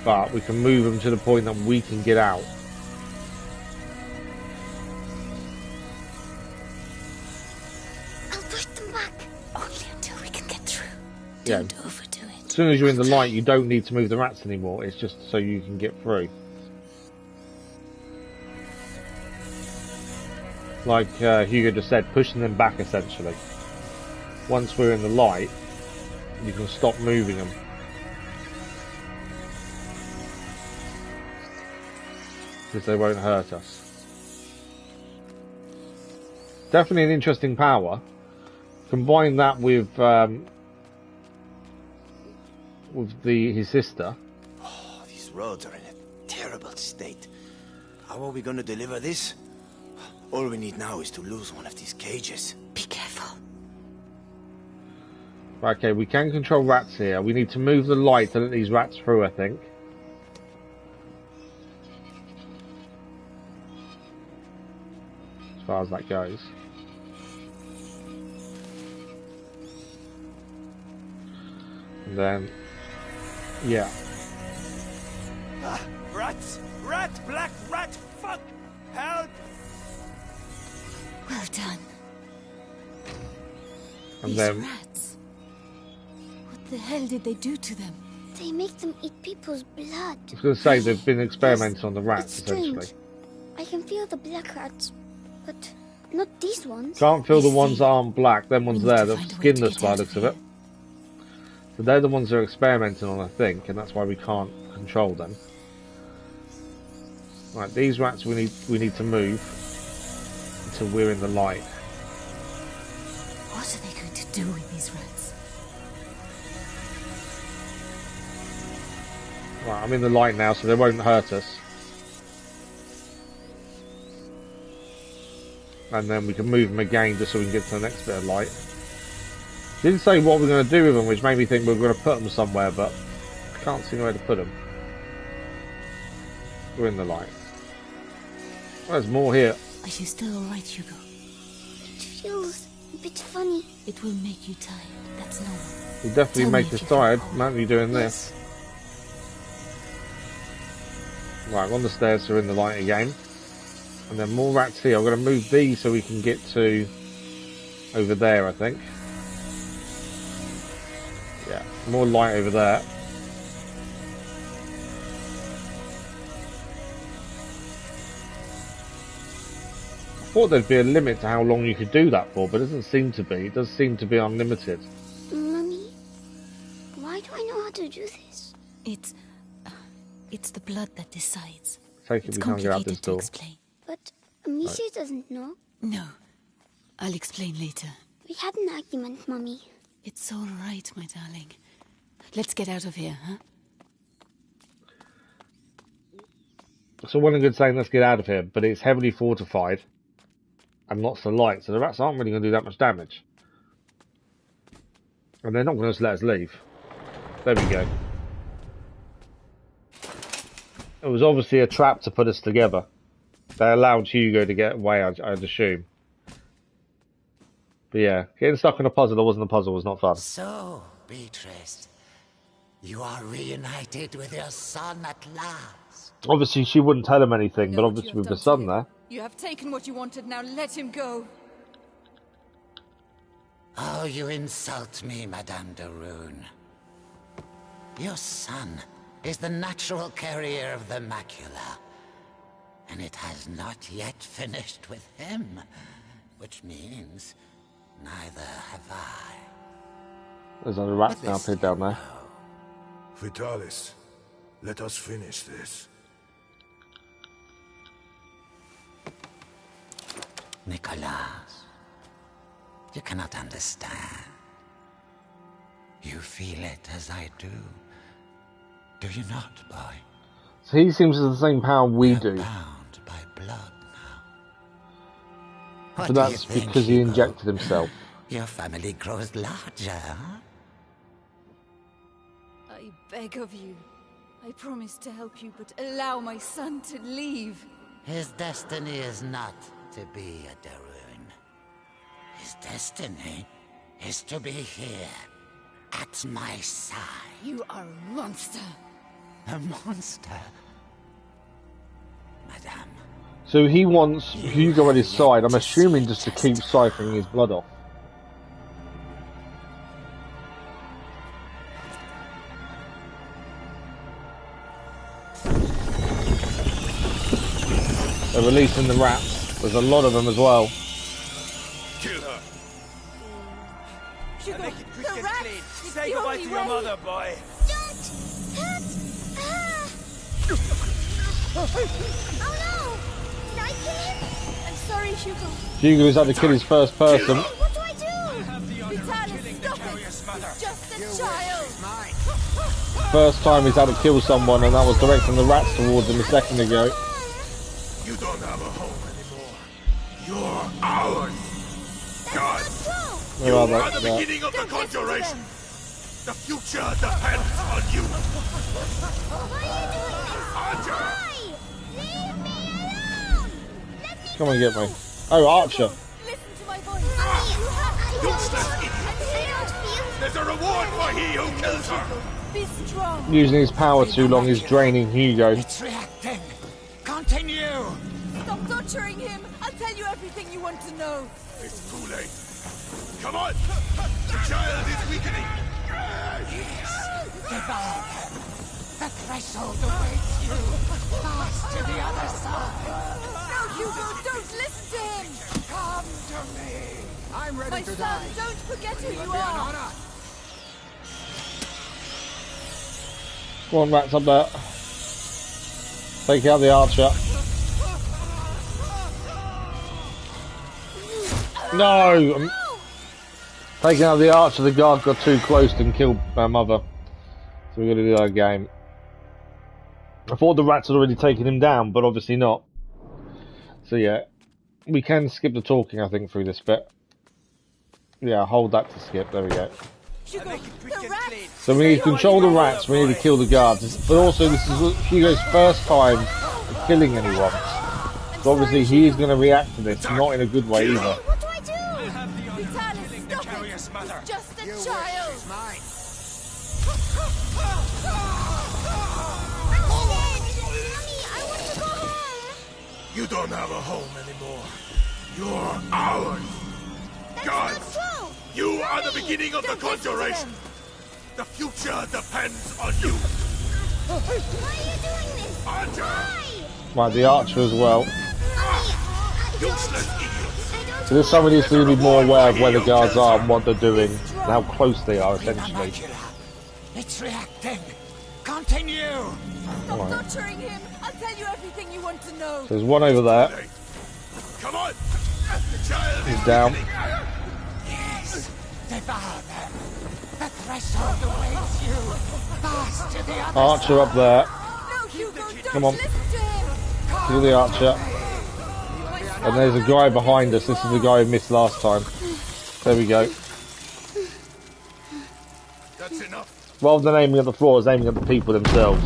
But we can move them to the point that we can get out. I'll push them back. Only until we can get through. Yeah. Don't overdo it. As soon as you're in the light, you don't need to move the rats anymore. It's just so you can get through. Like Hugo just said, pushing them back essentially. Once we're in the light, you can stop moving them. Because they won't hurt us. Definitely an interesting power. Combine that with his sister. Oh, these roads are in a terrible state. How are we gonna deliver this? All we need now is to lose one of these cages. Be careful. Okay, we can control rats here. We need to move the light to let these rats through, I think. As far as that goes. And then, yeah. Ah, rats! Rat! Black rat! Fuck! Help! Well done. And These then rats. What the hell did they do to them? They make them eat people's blood. I was going to say they've been experimenting on the rats, It's strange. essentially. I can feel the black rats, but not these ones. Can't feel the ones that aren't black. Them ones there, they're skinless by the looks of it. So they're the ones they're experimenting on, I think, and that's why we can't control them. Right, these rats we need to move until we're in the light. What are they going to do with these rats? Right, I'm in the light now, so they won't hurt us. And then we can move them again just so we can get to the next bit of light. Didn't say what we're going to do with them, which made me think we were going to put them somewhere, but I can't see where to put them. We're in the light. Oh, there's more here. Are you still alright, Hugo? It feels a bit funny. It will make you tired. That's normal. Will definitely make us tired. Might be doing this. Right, on the stairs, so we're in the light again. And then more rats here. I'm going to move these so we can get to over there, I think. Yeah, more light over there. I thought there'd be a limit to how long you could do that for, but it doesn't seem to be. It does seem to be unlimited. Mummy, why do I know how to do this? It's the blood that decides. Take it, we can't get out this door. But Amicia doesn't know. No. I'll explain later. We had an argument, Mummy. It's all right, my darling. Let's get out of here, huh? So one good saying, let's get out of here, but it's heavily fortified and lots of light, so the rats aren't really going to do that much damage. And they're not going to just let us leave. There we go. It was obviously a trap to put us together. They allowed Hugo to get away, I'd assume. But yeah, getting stuck in a puzzle that wasn't a puzzle was not fun. So, Beatrice, you are reunited with your son at last. Obviously she wouldn't tell him anything, but obviously with the son there. You have taken what you wanted, now let him go. Oh, you insult me, Madame de Rune. Your son is the natural carrier of the macula. And it has not yet finished with him. Which means neither have I. There's other rats now appeared down there. Vitalis, let us finish this. Nicholas, you cannot understand. You feel it as I do. Do you not, boy? So he seems to have the same power we do. Bound by blood now. But that's because he injected himself. Your family grows larger, huh? I beg of you. I promise to help you, but allow my son to leave. His destiny is not to be a de Rune. His destiny is to be here, at my side. You are a monster. A monster? Madame. So he wants Hugo at his side, I'm assuming just to keep siphoning his blood off. They're releasing the rats. There's a lot of them as well. Kill her. Hugo, Make it quick the and rats! clean. It's Say the goodbye only to your way. mother, boy. Don't hurt her! Oh no! Did I kill him? I'm sorry, Hugo. Hugo's had to kill his first person. What do I do? Vitalis, stop it! He's just a child! First time he's had to kill someone, and that was directing the rats towards him a second ago. ours! God! You are the beginning of the conjuration! The future depends on you! Why are you doing this? Archer! Why? Leave me alone! Let me Come and get me. go! Oh, Archer. Listen to my voice. You have to Useless go. idiot! I don't feel... There's a reward for he who kills her! Be strong. Using his power too long is draining Hugo. It's reacting. Continue. Stop torturing him. I'll tell you everything you want to know. It's too late. Come on! The child is weakening! Yes. Devour her. The threshold awaits you. Pass to the other side. No, Hugo, don't listen to him. Come to me. I'm ready My to son, die. don't forget who you Be an are. honor. Come on, rats up there. Take out the Archer. No! Taking out the Archer, the guard got too close and killed my mother. So we're going to do that again. I thought the rats had already taken him down, but obviously not. So yeah, we can skip the talking, I think, through this bit. Yeah, hold that to skip. There we go. Hugo, the rats. So we need to control the rats, we need to kill the guards. But also, this is Hugo's first time killing anyone. So obviously he is going to react to this, not in a good way either. What do I do? Vitalis, stop it. He's just a child. I want to go home. You don't have a home anymore. You're ours! God! You are the beginning of the conjuration! The future depends on you! Why are you doing this? Archer! Right, the Archer as well. Useless idiots! So this time we need to be more aware of where the guards are and what they're doing, and how close they are, essentially. It's reacting. Continue. Stop torturing him. I'll tell you everything you want to know. So there's one over there. Come on! The child He's down. Yes. Devour them. The threshold awaits you. Pass to the other Archer up there. No, Hugo, don't Come on. listen to him. Kill the Archer. And there's a guy behind us. This is the guy who missed last time. There we go. That's enough. Rather than aiming at the floor, it's aiming at the people themselves.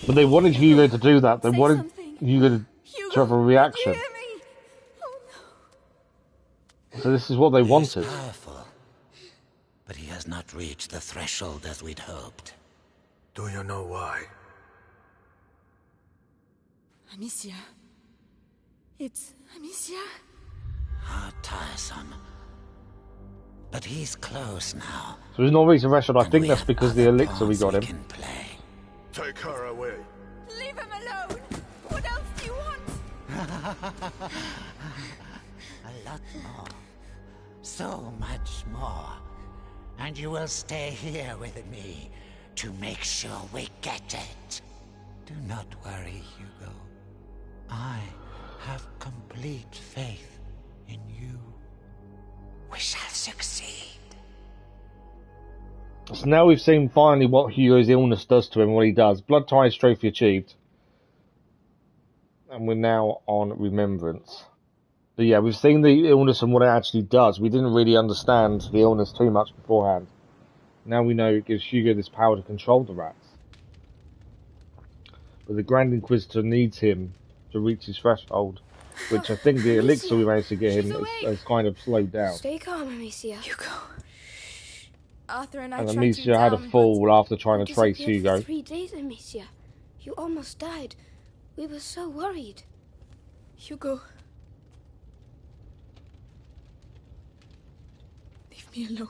But they wanted Hugo to do that. They wanted Hugo to have a reaction. So this is what they wanted. He's powerful, but he has not reached the threshold as we'd hoped. Do you know why? Amecia. It's Amecia. How tiresome. But he's close now. So he's not reached the threshold. I think that's because the elixir we got him. Take her away. Leave him alone. What else do you want? A lot more. So much more. And you will stay here with me to make sure we get it. Do not worry, Hugo. I have complete faith in you. We shall succeed. So now we've seen finally what Hugo's illness does to him, what he does. Blood ties trophy achieved. And we're now on Remembrance. But yeah, we've seen the illness and what it actually does. We didn't really understand the illness too much beforehand. Now we know it gives Hugo this power to control the rats. But the Grand Inquisitor needs him to reach his threshold, which I think the elixir we managed to get him has kind of slowed down. Stay calm, Amicia. Hugo. Arthur and I And tracked Amecia you had a down, fall after You trying to trace disappeared Hugo. for 3 days, Amicia. You almost died. We were so worried. Hugo. Leave me alone.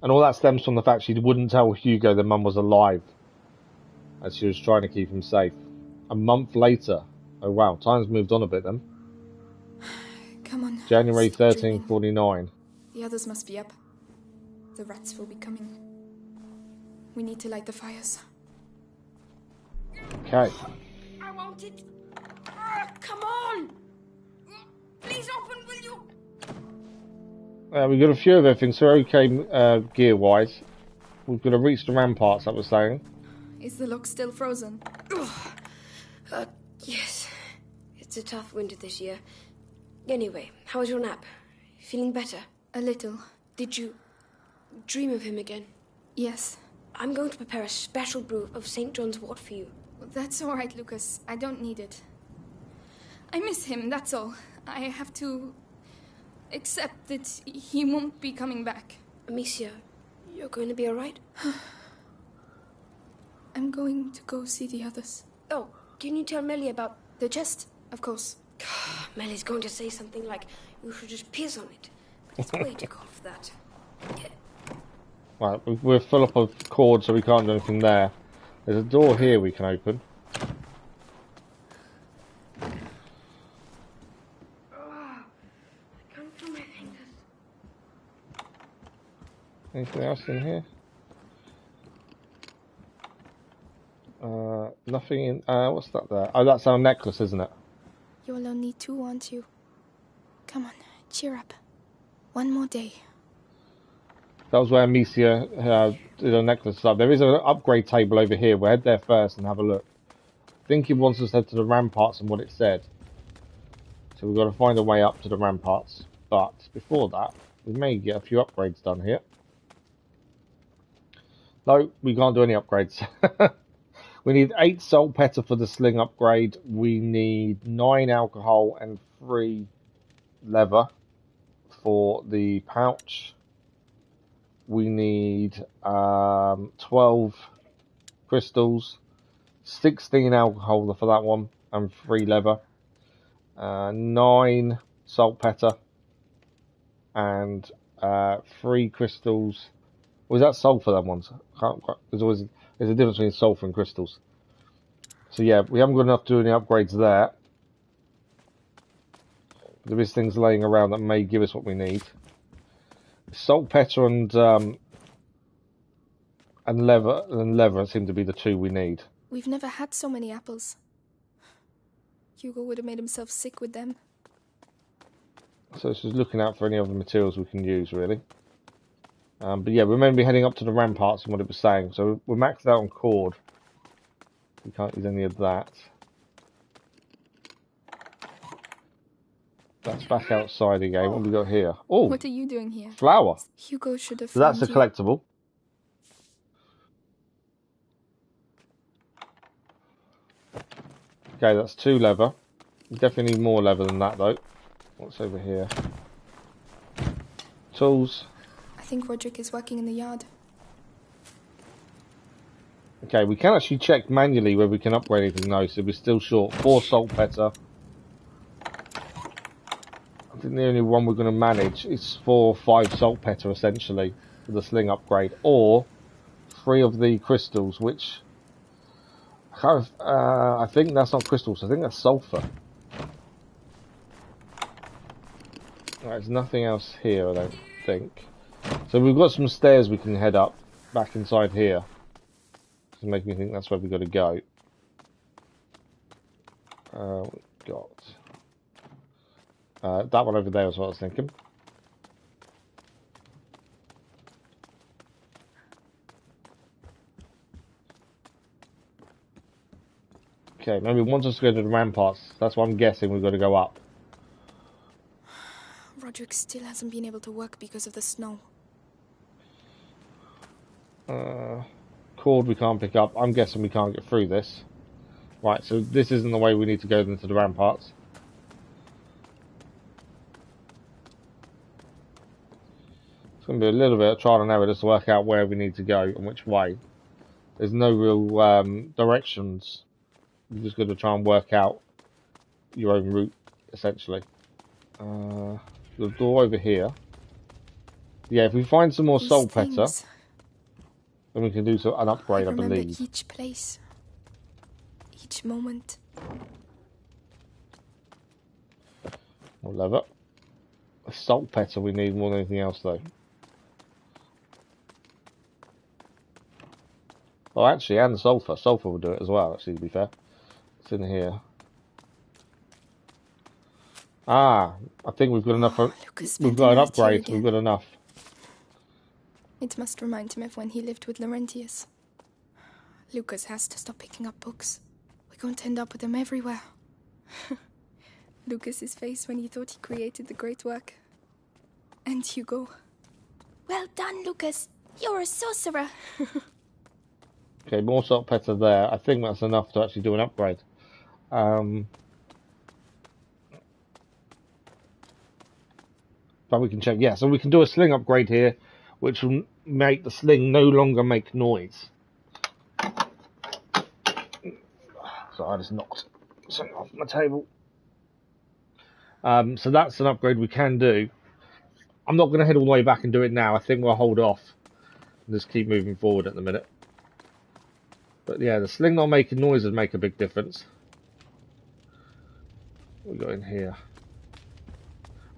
And all that stems from the fact she wouldn't tell Hugo that Mum was alive, as she was trying to keep him safe. A month later. Oh wow, time's moved on a bit then. Come on. January stop dreaming. 1349. The others must be up. The rats will be coming. We need to light the fires. Okay. I want it. Come on! Please open, will you? We've got a few of everything, so we're okay gear-wise. we're going to reach the ramparts, that was saying. Is the lock still frozen? Yes. It's a tough winter this year. Anyway, how was your nap? Feeling better? A little. Did you dream of him again? Yes. I'm going to prepare a special brew of St. John's wort for you. That's all right, Lucas. I don't need it. I miss him, that's all. I have to accept that he won't be coming back. Amecia, you're going to be all right? I'm going to go see the others. Oh, can you tell Melly about... The chest? Of course. Melly's going to say something like, you should just piss on it. But it's way too cold for that. Right, we're full up of cord, so we can't do anything there. There's a door here we can open. I can't feel my fingers. Anything else in here? Nothing in... what's that there? Oh, that's our necklace, isn't it? You'll only need 2, aren't you? Come on, cheer up. One more day. That was where Amecia did her necklace up. There is an upgrade table over here. We'll head there first and have a look. I think it wants us to head to the ramparts and what it said. So we've got to find a way up to the ramparts. But before that, we may get a few upgrades done here. No, we can't do any upgrades. We need 8 saltpeter for the sling upgrade. We need 9 alcohol and 3 leather for the pouch. We need 12 crystals, 16 alcohol for that one, and 3 leather. 9 saltpeter and 3 crystals. Was that sulfur? That one's there's a difference between sulfur and crystals. So yeah, we haven't got enough to do any upgrades there. There is things laying around that may give us what we need. Saltpeter and leather seem to be the 2 we need. We've never had so many apples. Hugo would have made himself sick with them. So it's just looking out for any other materials we can use, really. But yeah, we're meant to be heading up to the ramparts and what it was saying. So we're maxed out on cord. We can't use any of that. That's back outside again. What have we got here? Oh, what are you doing here? Flour. Hugo should have. So that's a collectible. Okay, that's 2 leather. We definitely need more leather than that, though. What's over here? Tools. I think Roderick is working in the yard. Okay, we can actually check manually where we can upgrade anything though, so we're still short. 4 saltpeter. I think the only one we're going to manage is 4 or 5 saltpeter essentially for the sling upgrade, or 3 of the crystals, which I think that's not crystals. I think that's sulfur. There's nothing else here, I don't think. So we've got some stairs we can head up back inside here. To make me think that's where we've got to go. We've got that one over there is what I was thinking. Okay, maybe once us to go to the ramparts, that's what I'm guessing we've got to go up. Roderick still hasn't been able to work because of the snow. Cord we can't pick up. I'm guessing we can't get through this. Right, so this isn't the way we need to go into the ramparts. It's going to be a little bit of trial and error just to work out where we need to go and which way. There's no real directions. You've just got to try and work out your own route, essentially. The door over here. Yeah, if we find some more saltpeter, then we can do an upgrade, I believe. Each place, each moment. More leather. Saltpeter we need more than anything else, though. Oh, actually, and sulfur. Sulfur will do it as well, actually, to be fair. It's in here. Ah, I think we've got enough. We've got an upgrade. We've got enough. It must remind him of when he lived with Laurentius. Lucas has to stop picking up books. We're going to end up with them everywhere. Lucas's face when he thought he created the great work. And Hugo. Well done, Lucas. You're a sorcerer. Okay, more salt petter there. I think that's enough to actually do an upgrade. But we can check. Yeah, so we can do a sling upgrade here, which will make the sling no longer make noise. So I just knocked something off my table. So that's an upgrade we can do. I'm not going to head all the way back and do it now. I think we'll hold off and just keep moving forward at the minute. But yeah, the sling not making noises make a big difference. What we got in here?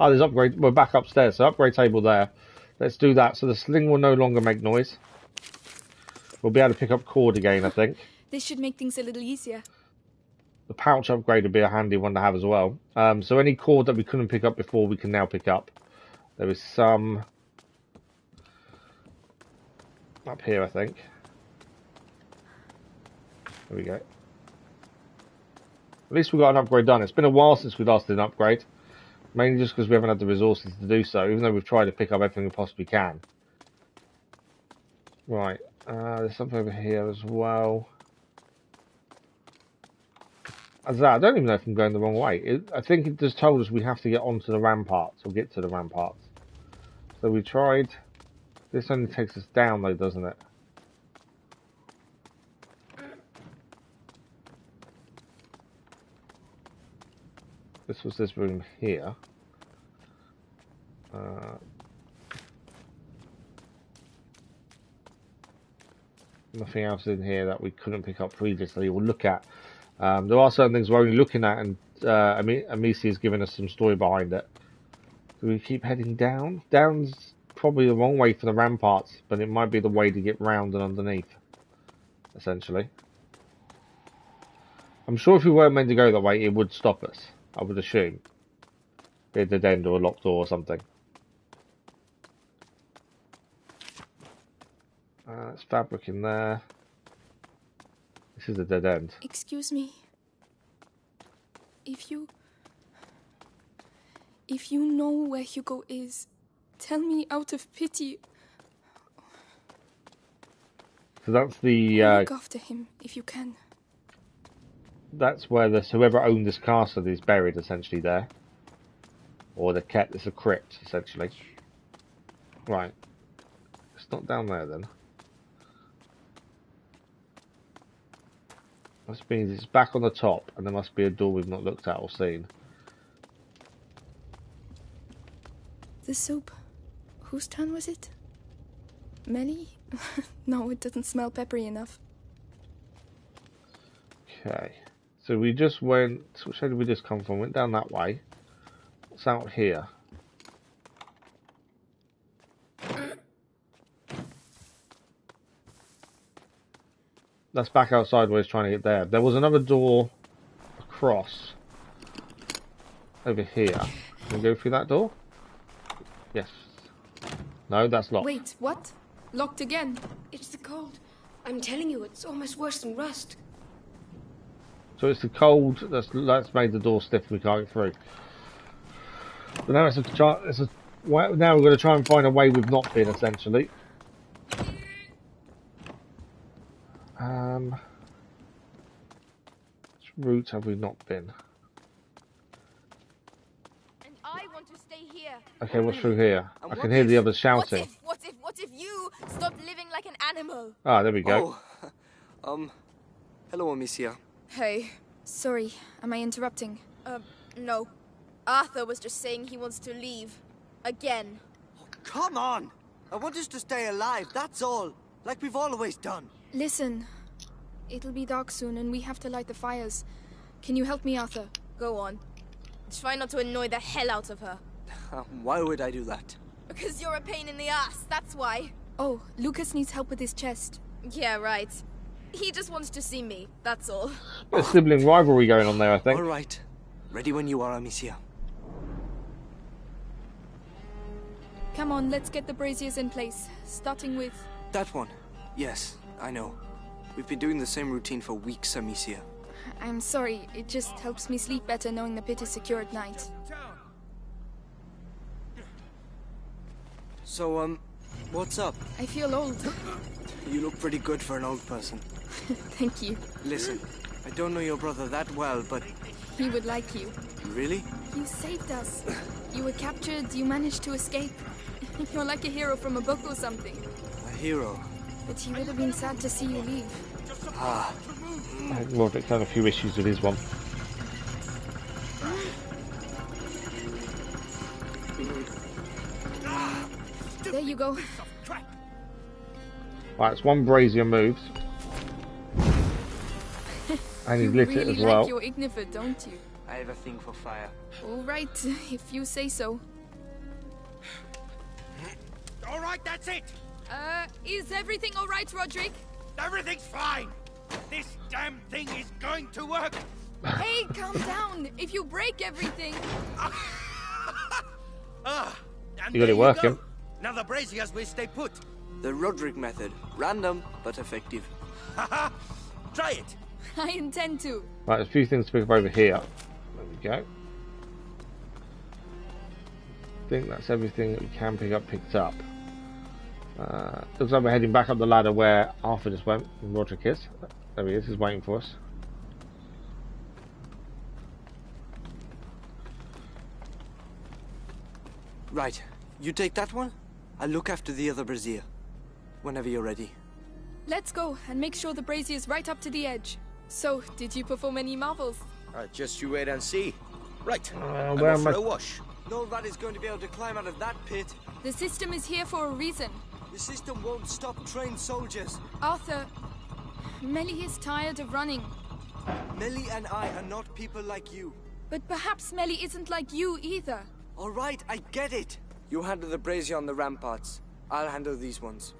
Oh, there's upgrade. We're back upstairs, so upgrade table there. Let's do that. So the sling will no longer make noise. We'll be able to pick up cord again, I think. This should make things a little easier. The pouch upgrade would be a handy one to have as well. So any cord that we couldn't pick up before, we can now pick up. There is some up here, I think. There we go. At least we got an upgrade done. It's been a while since we last did an upgrade. Mainly just because we haven't had the resources to do so, even though we've tried to pick up everything we possibly can. Right. There's something over here as well. As that, I don't even know if I'm going the wrong way. I think it just told us we have to get onto the ramparts, or get to the ramparts. So we tried. This only takes us down though, doesn't it? This was this room here. Nothing else in here that we couldn't pick up previously or look at. There are certain things we're only looking at, and Amecia has given us some story behind it. Do we keep heading down? Down's probably the wrong way for the ramparts, but it might be the way to get round and underneath, essentially. I'm sure if we weren't meant to go that way, it would stop us, I would assume. Be a dead end or a locked door or something. There's fabric in there. This is a dead end. Excuse me. If you know where Hugo is, tell me out of pity. So that's the look after him if you can. That's where whoever owned this castle is buried, essentially there, or the cat. It's a crypt, essentially. Right. It's not down there then. Must means it's back on the top, and there must be a door we've not looked at or seen. The soup. Whose turn was it? Melly? No, it doesn't smell peppery enough. Okay. So we just went... Which way did we just come from? Went down that way. What's out here? That's back outside where he's trying to get there. There was another door across over here. Can we go through that door? Yes. No, that's locked. Wait, what? Locked again? It's the cold. I'm telling you, it's almost worse than rust. So it's the cold that's made the door stiff and we can't get through. But now now we're going to try and find a way we've not been, essentially. Which route have we not been? And I want to stay here. Okay, what's through here? I can hear the others shouting. What if you stop living like an animal? Ah, there we go. Oh, hello, Amicia. Hey, sorry, am I interrupting? No. Arthur was just saying he wants to leave. Again. Oh, come on! I want us to stay alive, that's all. Like we've always done. Listen, it'll be dark soon and we have to light the fires. Can you help me, Arthur? Go on. Try not to annoy the hell out of her. Why would I do that? Because you're a pain in the ass, that's why. Oh, Lucas needs help with his chest. Yeah, right. He just wants to see me, that's all. A sibling rivalry going on there, I think. Alright. Ready when you are, Amecia. Come on, let's get the braziers in place. Starting with... That one. Yes, I know. We've been doing the same routine for weeks, Amicia. I'm sorry, it just helps me sleep better knowing the pit is secure at night. So, what's up? I feel old. You look pretty good for an old person. Thank you. Listen, I don't know your brother that well, but... He would like you. Really? You saved us. You were captured, you managed to escape. You're like a hero from a book or something. A hero? But he would have been sad to see you leave. Ah. I think Roderick's had a few issues with his one. There you go. Right, it's one brazier moves. And he's lit it as well. You really like your Ignifer, don't you? I have a thing for fire. All right, if you say so. All right, that's it. Is everything all right, Roderick? Everything's fine. This damn thing is going to work. Hey, calm down. If you break everything... You got it working. Go. Now the braziers will stay put. The Roderick method. Random, but effective. Try it. I intend to. Right, there's a few things to pick up over here. There we go. I think that's everything that we can pick up, picked up. Looks like we're heading back up the ladder where Arthur just went, and Roderick is. There he is, he's waiting for us. Right, you take that one. I'll look after the other brazier. Whenever you're ready. Let's go and make sure the brazier's right up to the edge. So, did you perform any marvels? Just you wait and see. Right, where I'm am I? for a wash. No rat is going to be able to climb out of that pit. The system is here for a reason. The system won't stop trained soldiers. Arthur, Melly is tired of running. Melly and I are not people like you. But perhaps Melly isn't like you either. All right, I get it. You handle the brazier on the ramparts. I'll handle these ones.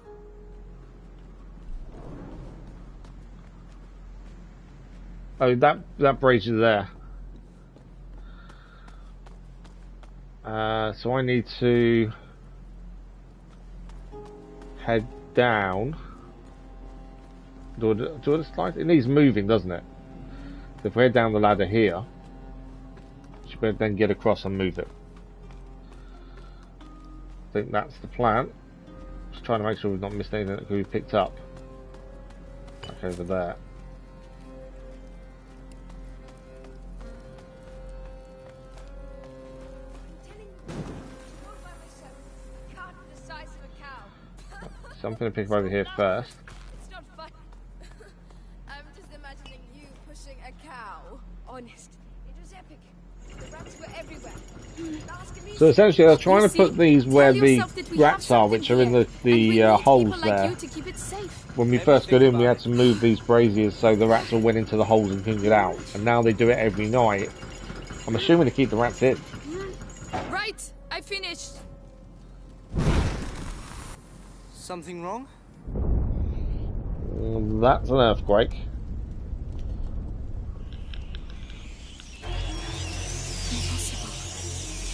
Oh, that brazier there. So I need to head down. Do I slide? It needs moving, doesn't it? So if we head down the ladder here, we should then get across and move it. I think that's the plan. Just trying to make sure we've not missed anything that we picked up. Back over there. Something to pick up over here first. It's not fun. I'm just imagining you pushing a cow. Honest, it was epic. The rats were everywhere. So essentially, they're trying to put these where the rats are, which are in the holes there. When we first got in, we had to move these braziers so the rats all went into the holes and couldn't get out. And now they do it every night. I'm assuming to keep the rats in. Right, I finished. Something wrong? That's an earthquake.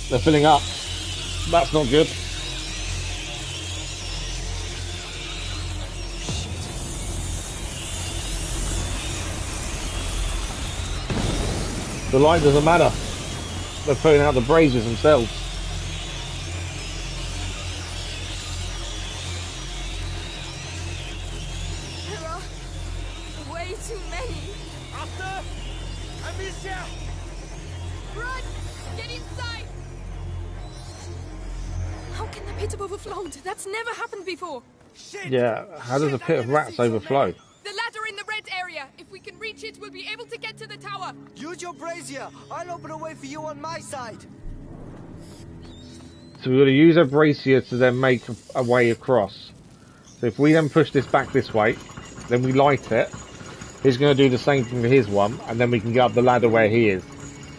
They're filling up. That's not good. The light doesn't matter. They're putting out the braziers themselves. There are way too many. After! Amecia! Run! Get inside! How can the pit have overflowed? That's never happened before. Shit! Yeah, how does a pit of rats overflow? The ladder in the red area. If we can reach it, we'll be able to get to the tower. Use your brazier. I'll open a way for you on my side. So we're going to use a brazier to then make a way across. So if we then push this back this way, then we light it. He's going to do the same thing for his one, and then we can get up the ladder where he is.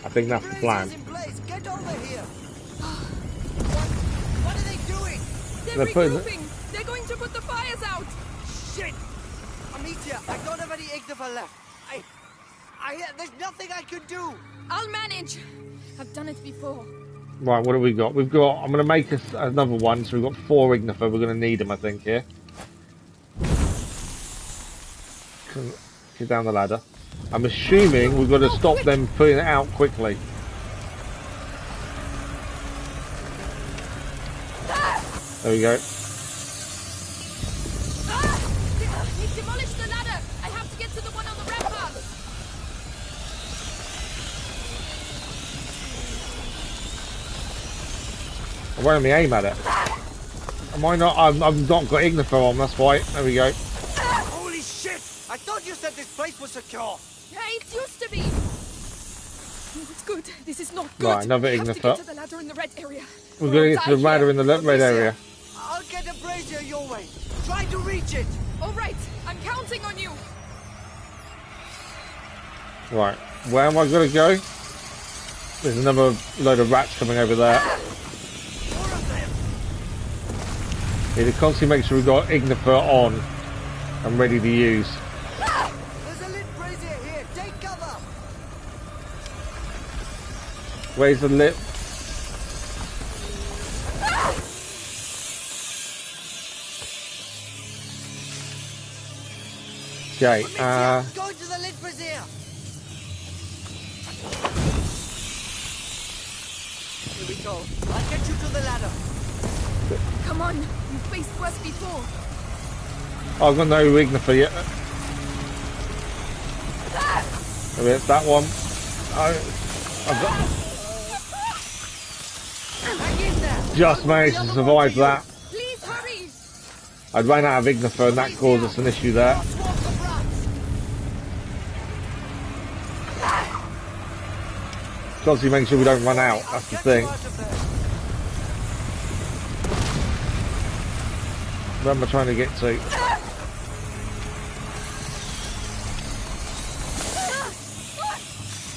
I think that's the plan. Get over here. What are they doing? They're regrouping. They're going to put the fires out. Shit! Amecia, I don't have any Ignifer left. There's nothing I can do. I'll manage. I've done it before. Right, what have we got? We've got... I'm going to make us another one, so we've got 4 Ignifer. We're going to need them, I think, here. Get down the ladder. I'm assuming we've got to stop them putting it out quickly. There we go. He's demolished the ladder. I have to get to the one on the rampart. I won't let me aim at it. Am I not? I've not got Ignifer on, that's why. There we go. Holy shit! I thought you said this place was secure. Yeah, it used to be. It's good. This is not good. Right, another Ignifer. Ignifer. To the ladder in the red area. We're going to get to the ladder in the red area. I'll get a brazier your way. Try to reach it. All right, I'm counting on you. Right, where am I going to go? There's another load of rats coming over there. Need to constantly make sure we've got Ignifer on and ready to use. There's a lit brazier here. Take cover. Where's the lit? Okay, Go to the lit brazier. Here we go. I'll get you to the ladder. Come on, you faced worse before. I've got no Ignifer yet. Maybe it's that one. I've got... Just managed to survive that. Please hurry. I ran out of Ignifer and that caused us an issue there. Constantly making sure we don't run out, that's the thing. Where am I trying to get to?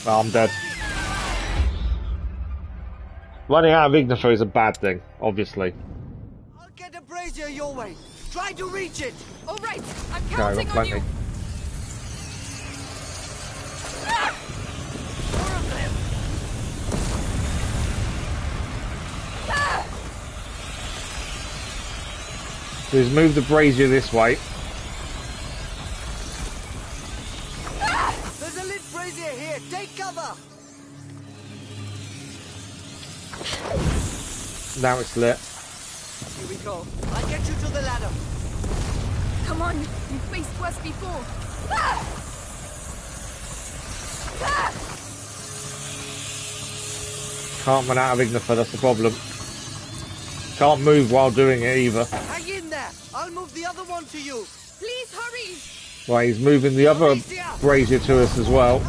Oh, I'm dead. Running out of Ignifer is a bad thing, obviously. I'll get a brazier your way. Try to reach it. All right, I'm counting on you. So just move the brazier this way. There's a lit brazier here. Take cover. Now it's lit. Here we go. I'll get you to the ladder. Come on, you faced worse before. Can't run out of Ignifer, that's the problem. Can't move while doing it either. Hang in there. I'll move the other one to you. Please hurry. Right, he's moving the other brazier to us as well.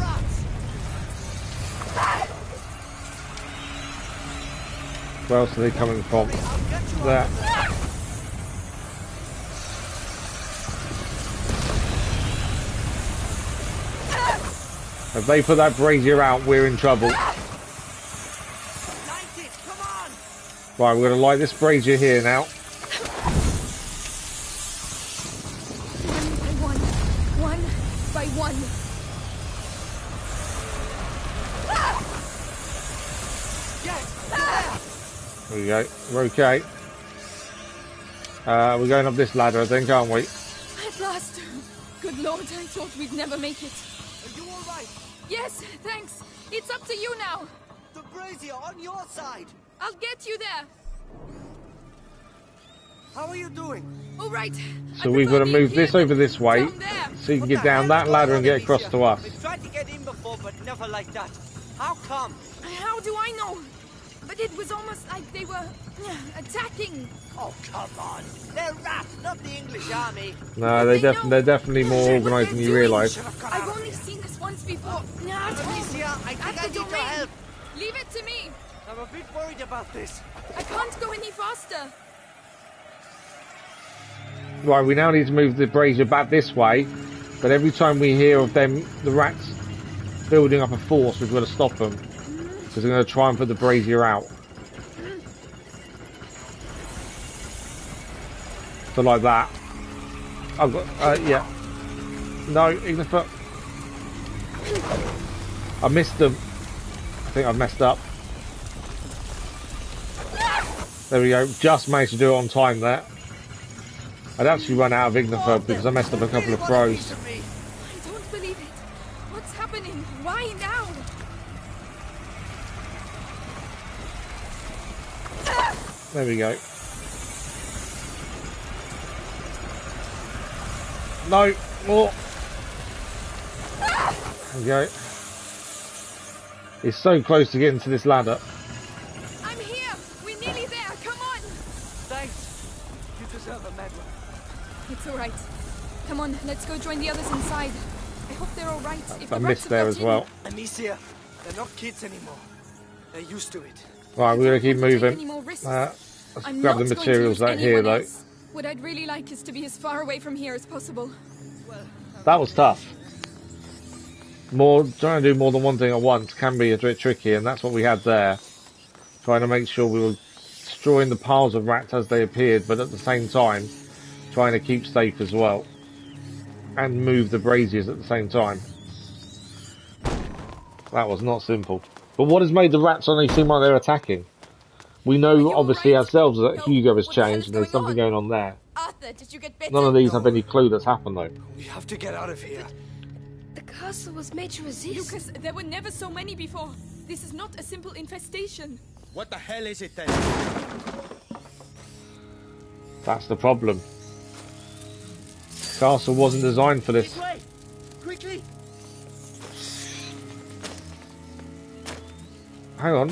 Where else are they coming from? There. If they put that brazier out, we're in trouble. Right, we're going to light this brazier here now. One by one. There we go. We're okay. We're going up this ladder, I think, aren't we? At last. Good Lord, I thought we'd never make it. Are you all right? Yes, thanks. It's up to you now. The brazier on your side. I'll get you there. How are you doing? All right. So we've got to move this over this way, so you can get down that ladder and get across to us. We tried to get in before, but never like that. How come? How do I know? But it was almost like they were attacking. Oh, come on. They're rats, not the English army. No, they're definitely more organised than you realise. I've only seen this once before. Amicia, I think I need your help. Leave it to me. I'm a bit worried about this. I can't go any faster. Right, we now need to move the brazier back this way, but every time we hear of them, the rats building up a force, we've got to stop them. Because they're going to try and put the brazier out. So like that. I've got, yeah. No, Ignifer. I missed them. I think I've messed up. There we go. Just managed to do it on time there. I'd actually run out of Ignifer because I messed up a couple of throws. I don't believe it. What's happening? Why now? There we go. No, more. There we go. He's so close to getting to this ladder. I'm here. We're nearly there. Come on. Thanks. You deserve a medal. It's all right. Come on, let's go join the others inside. I hope they're all right. If I missed there as well. Amicia, they're not kids anymore. They're used to it. Right, we're going to keep moving. Let's grab the materials out here, though. What I'd really like is to be as far away from here as possible. That was tough. Trying to do more than one thing at once can be a bit tricky, and that's what we had there. Trying to make sure we were destroying the piles of rats as they appeared, but at the same time, trying to keep safe as well. And move the braziers at the same time. That was not simple. But what has made the rats only seem like they're attacking? We know, obviously, ourselves that Hugo has changed and there's something going on there. Arthur, did you get bitten? None of these have any clue that's happened, though. We have to get out of here. The castle was made to resist. Lucas, there were never so many before. This is not a simple infestation. What the hell is it then? That's the problem. The castle wasn't designed for this. Quickly! Hang on.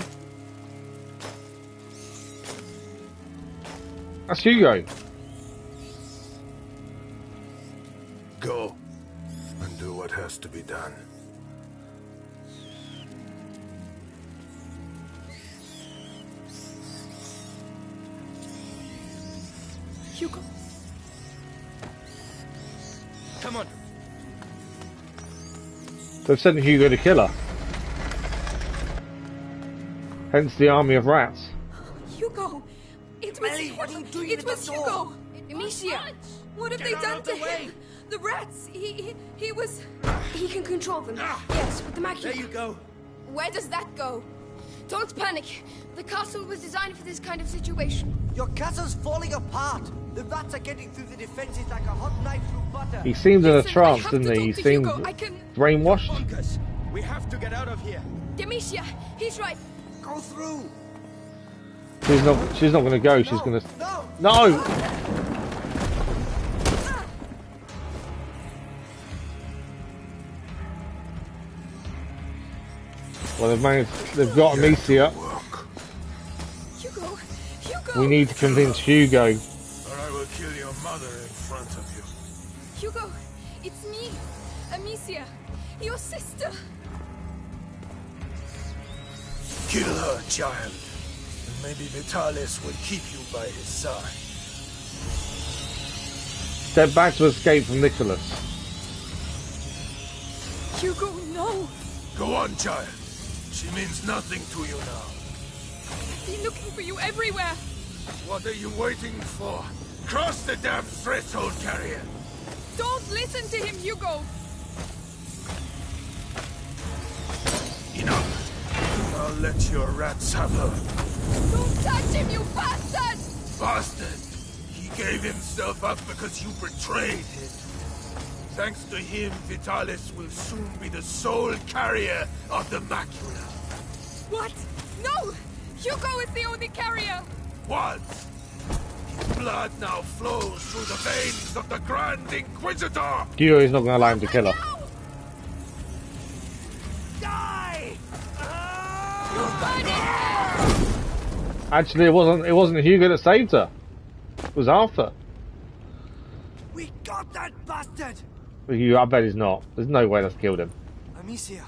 That's Hugo. Go and do what has to be done. Hugo. Come on. They've sent Hugo to kill her. Hence the army of rats. Hugo! It was It was Hugo! Amicia! What have they done to him? The rats! He was... He can control them. Yes, with the macula. There you go. Where does that go? Don't panic. The castle was designed for this kind of situation. Your castle's falling apart. The rats are getting through the defenses like a hot knife through butter. He seemed in a trance, didn't he? He seemed brainwashed. Bunkers. We have to get out of here. Amicia, he's right. Go through. She's not going to go. She's going to... No! Well, they've got Amecia. Hugo! We need to convince Hugo. Or I will kill your mother in front of you. Hugo, it's me, Amicia, your sister. Kill her, child. And maybe Vitalis will keep you by his side. Step back to escape from Nicholas. Hugo, no! Go on, child. She means nothing to you now. I've been looking for you everywhere. What are you waiting for? Cross the damn threshold, carrier. Don't listen to him, Hugo. Enough. I'll let your rats have her. Don't touch him, you bastard! Bastard! He gave himself up because you betrayed him. Thanks to him, Vitalis will soon be the sole carrier of the macula. What? No! Hugo is the only carrier! What? His blood now flows through the veins of the Grand Inquisitor! Hugo is not going to allow him to kill her. Die! Actually, it wasn't Hugo that saved her. It was Arthur. We got that bastard! I bet he's not. There's no way that's killed him. Amicia.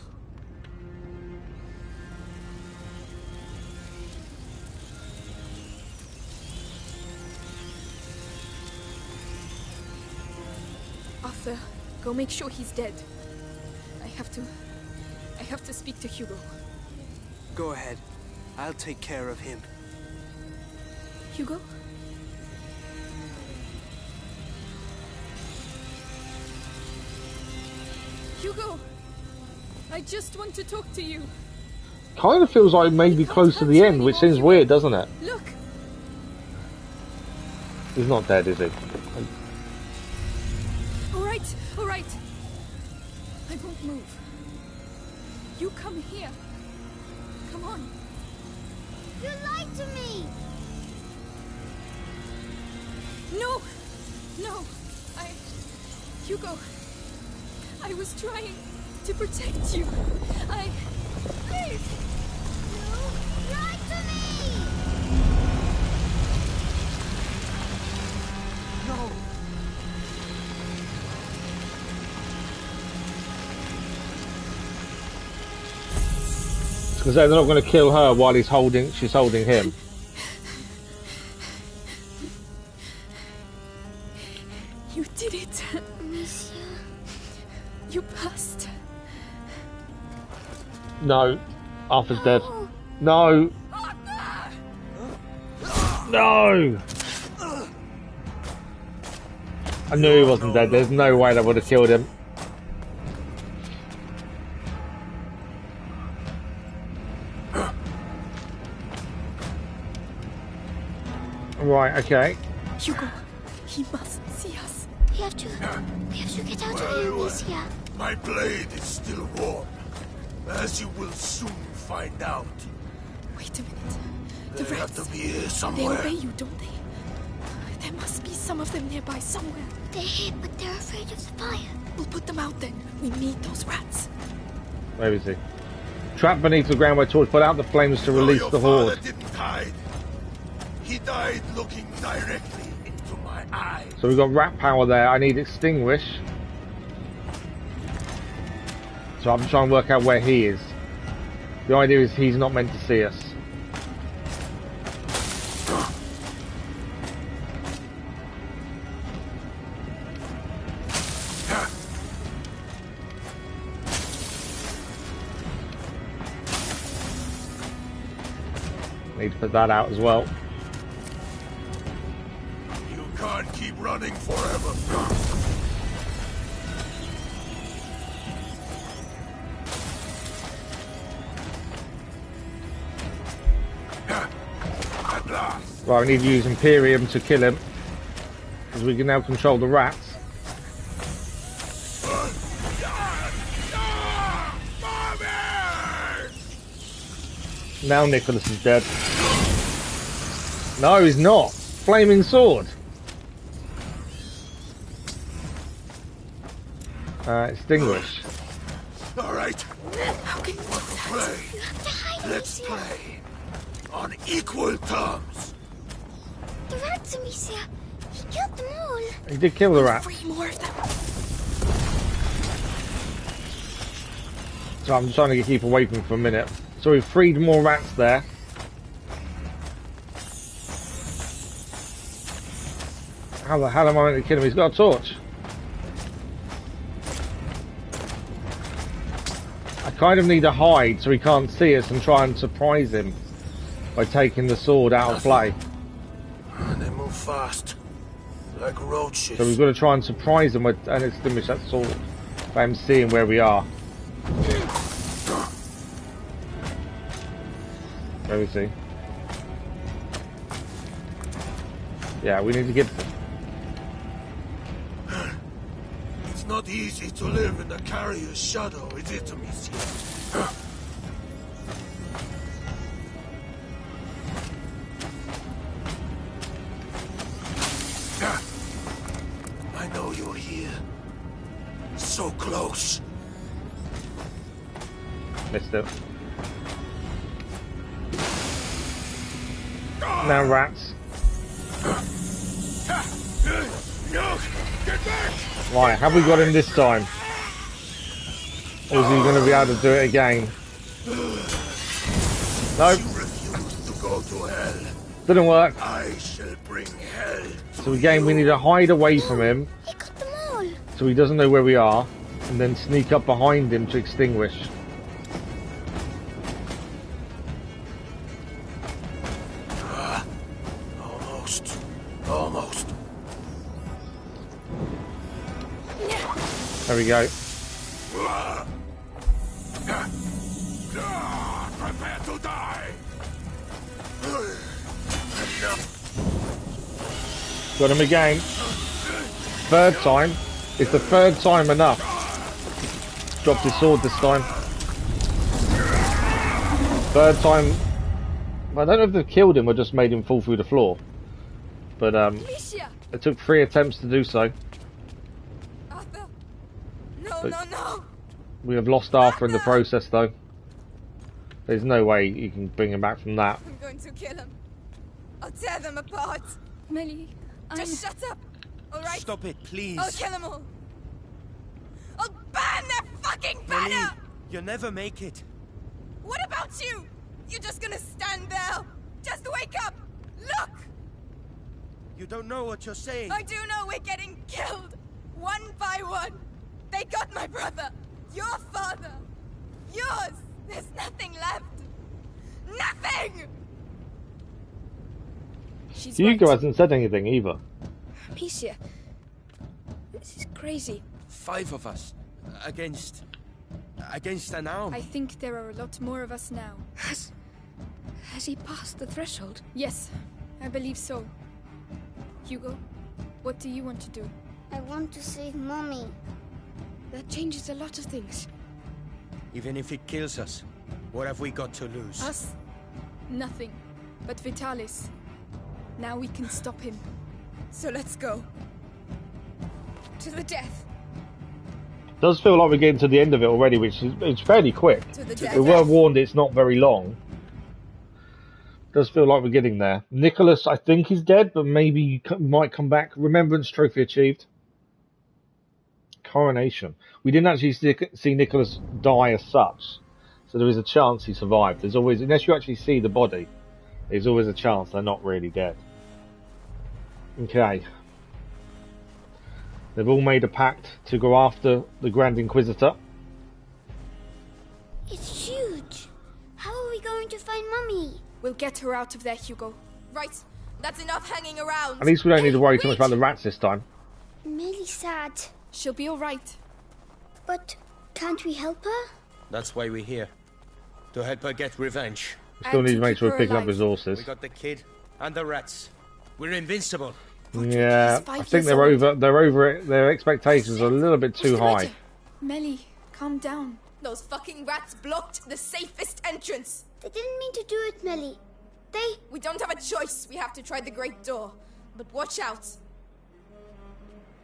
Arthur, go make sure he's dead. I have to speak to Hugo. Go ahead. I'll take care of him. Hugo? Hugo! I just want to talk to you. Kind of feels like maybe close to the end, which seems weird, doesn't it? Look! He's not dead, is he? All right, all right. I won't move. You come here. Come on. You lied to me! No! No! Hugo, I was trying to protect you. Please! You lied to me! No! Because they're not going to kill her while she's holding him. You did it, Amecia. You passed. No, Arthur's dead. No. No. I knew he wasn't dead. There's no way that would have killed him. Right, okay. Hugo, he mustn't see us. We have to get out of here, Amecia. My blade is still warm, as you will soon find out. Wait a minute. The They rats. have to be here They somewhere. obey you, don't they? There must be some of them nearby somewhere. They're here, but they're afraid of the fire. We'll put them out then. We need those rats. Where is he? Trapped beneath the ground by torch, put out the flames to release the Your father horde. didn't hide. He died looking directly into my eyes. So we've got rat power there. I need extinguish. So I'm trying to work out where he is. The idea is he's not meant to see us. Need to put that out as well. You can't keep running forever. At last. Right, we need to use Imperium to kill him. Because we can now control the rats. Now Nicholas is dead. No, he's not. Flaming sword. Extinguish. All right. How can you do that? You have to hide, Let's Amecia. play on equal terms. The rats, Amecia. He killed them all. He did kill the rat. Three more of them. So I'm trying to keep away from him for a minute. So we've freed more rats there. How the hell am I meant to kill him? He's got a torch. I kind of need to hide so he can't see us and try and surprise him by taking the sword out of play. They move fast, like roaches. So we've got to try and surprise him with and extinguish that sword by him seeing where we are. Where is he? Yeah, we need to get... It's not easy to live in the carrier's shadow, is it, Amicia? I know you're here. So close. Missed it. Now rats. No! Get back! Right, have we got him this time? Or is he going to be able to do it again? Nope. You refuse to go to hell. Didn't work. I shall bring hell. So again, we need to hide away from him He got them all. so he doesn't know where we are, and then sneak up behind him to extinguish. Almost. There we go. Prepare to die. Enough. Got him again. Third time. Is the third time enough? Dropped his sword this time. Third time. I don't know if they've killed him or just made him fall through the floor. But it took 3 attempts to do so. Arthur. No, But no, no. we have lost Arthur in the process, though. There's no way you can bring him back from that. I'm going to kill him. I'll tear them apart. Melly, just shut up. All right. Stop it, please. I'll kill them all. I'll burn their fucking banner. Melly, you'll never make it. What about you? You're just gonna stand there. Just wake up. Look. You don't know what you're saying. I do know we're getting killed. One by one. They got my brother. Your father. Yours. There's nothing left. Nothing! Hugo hasn't said anything either. Amecia. This is crazy. 5 of us. Against an arm. I think there are a lot more of us now. Has he passed the threshold? Yes, I believe so. Hugo, what do you want to do? I want to save Mommy. That changes a lot of things. Even if it kills us, what have we got to lose? Us? Nothing. But Vitalis. Now we can stop him. So let's go. To the death. Does feel like we're getting to the end of it already, which is it's fairly quick. To the death. We were warned it's not very long. Does feel like we're getting there. Nicholas, I think, is dead, but maybe he might come back. Remembrance trophy achieved. Coronation. We didn't actually see Nicholas die as such, so there is a chance he survived. There's always, unless you actually see the body, there's always a chance they're not really dead. Okay. They've all made a pact to go after the Grand Inquisitor. It's huge. How are we going to find Mummy? We'll get her out of there, Hugo. Right. That's enough hanging around. At least we don't need to worry too much about the rats this time. Millie's sad. She'll be alright. But can't we help her? That's why we're here. To help her get revenge. We still need to make sure we're picking up resources. We got the kid and the rats. We're invincible. Yeah, I think they're over it. Their expectations are a little bit too high. Melly, calm down. Those fucking rats blocked the safest entrance. They didn't mean to do it, Melly. We don't have a choice. We have to try the great door. But watch out.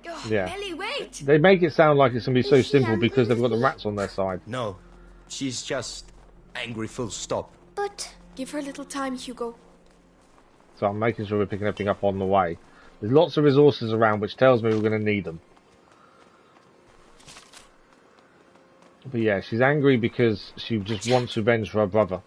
Oh, Yeah. Melly, wait! They make it sound like it's going to be so simple because they've got the rats on their side. No, she's just angry full stop. But give her a little time, Hugo. So I'm making sure we're picking everything up on the way. There's lots of resources around, which tells me we're going to need them. But yeah, she's angry because she just wants revenge for her brother.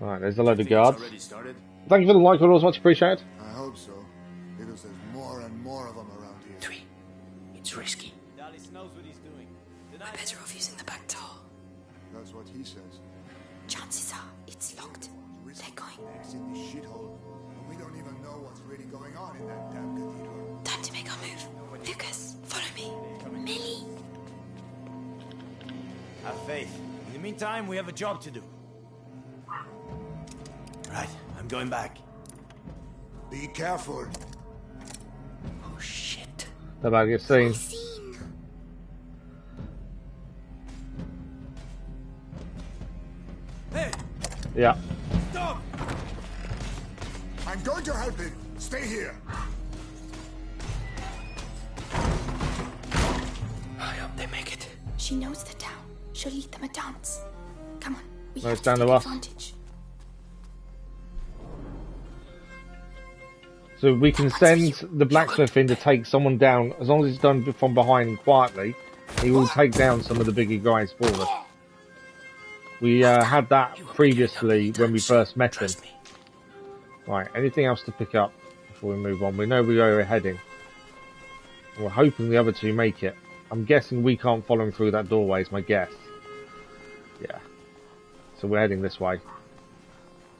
Alright, there's a load of guards. Thank you for the like, it was much appreciated. I hope so, because there's more and more of them around here. 3. It's risky. Dallas knows what he's doing. We're better off using the back door. That's what he says. Chances are it's locked. They're going. It's in this shithole, and we don't even know what's really going on in that damn cathedral. Time to make our move. Lucas, follow me. Millie. Have faith. In the meantime, we have a job to do. Right, I'm going back. Be careful. Oh shit. They're about to get seen. Hey! Yeah. Stop! I'm going to help him. Stay here. I hope they make it. She knows the town. She'll lead them a dance. Come on, we No, have it's to down take to us. advantage. So we can send the blacksmith in to take someone down. As long as it's done from behind quietly, he will take down some of the bigger guys for us. We had that previously when we first met him. Right, anything else to pick up before we move on? We know where we're heading. We're hoping the other two make it. I'm guessing we can't follow them through that doorway, is my guess. Yeah. So we're heading this way.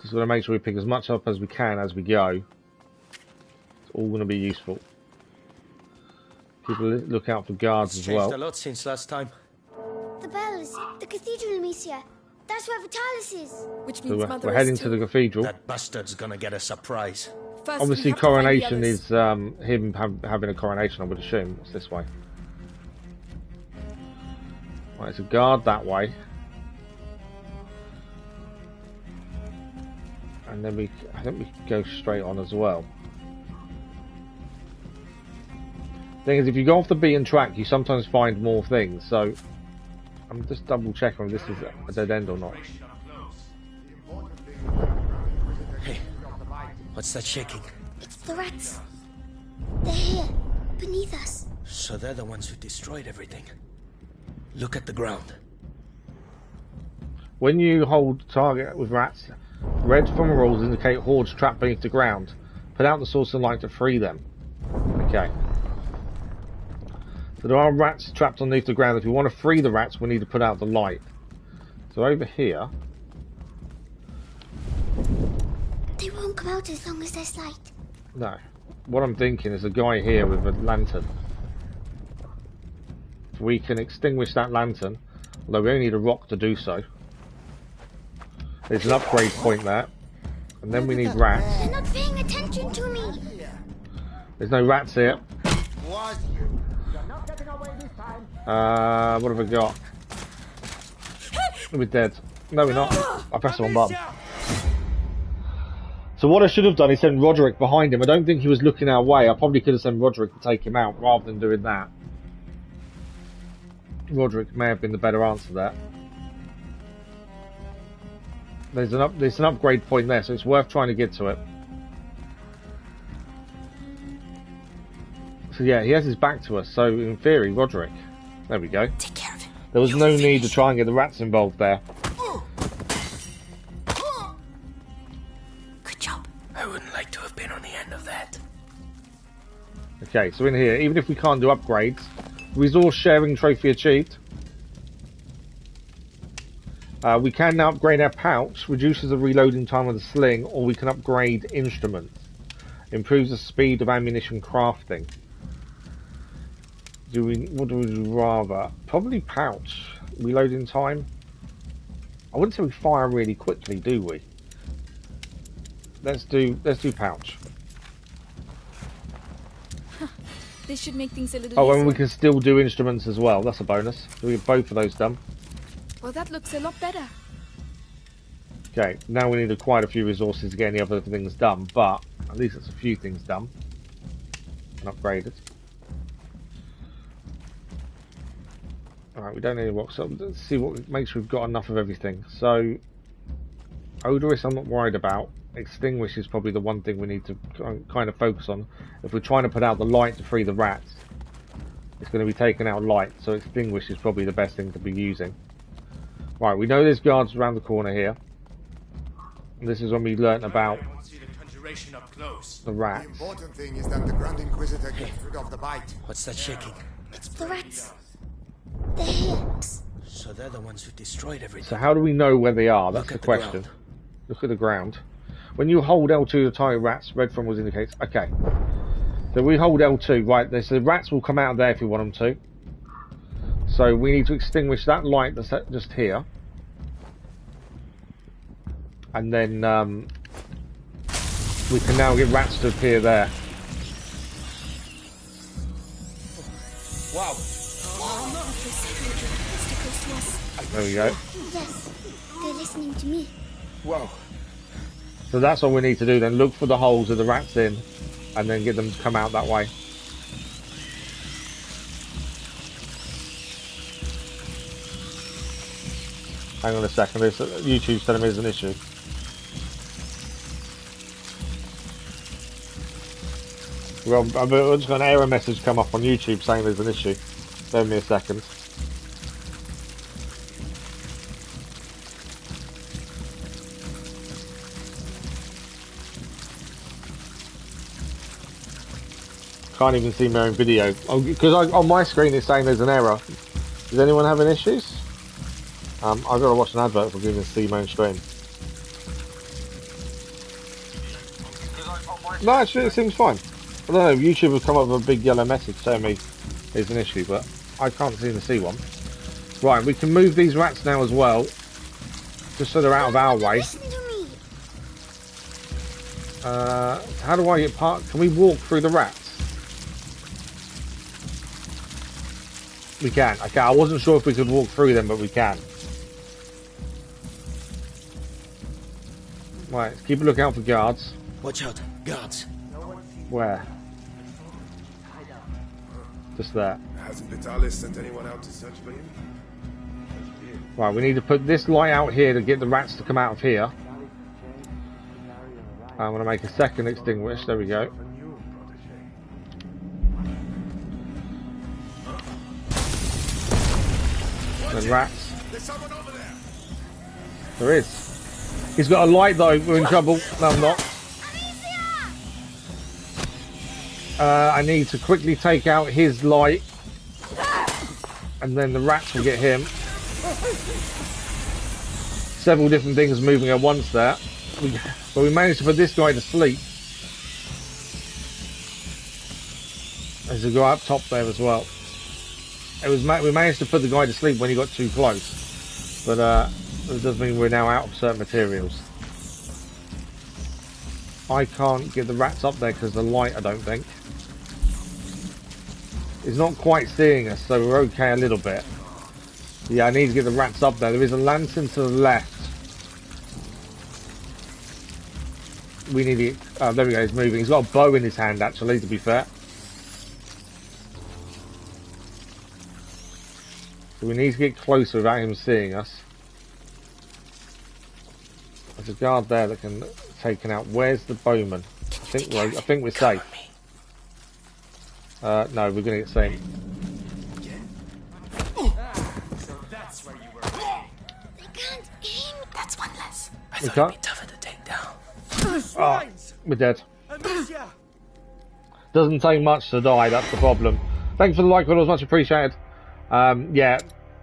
Just want to make sure we pick as much up as we can as we go. It's all going to be useful. People look out for guards as well. Changed a lot since last time. the bells, the cathedral, Amecia. That's where Vitalis is. Which So means Mother we're is heading too. to the cathedral. That bastard's gonna get a surprise. First, Obviously, we have to find the coronation others. is him having a coronation, I would assume. It's this way. Right, it's a guard that way. And then I think we can go straight on as well. Thing is, if you go off the beaten track, you sometimes find more things. So I'm just double checking if this is a dead end or not. Hey, what's that shaking? It's the rats. They're here, beneath us. So they're the ones who destroyed everything. Look at the ground. When you hold target with rats, red fumaroles indicate hordes trapped beneath the ground. Put out the source of light to free them. Okay. So there are rats trapped underneath the ground. If you want to free the rats, we need to put out the light. So over here... They won't come out as long as there's light. No. What I'm thinking is a guy here with a lantern. If we can extinguish that lantern, although we only need a rock to do so. There's an upgrade point there. And then we need rats. They're not paying attention to me. There's no rats here. What have we got? We're dead. No, we're not. I pressed the wrong button. So what I should have done is send Roderick behind him. I don't think he was looking our way. I probably could have sent Roderick to take him out rather than doing that. Roderick may have been the better answer there. There's an upgrade point there, so it's worth trying to get to it. So yeah, he has his back to us. So in theory, Roderick. There we go. Take care of him. There was no need to try and get the rats involved there. Good job. I wouldn't like to have been on the end of that. Okay, so in here, even if we can't do upgrades, resource sharing trophy achieved. We can now upgrade our pouch, reduces the reloading time of the sling, or we can upgrade instruments. Improves the speed of ammunition crafting. What do we rather? Probably pouch. Reloading time. I wouldn't say we fire really quickly, do we? Let's do pouch. This should make things a little Oh, easier. and we can still do instruments as well. That's a bonus. So we get both of those done. Well, that looks a lot better. Okay, now we need quite a few resources to get any other things done, but at least it's a few things done and upgraded. Alright, we don't need a rock, so let's see what make sure we've got enough of everything. So, odorous I'm not worried about. Extinguish is probably the one thing we need to kind of focus on. If we're trying to put out the light to free the rats, it's going to be taking out light, so extinguish is probably the best thing to be using. Right, we know there's guards around the corner here. And this is when we learnt about the rats. The important thing is that the Grand Inquisitor gets rid of the bite. What's that shaking? It's the rats. They're here. So they're the ones who destroyed everything. So how do we know where they are? That's the question. Look at the ground. When you hold L2 to target rats, red funnels indicates. Okay. So we hold L2, right? The rats will come out of there if we want them to. So we need to extinguish that light that's just here. And then we can now get rats to appear there. Wow. There we go. Yes, they're listening to me. Wow. So that's all we need to do then. Look for the holes with the rats in and then get them to come out that way. Hang on a second, YouTube's telling me there's an issue. Well, I've just got an error message come up on YouTube saying there's an issue. Give me a second. Can't even see my own video. Because on my screen it's saying there's an error. Does anyone having issues? I've got to watch an advert for being to see my own stream. No, actually it seems fine. I don't know, YouTube will come up with a big yellow message telling me there's an issue, but I can't seem to see one. Right, we can move these rats now as well. Just so they're out of our way. Listen to me. How do I get part? Can we walk through the rats? We can. Okay, I wasn't sure if we could walk through them, but we can. Right, let's keep a lookout for guards. Watch out, guards. Where? Just there. Hasn't Vitalis sent anyone out to search for him? Right, we need to put this light out here to get the rats to come out of here. I'm going to make a second extinguish. There we go. The rats. There is. He's got a light though. We're in trouble. No, I'm not. I need to quickly take out his light, and then the rats will get him. Several different things moving at once there. But we managed to put this guy to sleep. There's a guy up top there as well. We managed to put the guy to sleep when he got too close. But it does mean we're now out of certain materials. I can't get the rats up there because of the light, I don't think. It's not quite seeing us, so we're okay a little bit. Yeah, I need to get the rats up there. There is a lantern to the left. We need it. Oh, there we go, he's moving. He's got a bow in his hand, actually, to be fair. So we need to get closer without him seeing us. There's a guard there that can take him out. Where's the bowman? I think we're safe. No, we're going to get seen. So that's where you were. They can't aim. That's one less. I We thought can't. it'd be tougher to take down. Oh, we're dead. Amecia! Doesn't take much to die, that's the problem. Thanks for the like, it was much appreciated. Yeah,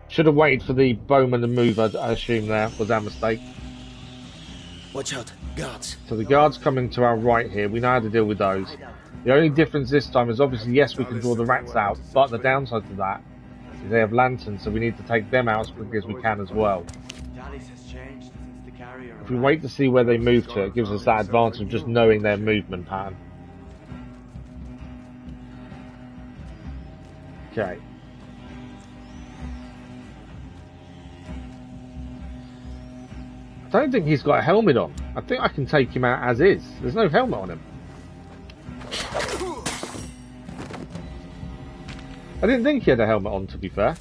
should have waited for the bowman to move, I assume there was our mistake. Watch out, guards. So the guards coming to our right here, we know how to deal with those. The only difference this time is obviously, yes, we can draw the rats out, but the downside to that is they have lanterns, so we need to take them out as quickly as we can as well. If we wait to see where they move to, it gives us that advantage of just knowing their movement pattern. Okay. I don't think he's got a helmet on. I think I can take him out as is. There's no helmet on him. I didn't think he had a helmet on, to be fair.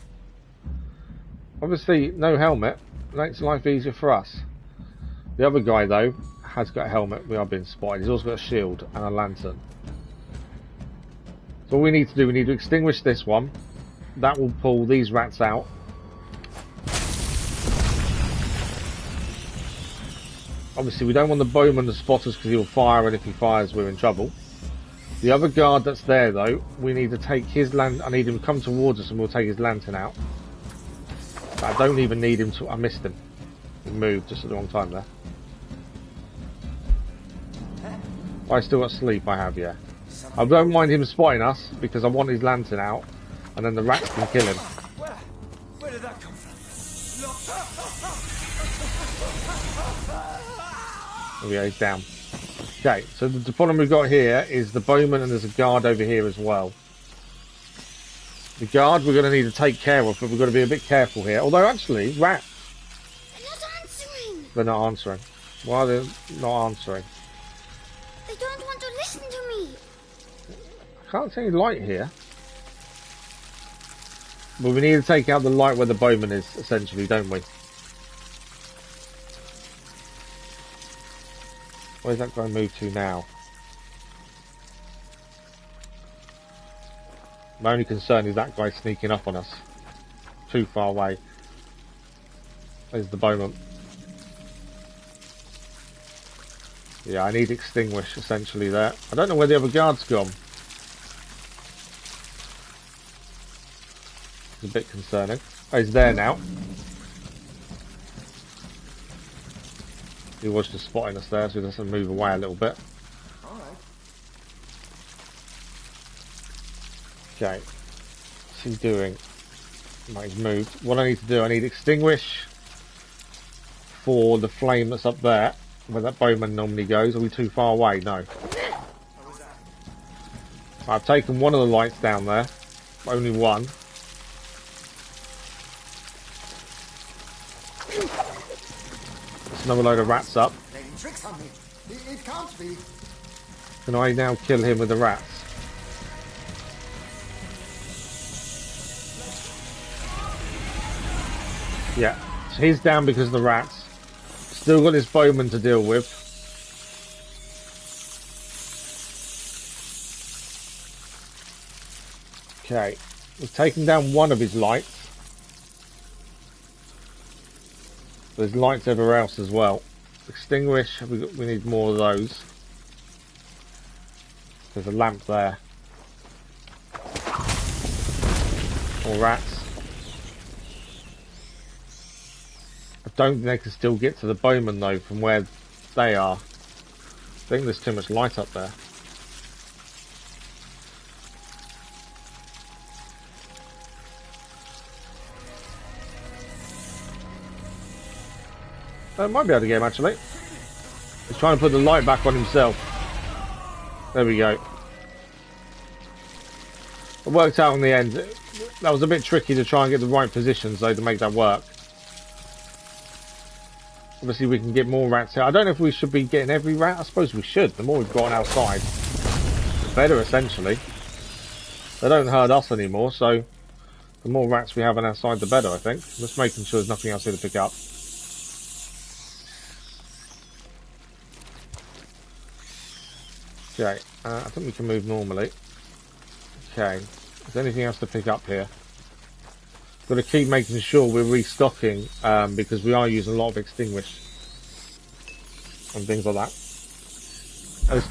Obviously, no helmet makes life easier for us. The other guy, though, has got a helmet. We are being spotted. He's also got a shield and a lantern. So all we need to do, we need to extinguish this one. That will pull these rats out. Obviously, we don't want the bowman to spot us because he'll fire, and if he fires, we're in trouble. The other guard that's there, though, we need to take his lantern. I need him to come towards us, and we'll take his lantern out. But I don't even need him to. I missed him. He moved just at the wrong time there. I still got sleep, I have, yeah. I don't mind him spotting us because I want his lantern out, and then the rats can kill him. Where did that come from? Yeah, he's down. Okay, so the problem we've got here is the bowman, and there's a guard over here as well. The guard we're going to need to take care of, but we've got to be a bit careful here. Although, actually, rats. They're not answering. They're not answering. Why are they not answering? They don't want to listen to me. I can't see any light here. But we need to take out the light where the bowman is, essentially, don't we? Where's that guy move to now? My only concern is that guy sneaking up on us. Too far away. There's the bowman. Yeah, I need extinguish, essentially, there. I don't know where the other guard's gone. It's a bit concerning. Oh, he's there now. He was just spotting us there, so he has to move away a little bit. Okay. What's he doing? Right, he's moved. What I need to do, I need extinguish. for the flame that's up there, where that bowman normally goes. Are we too far away? No. I've taken one of the lights down there. Only one. There's another load of rats up. Playing tricks on me. It can't be. Can I now kill him with the rats? Yeah. So he's down because of the rats. Still got this bowman to deal with. Okay. We've taken down one of his lights. There's lights everywhere else as well. Extinguish. We need more of those. There's a lamp there. More rats. I don't think they can still get to the bowman though from where they are. I think there's too much light up there. I might be able to get him actually. He's trying to put the light back on himself. There we go. It worked out in the end. That was a bit tricky to try and get the right positions though to make that work. Obviously we can get more rats here. I don't know if we should be getting every rat. I suppose we should. The more we've got outside, the better essentially. They don't hurt us anymore, so the more rats we have on our side the better I think. Just making sure there's nothing else here to pick up. Okay, I think we can move normally. Okay, is there anything else to pick up here? Got to keep making sure we're restocking because we are using a lot of extinguish and things like that.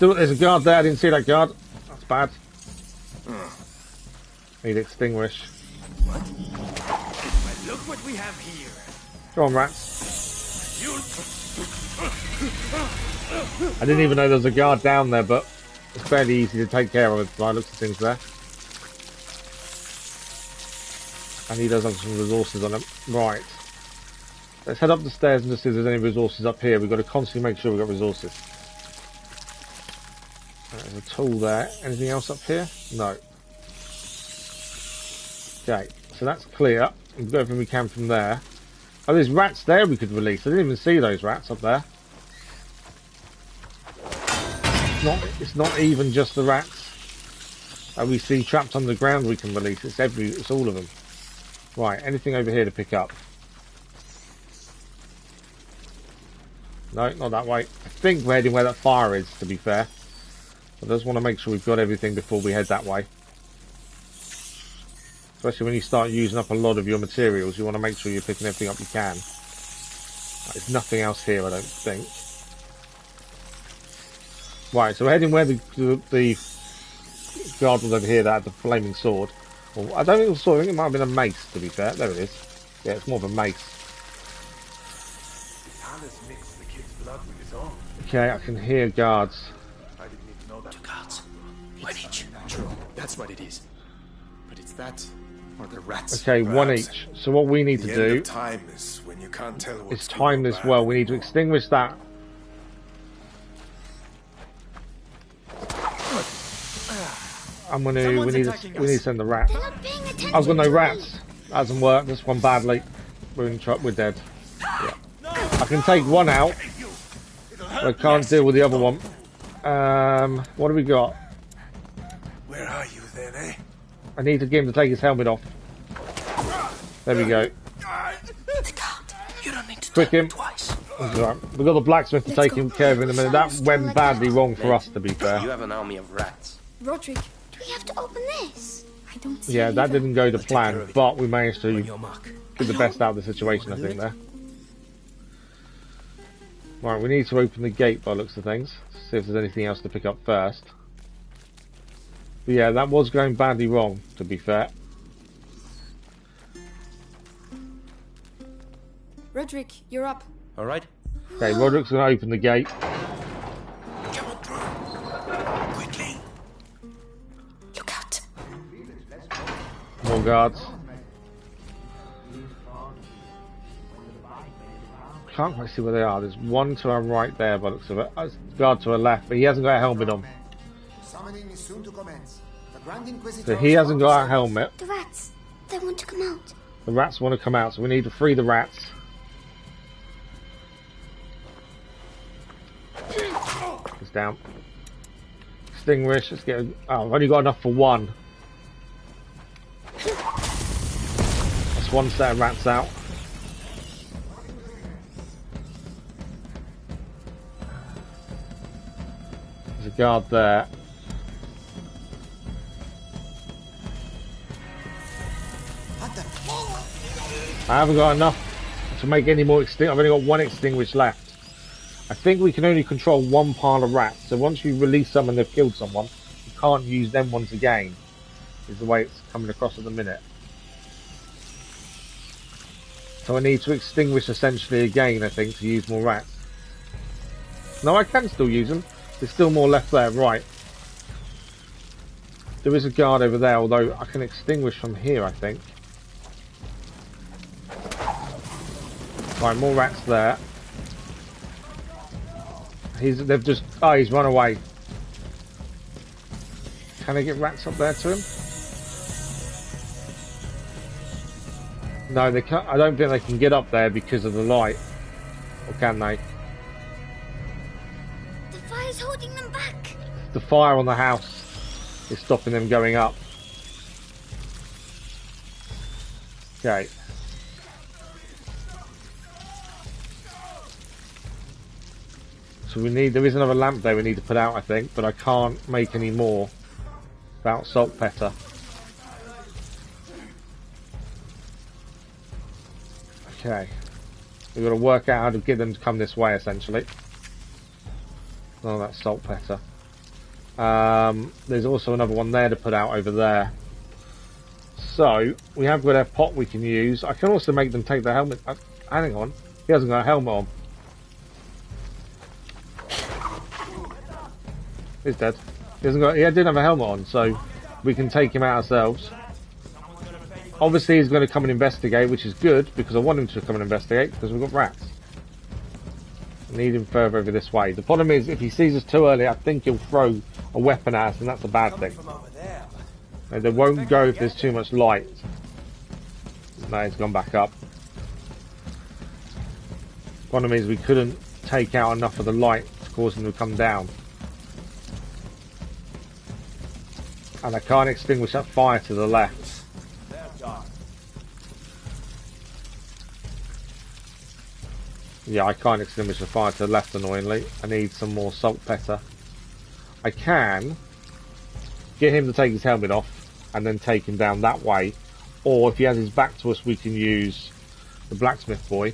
There's a guard there. I didn't see that guard. That's bad. Need extinguish. What? Well, look what we have here. Go on, rats. I didn't even know there was a guard down there, but it's fairly easy to take care of by the looks of things there. And he does have some resources on him. Right. Let's head up the stairs and just see if there's any resources up here. We've got to constantly make sure we've got resources. There's a tool there. Anything else up here? No. Okay, so that's clear. We've got everything we can from there. Oh, there's rats there we could release. I didn't even see those rats up there. It's not even just the rats that we see trapped on the ground we can release. It's all of them. Right, anything over here to pick up? No, not that way. I think we're heading where that fire is, to be fair. But I just want to make sure we've got everything before we head that way. Especially when you start using up a lot of your materials, you want to make sure you're picking everything up you can. There's nothing else here, I don't think. Right, so we're heading where the guard was over here that had the flaming sword. Well, I don't think it was a sword, I think it might have been a mace, to be fair. There it is. Yeah, it's more of a mace. Okay, I can hear guards. I didn't even know that. 2 guards. 1 each. True, that's what it is. But it's that, or the rats. Okay, perhaps. 1 each. So what we need to do time is when you can't tell what's is time this well. We need to extinguish that. I'm gonna. We need to send the rat. I've got no rats. That hasn't worked. This one badly. We're dead. Yeah. I can take one out. But I can't deal with the other one. What do we got? Where are you then, eh? I need to get him to take his helmet off. There we go. You don't need to Quick him. twice. Right. We've got the blacksmith to take care of in a minute. That went badly wrong for us, to be fair. You have an army of rats. Roderick, do we have to open this? I don't see Yeah, that didn't go to plan, but we managed to get the best out of the situation, I think, there. Right, we need to open the gate by the looks of things. See if there's anything else to pick up first. But yeah, that was going badly wrong, to be fair. Roderick, you're up. Alright. Okay, Roderick's going to open the gate. Quickly. Look out. More guards. can't quite see where they are. There's one to our right there by the looks of it. Guard to our left, but he hasn't got a helmet on. Summoning is soon to commence. The Grand Inquisitor. So he hasn't got a helmet. The rats, they want to come out. The rats want to come out, so we need to free the rats. It's down. Extinguish. Let's get. Oh, I've only got enough for one. That's one set of rats out. There's a guard there. I haven't got enough to make any more extinguish. I've only got one extinguish left. I think we can only control one pile of rats. So once you release some and they've killed someone, you can't use them ones again. Is the way it's coming across at the minute. So I need to extinguish essentially again, I think, to use more rats. No, I can still use them. There's still more left there, right. There is a guard over there, although I can extinguish from here, I think. Right, more rats there. They've just... Oh, he's run away. Can I get rats up there to him? No, they can't. I don't think they can get up there because of the light. Or can they? The fire's holding them back. The fire on the house is stopping them going up. Okay. So there is another lamp there we need to put out, I think, but I can't make any more without saltpeter. Okay. We've got to work out how to get them to come this way, essentially. Oh, that's saltpeter. There's also another one there to put out over there. So, we have got a pot we can use. I can also make them take the helmet. Hang on. He hasn't got a helmet on. He's dead. He didn't have a helmet on, so we can take him out ourselves. Obviously, he's going to come and investigate, which is good, because I want him to come and investigate, because we've got rats. I need him further over this way. The problem is, if he sees us too early, I think he'll throw a weapon at us, and that's a bad thing. And they won't go if there's too much light. No, he's gone back up. The problem is, we couldn't take out enough of the light to cause him to come down. And I can't extinguish that fire to the left. Yeah, I can't extinguish the fire to the left, annoyingly. I need some more saltpeter. I can get him to take his helmet off and then take him down that way. Or if he has his back to us, we can use the blacksmith boy.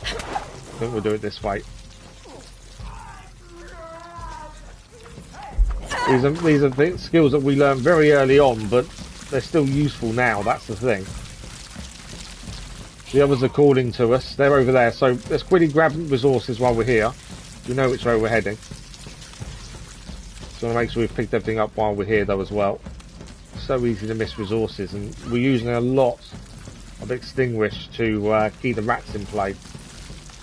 I think we'll do it this way. These are the skills that we learned very early on, but they're still useful now, that's the thing. The others are calling to us. They're over there, so let's quickly grab resources while we're here. We know which way we're heading. So I want to make sure we've picked everything up while we're here, though, as well. So easy to miss resources, and we're using a lot of extinguish to keep the rats in play.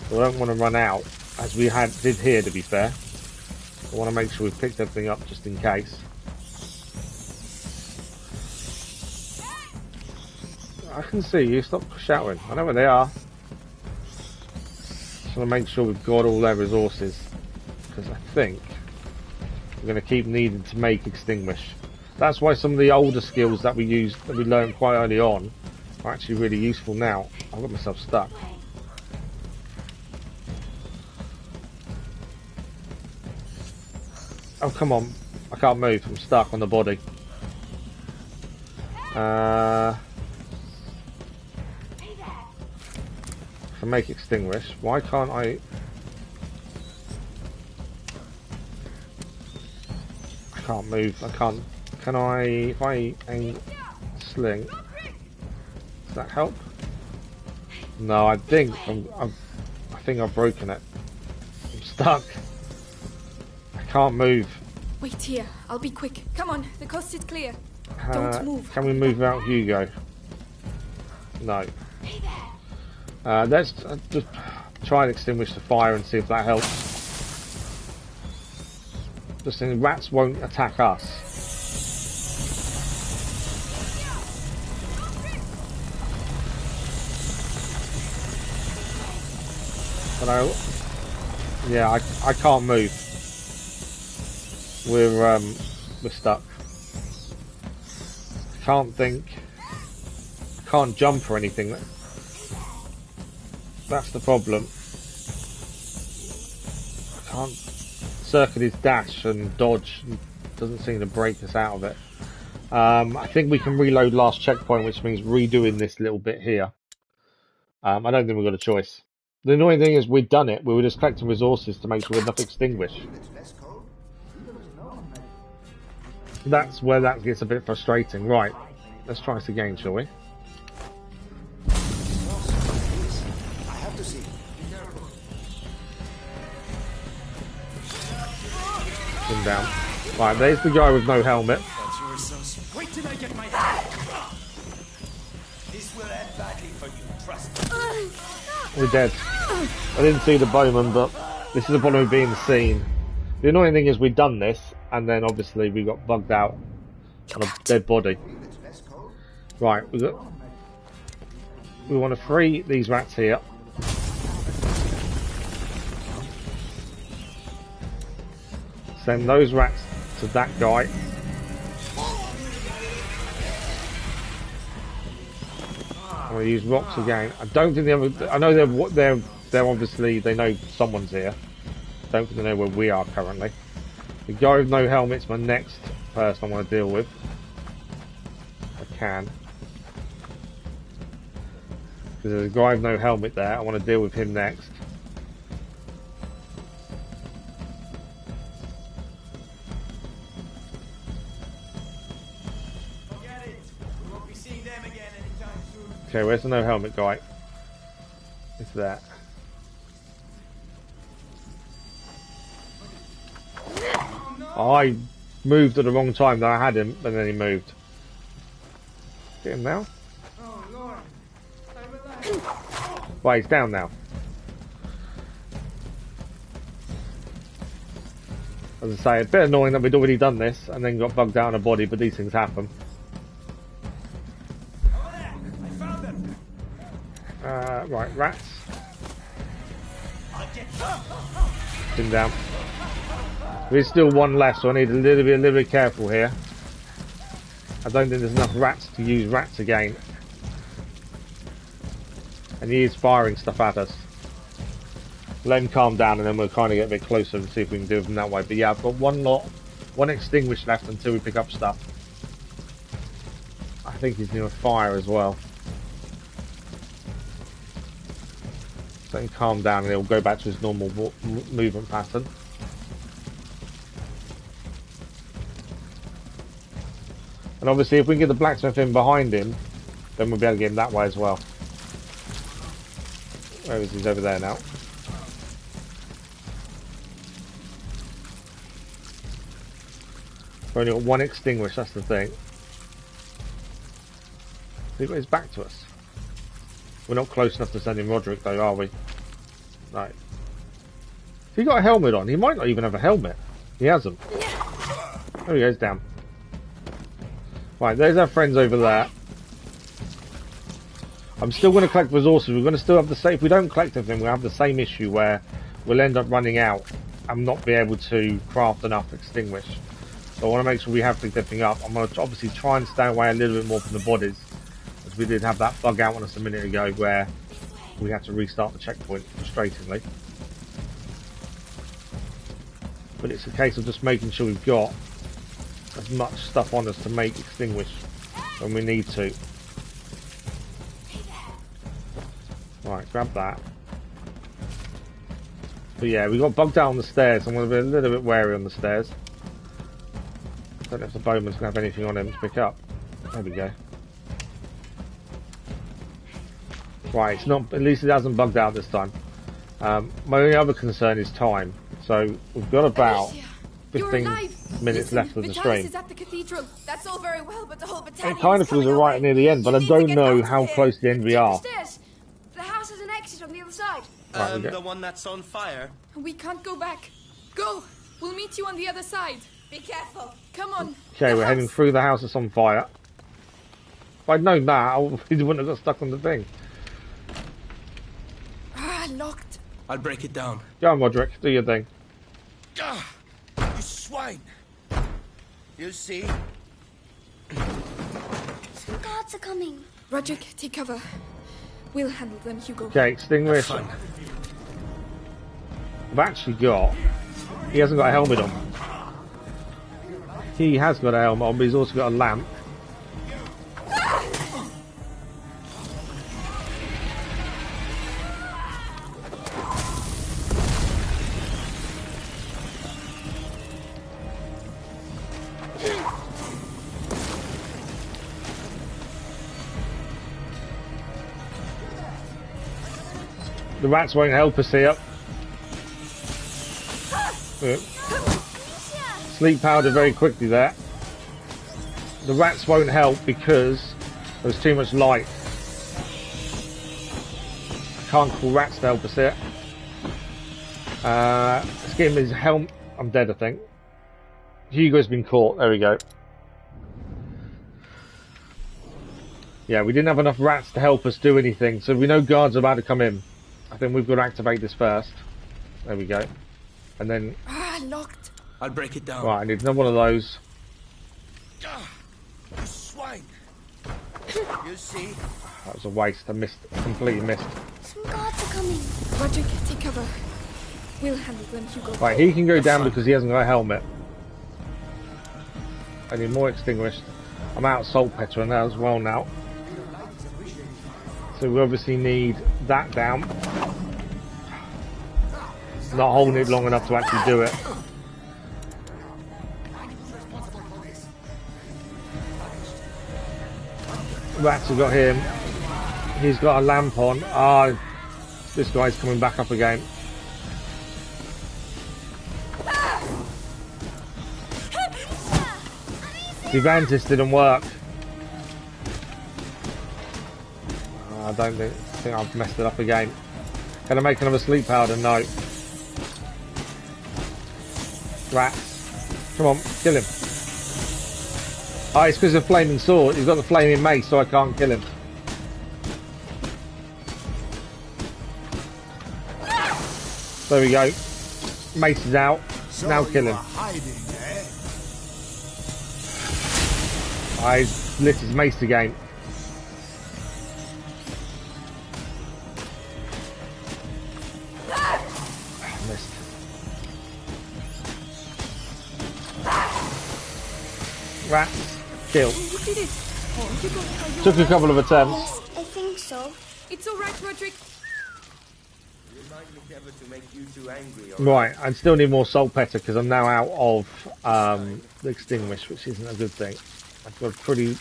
So I don't want to run out, as we did here, to be fair. I want to make sure we've picked everything up just in case. I can see you. Stop shouting. I know where they are. Just want to make sure we've got all their resources, because I think we're going to keep needing to make extinguish. That's why some of the older skills that we learned quite early on, are actually really useful now. I've got myself stuck. Oh, come on. I can't move. I'm stuck on the body. If I make extinguish, why can't I... I can't move. I can't... Can I... If I aim sling... Does that help? No, I think I think I've broken it. I'm stuck. I can't move. Wait here. I'll be quick. Come on. The coast is clear. Don't move. Can we move out Hugo? No. Let's just try and extinguish the fire and see if that helps. Just saying, rats won't attack us. But I can't move. We're stuck. Can't think. Can't jump or anything. That's the problem. Can't circle his dash and dodge. Doesn't seem to break us out of it. I think we can reload last checkpoint, which means redoing this little bit here. I don't think we've got a choice. The annoying thing is we've done it. We were just collecting resources to make sure we're not extinguished. That's where that gets a bit frustrating. Right, let's try this again, shall we? Him down. Right, there's the guy with no helmet. Wait till I get my This will end badly for you, trust me. We're dead. I didn't see the bowman, but this is the problem with being seen. The annoying thing is we've done this, and then obviously we got bugged out on a dead body. Right, we want to free these rats here. Send those rats to that guy. I'm going to use rocks again. I don't think I know they're obviously, they know someone's here. Don't think they know where we are currently. The guy with no helmet's my next person I want to deal with. I can. Because there's a guy with no helmet there. I want to deal with him next. Forget it. We won't be seeing them again anytime soon. Okay, where's the no helmet guy? It's that. I moved at the wrong time, though I had him, and then he moved. Get him now? Oh, Lord. Right, he's down now. As I say, a bit annoying that we'd already done this, and then got bugged out in a body, but these things happen. Right, rats. Him down. There's still one left, so I need a little bit careful here. I don't think there's enough rats to use rats again. And he is firing stuff at us. Let him calm down and then we'll kind of get a bit closer and see if we can do them that way. But yeah, I've got one extinguished left until we pick up stuff. I think he's near a fire as well. Let him calm down and he'll go back to his normal movement pattern. And obviously if we can get the blacksmith in behind him, then we'll be able to get him that way as well. Where is he? He's over there now. We've only got one extinguished, that's the thing. He got his back to us. We're not close enough to send him Roderick though, are we? Right. If he got a helmet on, he might not even have a helmet. He hasn't. There he goes, down. Right, there's our friends over there. I'm still going to collect resources. We're going to still have the same. If we don't collect everything, we'll have the same issue where we'll end up running out and not be able to craft enough extinguish. So I want to make sure we have everything up. I'm going to obviously try and stay away a little bit more from the bodies, as we did have that bug out on us a minute ago where we had to restart the checkpoint frustratingly. But it's a case of just making sure we've got as much stuff on us to make extinguish when we need to. Right, grab that. But yeah, we got bugged out on the stairs. I'm going to be a little bit wary on the stairs. Don't know if the bowman's going to have anything on him to pick up. There we go. Right, it's not. At least it hasn't bugged out this time. My only other concern is time. So we've got about 15 minutes left of the stream. Is at the cathedral. That's all very well, but the whole battalion It kind of feels right near the end, but I don't know how close to the end we are. The house has an on the other side. The one that's on fire. We can't go back. Go! We'll meet you on the other side. Be careful. Come on. Okay, we're heading through the house that's on fire. If I'd known that, we wouldn't have got stuck on the thing. Ah, locked. I'll break it down. Go on, Roderick. Do your thing. You swine! You see? Some guards are coming. Roderick, take cover. We'll handle them, Hugo. Okay, extinguish. I've actually got... He hasn't got a helmet on. He has got a helmet on, but he's also got a lamp. The rats won't help us here. Sleep powder very quickly there. The rats won't help because there's too much light. I can't call rats to help us here. Let's get him his helmet. I'm dead, I think. Hugo's been caught. There we go. Yeah, we didn't have enough rats to help us do anything, so we know guards are about to come in. I think we've got to activate this first. There we go. And then... Ah, locked. I'll break it down. Right, I need another one of those. You swine! You see? That was a waste. I missed. Completely missed. Some guards are coming. Roderick, take cover. We'll handle them, Hugo. Right, he can go down because he hasn't got a helmet. I need more extinguished. I'm out of saltpeter now as well now. So we obviously need that down. Not holding it long enough to actually do it. Rats have got him. He's got a lamp on. Ah, this guy's coming back up again. The Vantis didn't work. I don't think I've messed it up again. Can I make another sleep powder? No. Rats. Come on, kill him. Oh, it's because of the flaming sword. He's got the flaming mace, so I can't kill him. There we go. Mace is out. So now kill him. Hiding, eh? I lit his mace again. Missed. Rats. Kill. You did it. Hugo, are you Took a couple of attempts. Yes, I think so. It's all right, Roderick. Remind me never to make you too angry. Right, I still need more saltpeter because I'm now out of the extinguish, which isn't a good thing. I've got pretty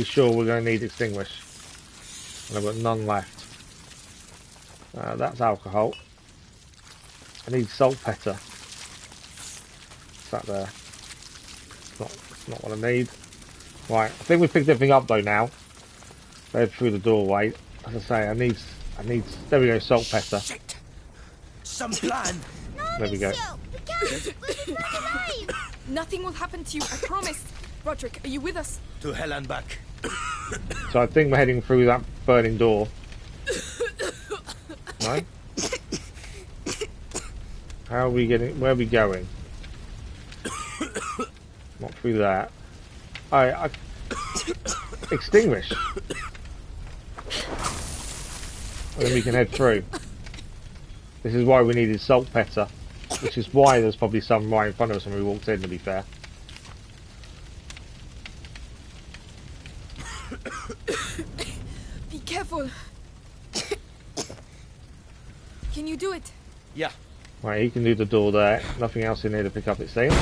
sure we're going to need extinguish, and I've got none left. That's alcohol. I need saltpeter. What's that there? It's not what I need. Right, I think we picked everything up though now. They're through the doorway. As I say, I need. There we go, saltpeter. Shit. Some plan. There we go. Nothing will happen to you, I promise. Roderick, are you with us? To hell and back. So I think we're heading through that burning door. No? How are we getting? Where are we going? Not through that. I extinguish. And then we can head through. This is why we needed saltpeter, which is why there's probably some right in front of us when we walked in, to be fair. Be careful. Can you do it? Yeah. Right, he can do the door there. Nothing else in here to pick up, it seems.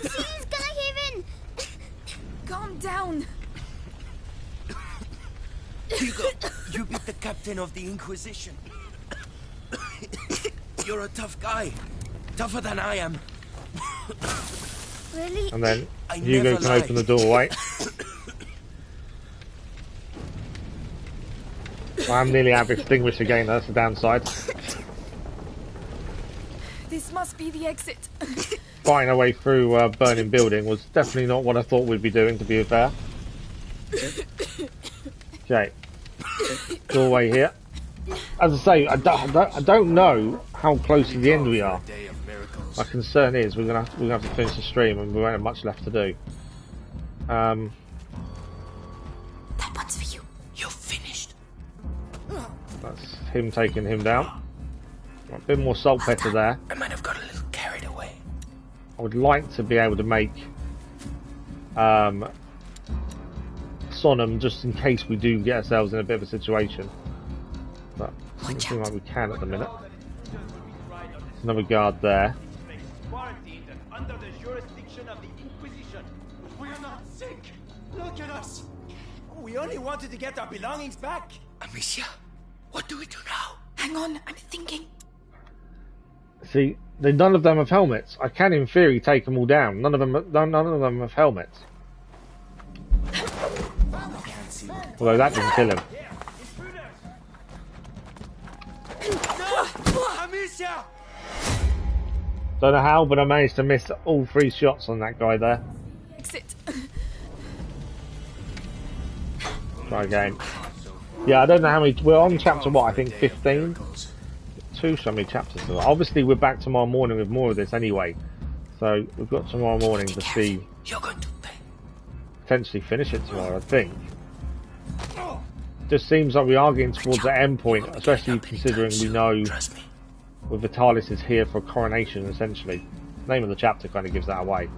Someone's gonna give in. Calm down. Hugo, you beat the captain of the Inquisition. You're a tough guy. Tougher than I am. Really? And then Hugo can open the doorway. I'm nearly out of extinguisher again, that's the downside. This must be the exit. Fighting our way through a burning building was definitely not what I thought we'd be doing, to be fair. Okay. Doorway here. As I say, I don't know how close to the end we are. My concern is we're gonna have to finish the stream and we won't have much left to do. That one's for you. You're finished. That's him taking him down. A bit more saltpeter there. I might have got a little carried away. I would like to be able to make Sonum just in case we do get ourselves in a bit of a situation. But it doesn't seem like we can at the minute. There's another guard there. Quarantined and under the jurisdiction of the Inquisition. We're not sick. Look at us. We only wanted to get our belongings back. Amicia, what do we do now? Hang on, I'm thinking. See, none of them have helmets. I can, in theory, take them all down. None of them have helmets. Although that didn't kill him. Amecia! Don't know how, but I managed to miss all 3 shots on that guy there. Exit. Try again. Yeah, I don't know how many. We're on chapter what? I think 15. So many chapters. Obviously, we're back tomorrow morning with more of this anyway. So we've got tomorrow morning to see. Potentially finish it tomorrow, I think. Just seems like we are getting towards the end point, especially considering we know with Vitalis is here for coronation, essentially. The name of the chapter kind of gives that away.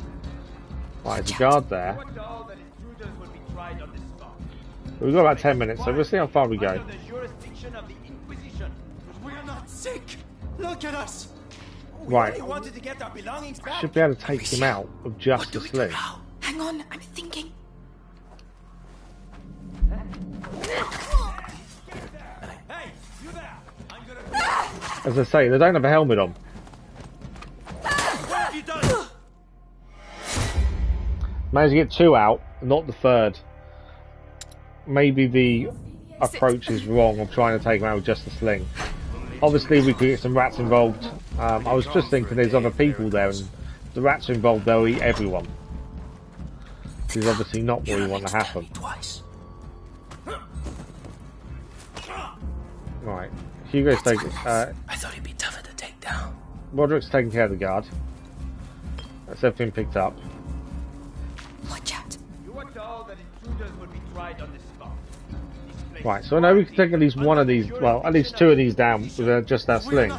Right, there's a guard there. We've got about 10 minutes, so we'll see how far we go. We're not sick. Look at us. Right. We wanted to get our belongings back. Should be able to take him out with just a sling. Hang on, I'm thinking. As I say, they don't have a helmet on. Managed to get 2 out, not the 3rd. Maybe the approach is wrong of trying to take him out with just a sling. Obviously, we could get some rats involved. I was just thinking there's other people there, and if the rats are involved, they'll eat everyone. This is obviously not what we want to happen. Right, Hugo's taking. I thought he'd be tougher to take down. Roderick's taking care of the guard. That's everything picked up. Watch out. You were told that intruders would be tried on the spot. Right, so I know we can take at least one of these, well, at least 2 of these down with just our sling,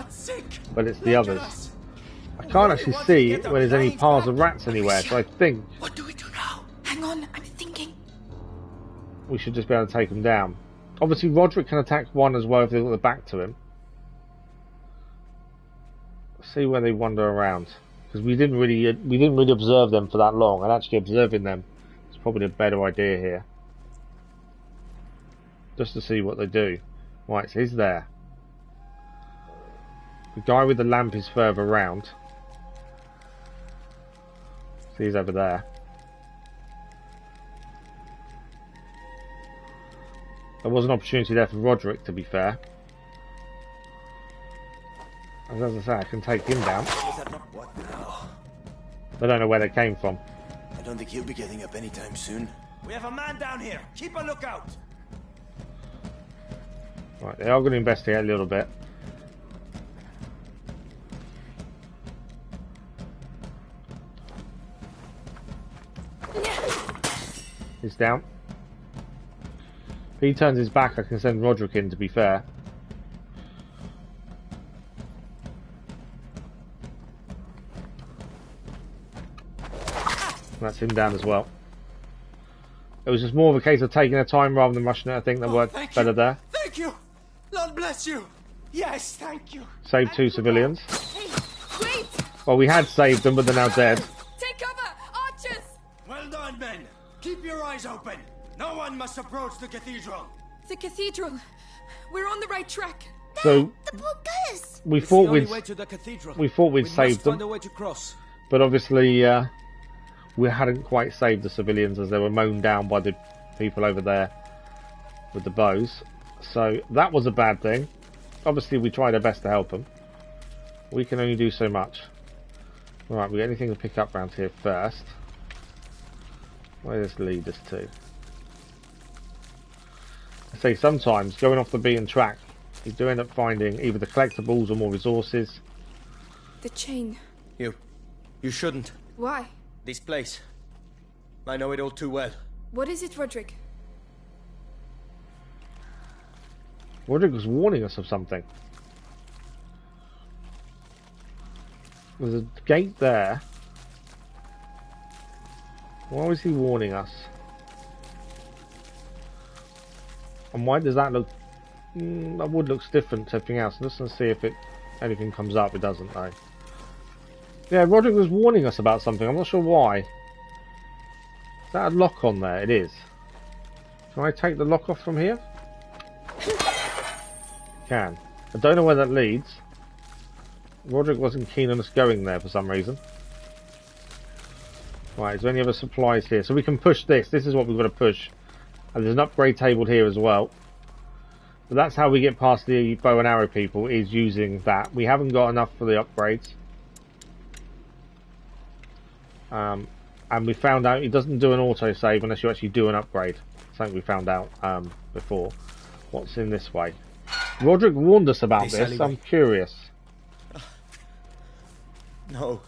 but it's the others. I can't actually see where there's any piles of rats anywhere, so I think what do we do now? Hang on, I'm thinking. We should just be able to take them down. Obviously, Roderick can attack one as well if they've got the back to him. Let's see where they wander around, because we didn't really observe them for that long, and actually observing them is probably a better idea here. Just to see what they do. Right, so he's there. The guy with the lamp is further around. So he's over there. There was an opportunity there for Roderick, to be fair. As I say, I can take him down. What now? I don't know where they came from. I don't think he'll be getting up anytime soon. We have a man down here. Keep a lookout. Right, they are going to investigate a little bit. He's down. If he turns his back, I can send Roderick in, to be fair. That's him down as well. It was just more of a case of taking their time rather than rushing it. I think that worked better there. Thank you. Lord bless you. Yes, thank you. Saved 2 civilians. Hey, wait! Well, we had saved them, but they're now dead. Take cover! Archers! Well done, men. Keep your eyes open. No one must approach the cathedral. The cathedral. We're on the right track. So The poor girls. we thought we'd saved them, Find a way to cross. but obviously we hadn't quite saved the civilians as they were mown down by the people over there with the bows. So that was a bad thing. Obviously, we tried our best to help them. We can only do so much. Right, we got anything to pick up around here first. Where does this lead us to? I say sometimes going off the beaten track, you do end up finding either the collectibles or more resources. The chain. You shouldn't. Why? This place. I know it all too well. What is it, Roderick? Roderick was warning us of something. There's a gate there. Why was he warning us? And why does that look... that wood looks different to everything else. Let's see if anything comes up. It doesn't, though. Yeah, Roderick was warning us about something. I'm not sure why. Is that a lock on there? It is. Can I take the lock off from here? Can. I don't know where that leads. Roderick wasn't keen on us going there for some reason. Right, is there any other supplies here? So we can push this. This is what we've got to push. And there's an upgrade table here as well. But that's how we get past the bow and arrow people, is using that. We haven't got enough for the upgrades. And we found out it doesn't do an autosave unless you actually do an upgrade. Something we found out before. What's in this way? Roderick warned us about this. I'm curious. No.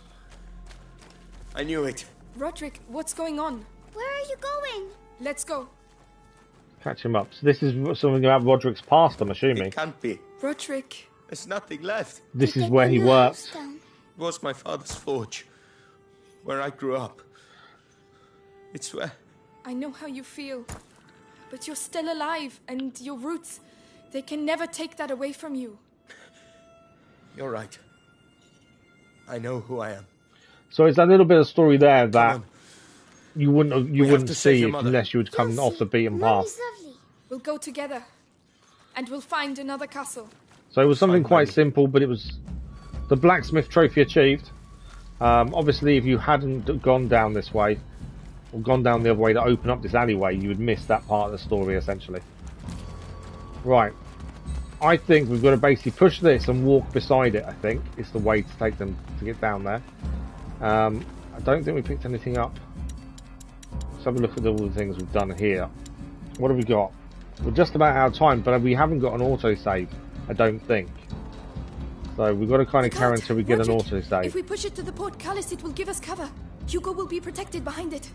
I knew it. Roderick, what's going on? Where are you going? Let's go. Catch him up. So this is something about Roderick's past, I'm assuming. It can't be. Roderick. There's nothing left. This is where he worked. It was my father's forge. Where I grew up. It's where... I know how you feel. But you're still alive, and your roots, they can never take that away from you. You're right. I know who I am. So it's a little bit of story there that you wouldn't see unless you would come off the beaten path. We'll go together, and we'll find another castle. So it was something quite simple, but it was the blacksmith trophy achieved. Obviously, if you hadn't gone down this way, or gone down the other way to open up this alleyway, you would miss that part of the story, essentially. Right. I think we've got to basically push this and walk beside it, I think, is the way to take them to get down there. I don't think we picked anything up. Let's have a look at all the things we've done here. What have we got? We're just about out of time, but we haven't got an autosave, I don't think. So we've got to kind of carry until we get an autosave. If we push it to the portcullis, it will give us cover. Hugo will be protected behind it.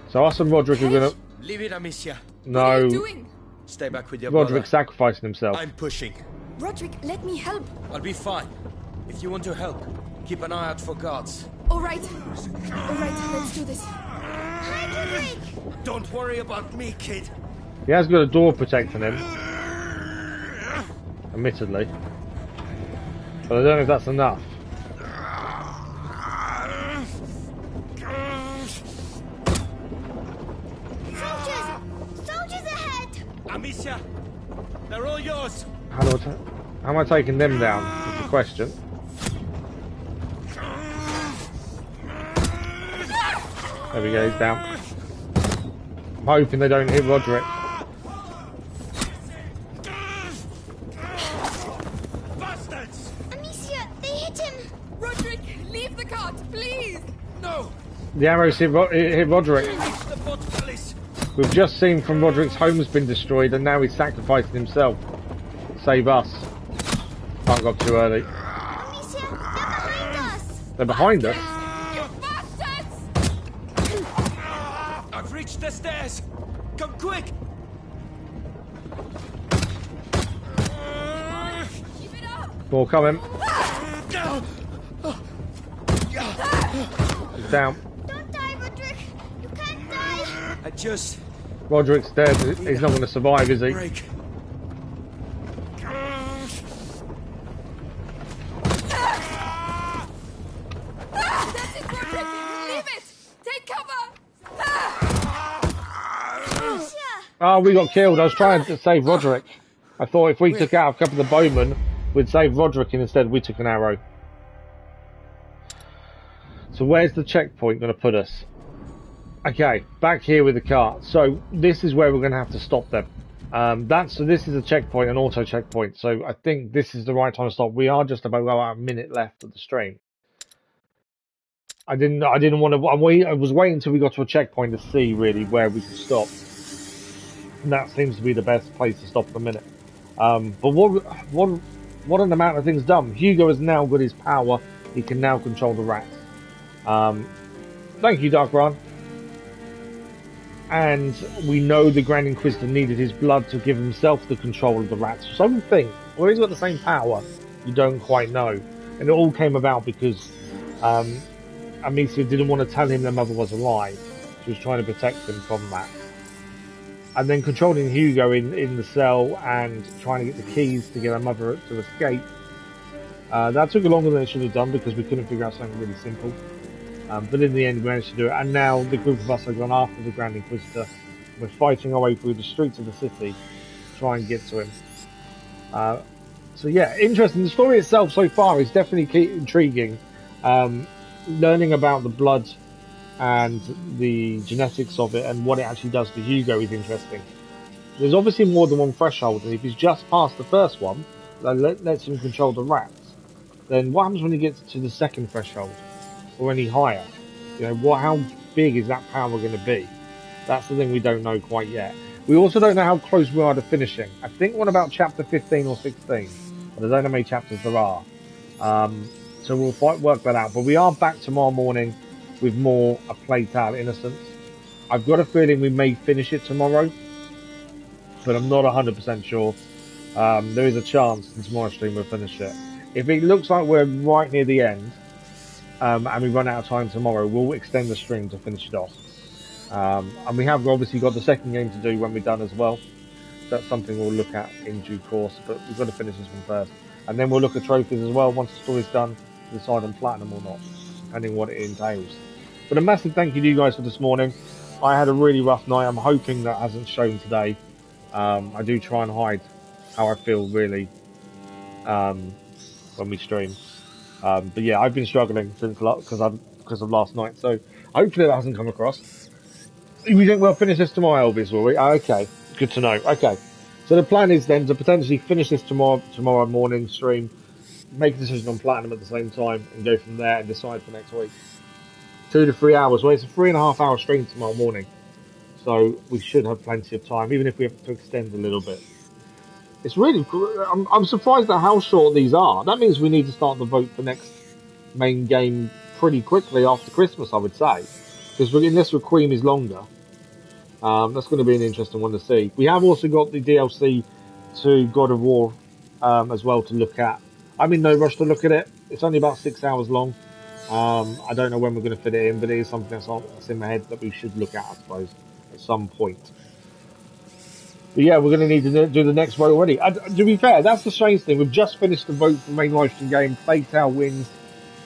So us and Roderick are going to... Leave it, Amecia. No. What are you doing? Stay back with your Roderick brother. sacrificing himself. I'm pushing. Roderick, let me help. I'll be fine. If you want to help, keep an eye out for guards. All right, let's do this. Hi, Roderick. Don't worry about me, kid. He has got a door protecting him. Admittedly. But I don't know if that's enough. Soldiers ahead! Amecia, they're all yours. How am I taking them down? That's the question. There we go, he's down. I'm hoping they don't hit Roderick. Bastards! Amicia, they hit him! Roderick, leave the cart, please! No! The arrows hit Roderick. We've just seen from Roderick's home's been destroyed and now he's sacrificing himself. Save us. Can't go up too early. Amicia, They're behind us? You bastards! I've reached the stairs. Come quick! Keep it up! More coming. He's down. Don't die, Roderick. You can't die. I just... Roderick's dead. He's not going to survive, is he? Break. That's it, Roderick! Leave it! Take cover! Oh, we got killed. I was trying to save Roderick. I thought if we took out a couple of the bowmen, we'd save Roderick, and instead we took an arrow. So where's the checkpoint going to put us? Okay, back here with the cart. So this is where we're going to have to stop them. So this is a checkpoint, an auto checkpoint. So I think this is the right time to stop. We are just about a minute left of the stream. I didn't want to. I was waiting until we got to a checkpoint to see really where we could stop, and that seems to be the best place to stop at the minute. But what an amount of things done. Hugo has now got his power. He can now control the rats. Thank you, Dark Ron. And we know the Grand Inquisitor needed his blood to give himself the control of the rats. Something, or he's got the same power, you don't quite know. And it all came about because Amecia didn't want to tell him their mother was alive. She was trying to protect him from that. And then controlling Hugo in the cell and trying to get the keys to get her mother to escape. That took longer than it should have done because we couldn't figure out something really simple. But in the end, we managed to do it. And now the group of us have gone after the Grand Inquisitor. We're fighting our way through the streets of the city to try and get to him. So yeah, interesting. The story itself so far is definitely intriguing. Learning about the blood and the genetics of it and what it actually does to Hugo is interesting. There's obviously more than one threshold, and if he's just past the first one, that lets him control the rats, then what happens when he gets to the second threshold? Or any higher? You know, how big is that power going to be? That's the thing we don't know quite yet. We also don't know how close we are to finishing. I think we're about chapter 15 or 16, but I don't know how many chapters there are. So we'll work that out. But we are back tomorrow morning with more A Plague Tale Innocence. I've got a feeling we may finish it tomorrow, but I'm not 100% sure. There is a chance in tomorrow's stream we'll finish it. If it looks like we're right near the end, and we run out of time tomorrow, we'll extend the stream to finish it off. And we have obviously got the second game to do when we're done as well. That's something we'll look at in due course, but we've got to finish this one first. And then we'll look at trophies as well once the story's done, to decide on platinum or not, depending on what it entails. But a massive thank you to you guys for this morning. I had a really rough night. I'm hoping that hasn't shown today. I do try and hide how I feel really when we stream. But yeah, I've been struggling since because of last night. So hopefully that hasn't come across. We think we'll finish this tomorrow, Elvis, will we? Okay, good to know. Okay, so the plan is then to potentially finish this tomorrow morning stream, make a decision on platinum at the same time, and go from there and decide for next week. 2 to 3 hours. Well, it's a 3.5 hour stream tomorrow morning, so we should have plenty of time, even if we have to extend a little bit. It's really cool. I'm surprised at how short these are. That means we need to start the vote for next main game pretty quickly after Christmas, I would say, because unless Requiem is longer, that's going to be an interesting one to see. We have also got the DLC to God of War as well to look at. I'm in no rush to look at it. It's only about 6 hours long. I don't know when we're going to fit it in, but it is something that's in my head that we should look at, I suppose, at some point. But yeah, we're going to need to do the next vote already. To be fair, that's the strange thing. We've just finished the vote for main live stream game. Plague Tale wins,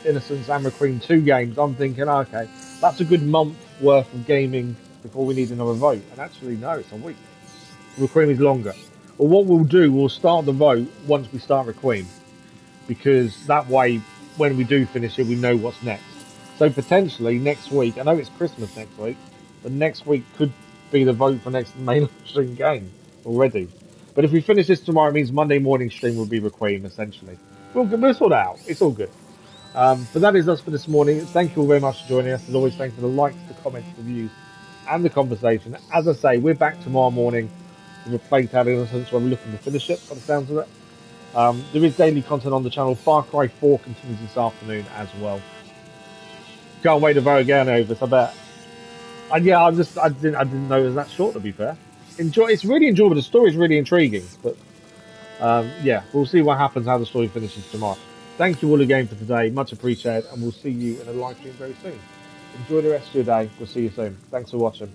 Innocence and Requiem 2 games. I'm thinking, okay, that's a good month worth of gaming before we need another vote. And actually, no, it's a week. Requiem is longer. Well, what we'll do, we'll start the vote once we start Requiem, because that way, when we do finish it, we know what's next. So potentially next week, I know it's Christmas next week, but next week could be the vote for next main stream game already. But if we finish this tomorrow, it means Monday morning stream will be Requiem, essentially. We'll sort it out. It's all good. But that is us for this morning. Thank you all very much for joining us. As always, thanks for the likes, the comments, the views, and the conversation. As I say, we're back tomorrow morning with A Plague Tale Innocence, where we're looking to finish it, by the sounds of it. There is daily content on the channel. Far Cry 4 continues this afternoon as well. Can't wait to vote again, Ovis, I bet. And yeah, I didn't know it was that short, to be fair. It's really enjoyable. The story's really intriguing, but yeah, we'll see what happens, how the story finishes tomorrow. Thank you all again for today. Much appreciated, and we'll see you in a live stream very soon. Enjoy the rest of your day. We'll see you soon. Thanks for watching.